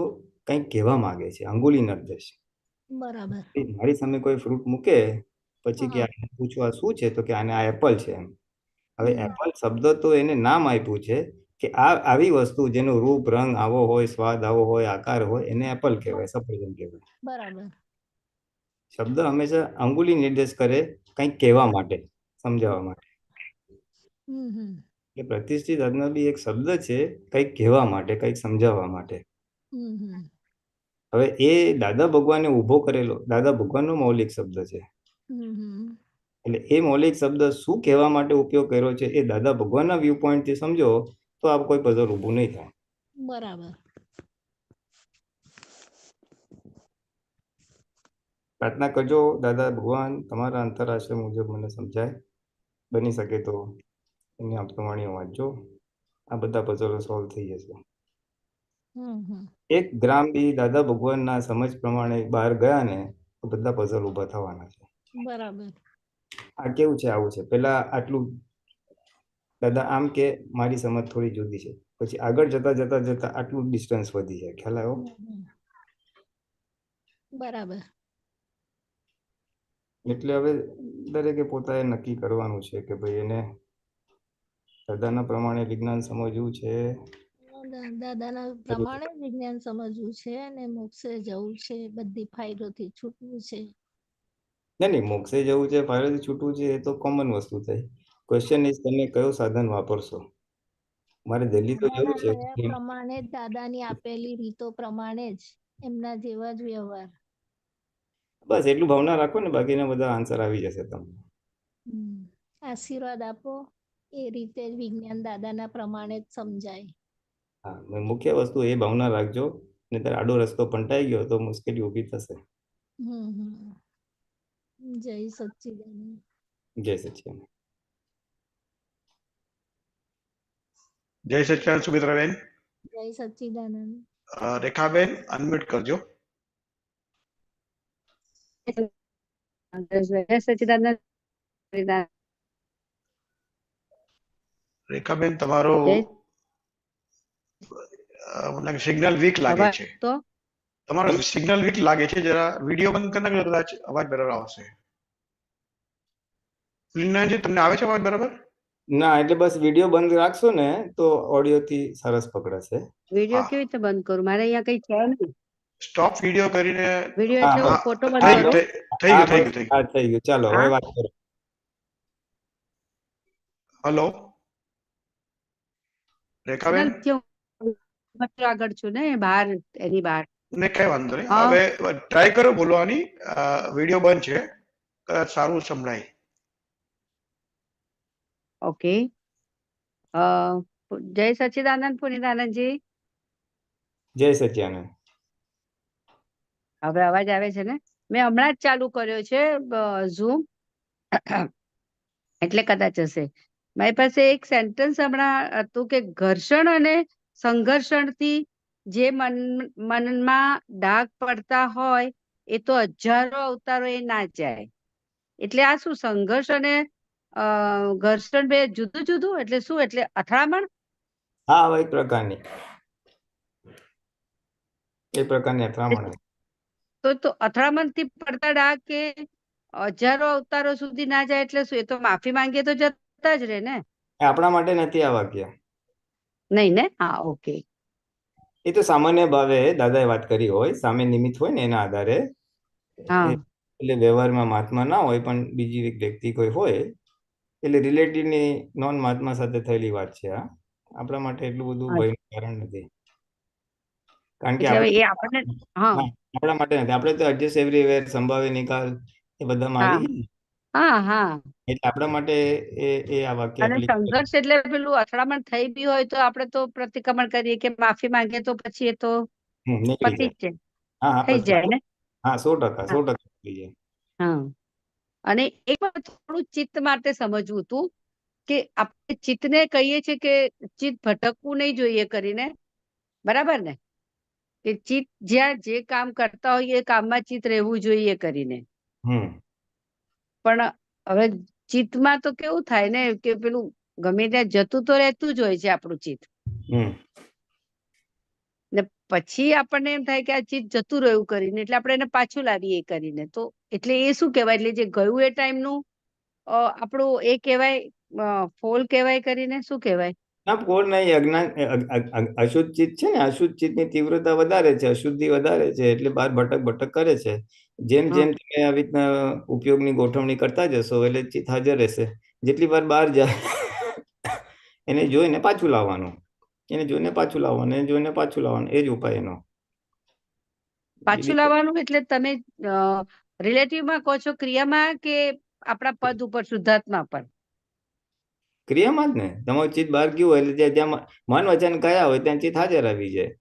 કંઈક કહેવા માંગે છે, અંગુલી નિર્દેશ. બરાબર. મારી સામે કોઈ ફ્રૂટ મૂકે પછી કે પૂછવા શું છે, તો કે આને આ એપલ છે એમ. હવે એપલ શબ્દ તો એને નામ આપ્યું છે કે આ આવી વસ્તુ જેનું રૂપ રંગ આવો હોય, સ્વાદ આવો હોય, આકાર હોય, એને એપલ કહેવાય, સફરજન કહેવાય. બરાબર. શબ્દ હંમેશા અંગુલી નિર્દેશ કરે કંઈક કહેવા માટે, સમજાવવા માટે. એટલે પ્રતિષ્ઠિત આત્મા બી એક શબ્દ છે કંઈક કહેવા માટે, કંઈક સમજાવવા માટે. હવે એ દાદા ભગવાને ઉભો કરેલો, દાદા ભગવાનનો મૌલિક શબ્દ છે. એટલે એ મૌલિક શબ્દ શું કહેવા માટે ઉપયોગ કર્યો છે એ દાદા ભગવાનના વ્યૂ પોઈન્ટથી સમજો તો આ કોઈ પઝલ ઊભું નહીં થાય. બરાબર. પ્રાર્થના કરજો દાદા ભગવાન તમારા અંતરાશય મુજબ મને સમજાય, બની શકે તો એની આપતવાણીઓ વાંચજો, આ બધા પઝલો સોલ્વ થઈ જશે. એક ગ્રામ બી દાદા ભગવાનના સમજ પ્રમાણે બહાર ગયા ને તો બધા પઝલ ઊભા થવાના છે. બરાબર. આ કેવું છે, આવું છે, પેલા આટલું દાદા આમ કે મારી સમજ થોડી જુદી છે, પછી આગળ જતા જતા જતા આટલું ડિસ્ટન્સ વધી જાય. ખ્યાલ આવ્યો? બરાબર. એટલે હવે દરેકે પોતાએ નક્કી કરવાનું છે કે ભાઈ એને દાદાના પ્રમાણે વિજ્ઞાન સમજવું છે, દાદાના પ્રમાણે વિજ્ઞાન સમજવું છે, અને મોક્ષે જવું છે, બધી ફાઇલોથી છૂટવું છે. નહીં, મોક્ષે જવું છે, ફાઇલોથી છૂટવું છે, એ તો કોમન વસ્તુ થઈ. ક્વેશ્ચન ઇઝ તમે કયો સાધન વાપરશો. મારે દિલ્હી તો જવું દાદાના છે. કહ્યા પ્રમાણે જ દાદાની આપેલી રીતો પ્રમાણે જ એમના જેવા જ વ્યવહાર. બસ એટલું ભાવના રાખો ને, બાકીના બધા આન્સર આવી જશે તમને. આશીર્વાદ આપો એ રીતે જ વિજ્ઞાન દાદાના પ્રમાણે જ સમજાય. હા, મુખ્ય વસ્તુ એ ભાવના રાખજો, નહીંતર આડો રસ્તો પંટાઈ ગયો તો મુશ્કેલી ઊભી થશે. જય સચ્ચિદાનંદ. જય સચ્ચિદાનંદ. જય સચ્ચિદાનંદ સુમિત્રાબેન. જય સચ્ચિદાનંદ. રેખાબેન અનમ્યુટ કરજો. જય સચ્ચિદાનંદ. રેખાબેન તમારો સિગ્નલ વીક લાગે છે. તો તમારો સિગ્નલ વીક લાગે છે, જરા વિડીયો બંધ કરી નાખો, કદાચ અવાજ બરાબર આવશે. પુલિનાજી તમને આવે છે અવાજ બરાબર? ના, એટલે બસ વિડીયો બંધ રાખશો ને તો ઓડિયો થી સરસ પકડાશે. વિડીયો હા. કેવી રીતે બંધ કરું? મારે અહીંયા કઈ છે નહીં. સ્ટોપ વિડીયો કરીને વિડીયો એટલે હું ફોટો બંધ થઈ કરું. ગયું થઈ ગયું. હા, થઈ ગયું. ચાલો હવે હા. વાત કરો. હલો રેખાબેન, આગળ છું ને, બહાર એની બહાર. ને કઈ વાંધો નહીં. હા. હવે ટ્રાય કરો બોલવાની. વિડીયો બંધ છે, કદાચ સારું સંભળાય. ઓકે. જય સચ્ચિદાનંદ પુનિતાનંદજી. જય સચ્ચિદાનંદ. હવે અવાજ આવે છે ને? મેં હમણાં જ ચાલુ કર્યો છે ઝૂમ, એટલે કદાચ હશે. મારી પાસે એક સેન્ટેન્સ હમણાં હતું કે ઘર્ષણ અને સંઘર્ષણથી જે મનમાં ડાઘ પડતા હોય એ તો હજારો અવતારો એ ના જાય. એટલે આ શું, સંઘર્ષ અને ઘર્ષણ બે જુદું જુદું? એટલે શું, એટલે અથડામણ? હા, એક પ્રકારની અથડામણ. તો અથડામણ થી પડતા ડાઘ કે હજારો અવતારો સુધી ના જાય એટલે શું? એ તો માફી માંગીએ તો જતા જ રહે ને. આપણા માટે નથી આ વાક્ય. નહીં ને? હા, ઓકે. એ તો સામાન્ય ભાવે દાદાએ વાત કરી હોય, સામે નિમિત્ત હોય ને એના આધારે. હા. એટલે વ્યવહારમાં મહાત્મા ના હોય પણ બીજી એક વ્યક્તિ કોઈ હોય, એટલે રિલેટિવની નોન મહાત્મા સાથે થયેલી વાત છે. આ આપણા માટે એટલું બધું ભયનું કારણ નથી, કારણ કે એટલે આપણે એ આપણને હા આપણા માટે નથી. આપણે તો એડજસ્ટ એવરીવેર, સંભાવે નિકાલ એ બધામાં હા આવી ગઈ. હા હા. એટલે આપણા માટે એ આ વાક્ય અને સંઘર્ષ એટલે પેલું અથડામણ થઈ બી હોય તો આપણે તો પ્રતિક્રમણ કરીએ કે માફી માંગીએ તો પછી એ તો નીકળી પતી જાય. જ હા, થઈ જાય ને. હા, 100% થઈ જાય. હા. અને એક વાર થોડું ચિત્ત માટે સમજવું હતું કે આપણે ચિત્તને કહીએ છીએ કે ચિત્ત ભટકવું નહીં જોઈએ કરીને, બરાબર ને? કે ચિત્ત જ્યાં જે કામ કરતા હોય એ કામમાં ચિત્ત રહેવું જોઈએ કરીને. પણ હવે ચિત્તમાં તો કેવું થાય ને કે પેલું ગમે ત્યાં જતું તો રહેતું જ હોય છે આપણું ચિત્ત. ને પછી આપણને એમ થાય કે આ ચિત્ત જતું રહ્યું કરીને, એટલે આપણે એને પાછું લાવીએ કરીને. તો એટલે એ શું કહેવાય? એટલે જે ગયું એ ટાઈમનું આપણું એ કહેવાય, ફોલ કહેવાય કરીને, શું કહેવાય? ના, ફોડ નહીં. અજ્ઞાન, અશુદ્ધ ચિત્ત છે ને, અશુદ્ધ ચિત્તની તીવ્રતા વધારે છે, અશુદ્ધિ વધારે છે, એટલે બહાર ભટક કરે છે. જેમ જેમ તમે આવી રીતના ઉપયોગની ગોઠવણી કરતા જશો એટલે ચિત્ત હાજર રહેશે. જેટલી વાર બહાર જાય એને જોઈને પાછું લાવવાનું, એને જોઈને પાછું લાવવાનું, એને જોઈને પાછું લાવવાનું, એ જ ઉપાય એનો. પાછું લાવવાનું એટલે તમે રિલેટિવમાં કહો છો, ક્રિયામાં કે આપણા પદ ઉપર, શુદ્ધાત્મા પર? ક્રિયામાં જ ને. તમારું ચિત્ત બહાર ગયું હોય એટલે જ્યાં મન વચન કયા હોય ત્યાં ચિત્ત હાજર આવી જાય.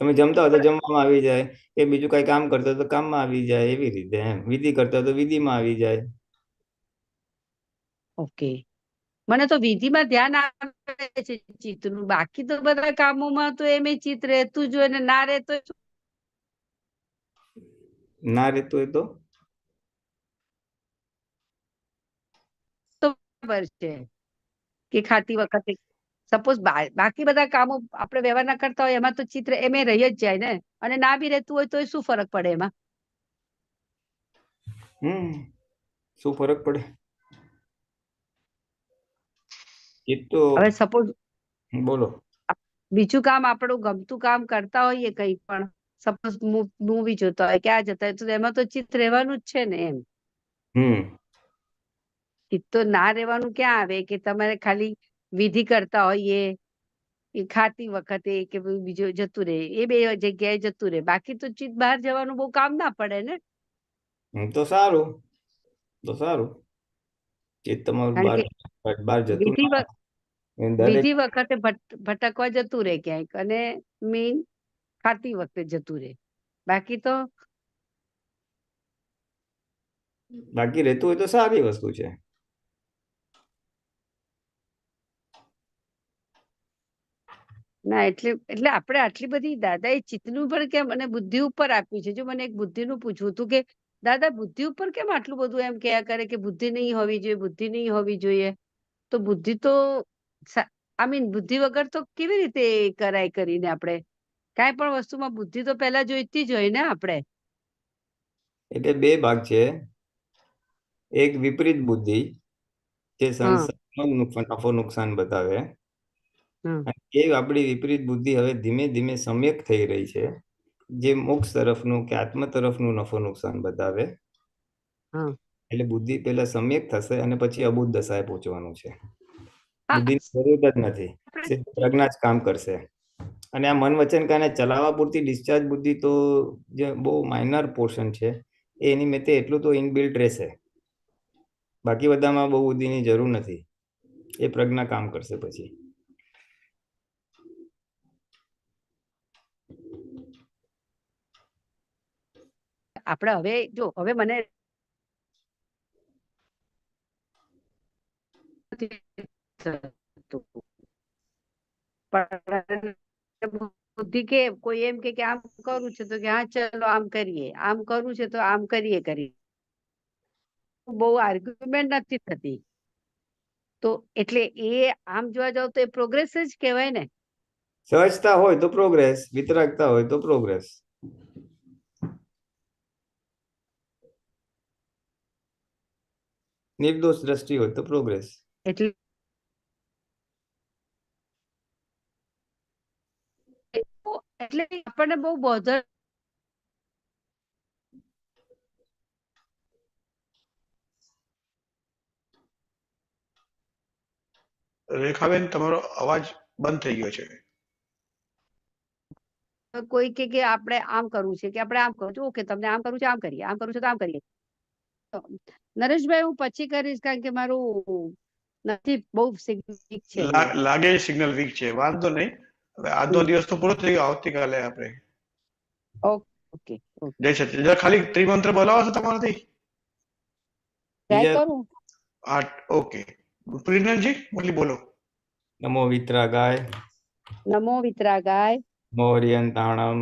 તમે જમતા હોય તો જમવામાં આવી જાય, કે બીજું કઈ કામ કરતા હોય તો કામમાં આવી જાય, એવી રીતે. એમ વિધિ કરતા હોય તો વિધિમાં આવી જાય. ઓકે. મને તો વિધિમાં ધ્યાન આવે છે ચિત્તનું, બાકી તો બધા કામોમાં તો એમ ચિત્ત રહેતું જ હોય ને. ના રહેતો ના રહેતું હોય તો બરાબર છે કે ખાતી વખતે સપોઝ બાકી બધા કામો આપણે વ્યવહાર ના કરતા હોય એમાં તો ચિત્ર એમ રહી જ જાય ને. અને ના બી રહેતું હોય તો શું ફરક પડે એમાં? શું ફરક પડે? એ તો હવે સપોઝ બોલો, બીજું કામ આપણું ગમતું કામ કરતા હોઈએ, કઈ પણ સપોઝ મૂવી જોતા હોય, ક્યાં જતા હોય, તો એમાં તો ચિત્ત રહેવાનું જ છે ને. એમ ચિત્ત તો ના રહેવાનું ક્યાં આવે કે તમારે ખાલી વિધિ કરતા હોઈએ એ ખાતી વખતે કે બીજું જતું રહે, એ બે જગ્યાએ જતું રહે. બાકી તો ચિત્ત બહાર જવાનું બહુ કામ ના પડે ને. તો સારું, ચિત્ત તમારું કારણ બહાર કે જતું ના હોય. દરેક વિધિ વખતે ભટકવા જતું રહે ક્યાંક, અને મેઇન ખાતી વખતે જતું રહે. બાકી રહેતું હોય તો સારી વસ્તુ છે. ના એટલે આપણે આટલી બધી દાદા એ ચિત્તનું પણ કેમ અને બુદ્ધિ ઉપર આપ્યું છે. જો મને એક બુદ્ધિનું પૂછવું હતું કે દાદા બુદ્ધિ ઉપર કેમ આટલું બધું એમ કયા કરે કે બુદ્ધિ નહીં હોવી જોઈએ, બુદ્ધિ નહીં હોવી જોઈએ? તો બુદ્ધિ તો બુદ્ધિ વગર તો કેવી રીતે કરાય કરીને આપણે કાંઈ પણ વસ્તુમાં બુદ્ધિ તો પહેલા જોઈતી જ હોય ને આપણે. એટલે બે ભાગ છે. એક વિપરીત બુદ્ધિ જે સંસારનું નફો નુકસાન બતાવે, એ આપણી વિપરીત બુદ્ધિ હવે ધીમે ધીમે સમ્યક થઈ રહી છે, જે મોક્ષ તરફનું કે આત્મ તરફનું નફો નુકસાન બતાવે. એટલે બુદ્ધિ પહેલા સમ્યક થશે અને પછી અબુદ્ધ દશાએ પહોંચવાનું છે. બુદ્ધિની જરૂર જ નથી, પ્રજ્ઞા જ કામ કરશે. અને આ મન વચન કાને ચલાવવા પૂરતી ડિસ્ચાર્જ બુદ્ધિ તો જે બહુ માઇનર પોર્શન છે, એની મેતે એટલું તો ઇનબિલ્ટ રહેશે. બાકી બધામાં બહુ બુદ્ધિની જરૂર નથી, એ પ્રજ્ઞા કામ કરશે પછી. આપણે હવે મને બુદ્ધિ કે કોઈ એમ કે આમ કરવું છે તો કે હા ચલો આમ કરીએ, આમ કરવું છે તો આમ કરીએ. બહુ આર્ગ્યુમેન્ટ નથી થતી. તો એટલે એ આમ જોવા જાવ તો એ પ્રોગ્રેસ જ કહેવાય ને. સહજતા હોય તો પ્રોગ્રેસ, વિતરાગતા હોય તો પ્રોગ્રેસ. નિર્દોષ દ્રષ્ટિ હોય તો પ્રોગ્રેસ. એટલે આપણને બહુ બોધર રેખાબેન, તમારો અવાજ બંધ થઈ ગયો છે. કોઈ કે આપણે આમ કરવું છે કે આપણે આમ કરવું છે, ઓકે તમને આમ કરવું છે આમ કરીએ, આમ કરવું છે તો આમ કરીએ. નરેશભાઈ હું પછી કરીશ, કારણ કે મારું નથી બહુ સિગ્નલ વીક છે. લાગે સિગ્નલ વીક છે, વાંધો નહીં. હવે આજનો દિવસ તો પૂરો થઈ ગયો, આવતીકાલે આપણે. ઓકે જય સચિદાનંદ. ખાલી ત્રિમંત્ર બોલાવો છો તમારાથી? ટ્રાય કરું. ઓકે, પ્રિનલજી બોલો. નમો વિતરાગાય, નમો વિતરાગાય, નમો અરિહંતાણમ,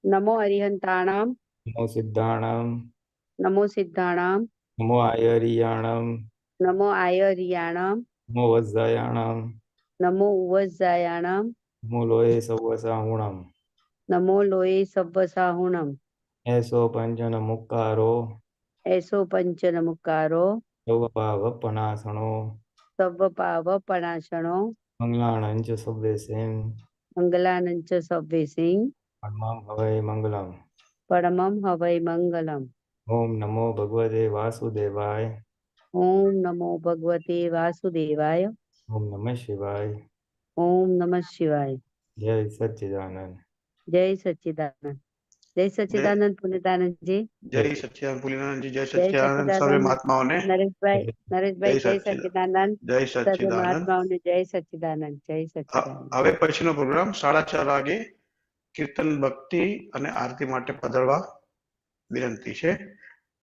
નમો અરિહંતાણમ, નમો સિદ્ધાણમ, નમો સિદ્ધાણમ, નમો આયરિયાણમ, નમો આયરિયાણમ, નમો વજ્જાયાણમ, નમો ઉવજ્જાયાણમ, નમો લોએ સવસાહુણમ, નમો લોએ સવ્વસાહુણમ, એસો પંચન મુક્કારો, એસો પંચન મુક્કારો, સવપાવપનાસણો, સવ્વપાવપનાશણો, મંગલાણંચ સવ્વેસિં, મંગલાનંચ સવ્વેસિં, પરમં હવૈ મંગલમ. પરમં હવૈ મંગલમ. ઓમ નમો ભગવતે વાસુદેવાય. ઓમ નમો ભગવતે વાસુદેવાય. ઓમ નમઃ શિવાય. ઓમ નમઃ શિવાય. જય સચ્ચિદાનંદ. જય સચ્ચિદાનંદ. જય સચ્ચિદાનંદ પુનિતાનંદજી. જય સચ્ચિદાનંદ પુનિતાનંદજી. જય સચ્ચિદાનંદ સર્વે મહાત્માઓને. નરેશભાઈ જય સચ્ચિદાનંદ. જય સર્વે સચ્ચિદાનંદ. મહાત્માઓને જય સચ્ચિદાનંદ. જય સચ્ચિદાનંદ. હવે પછીનો પ્રોગ્રામ 4:30 વાગે કીર્તન, ભક્તિ અને આરતી માટે પધારવા વિનંતી છે.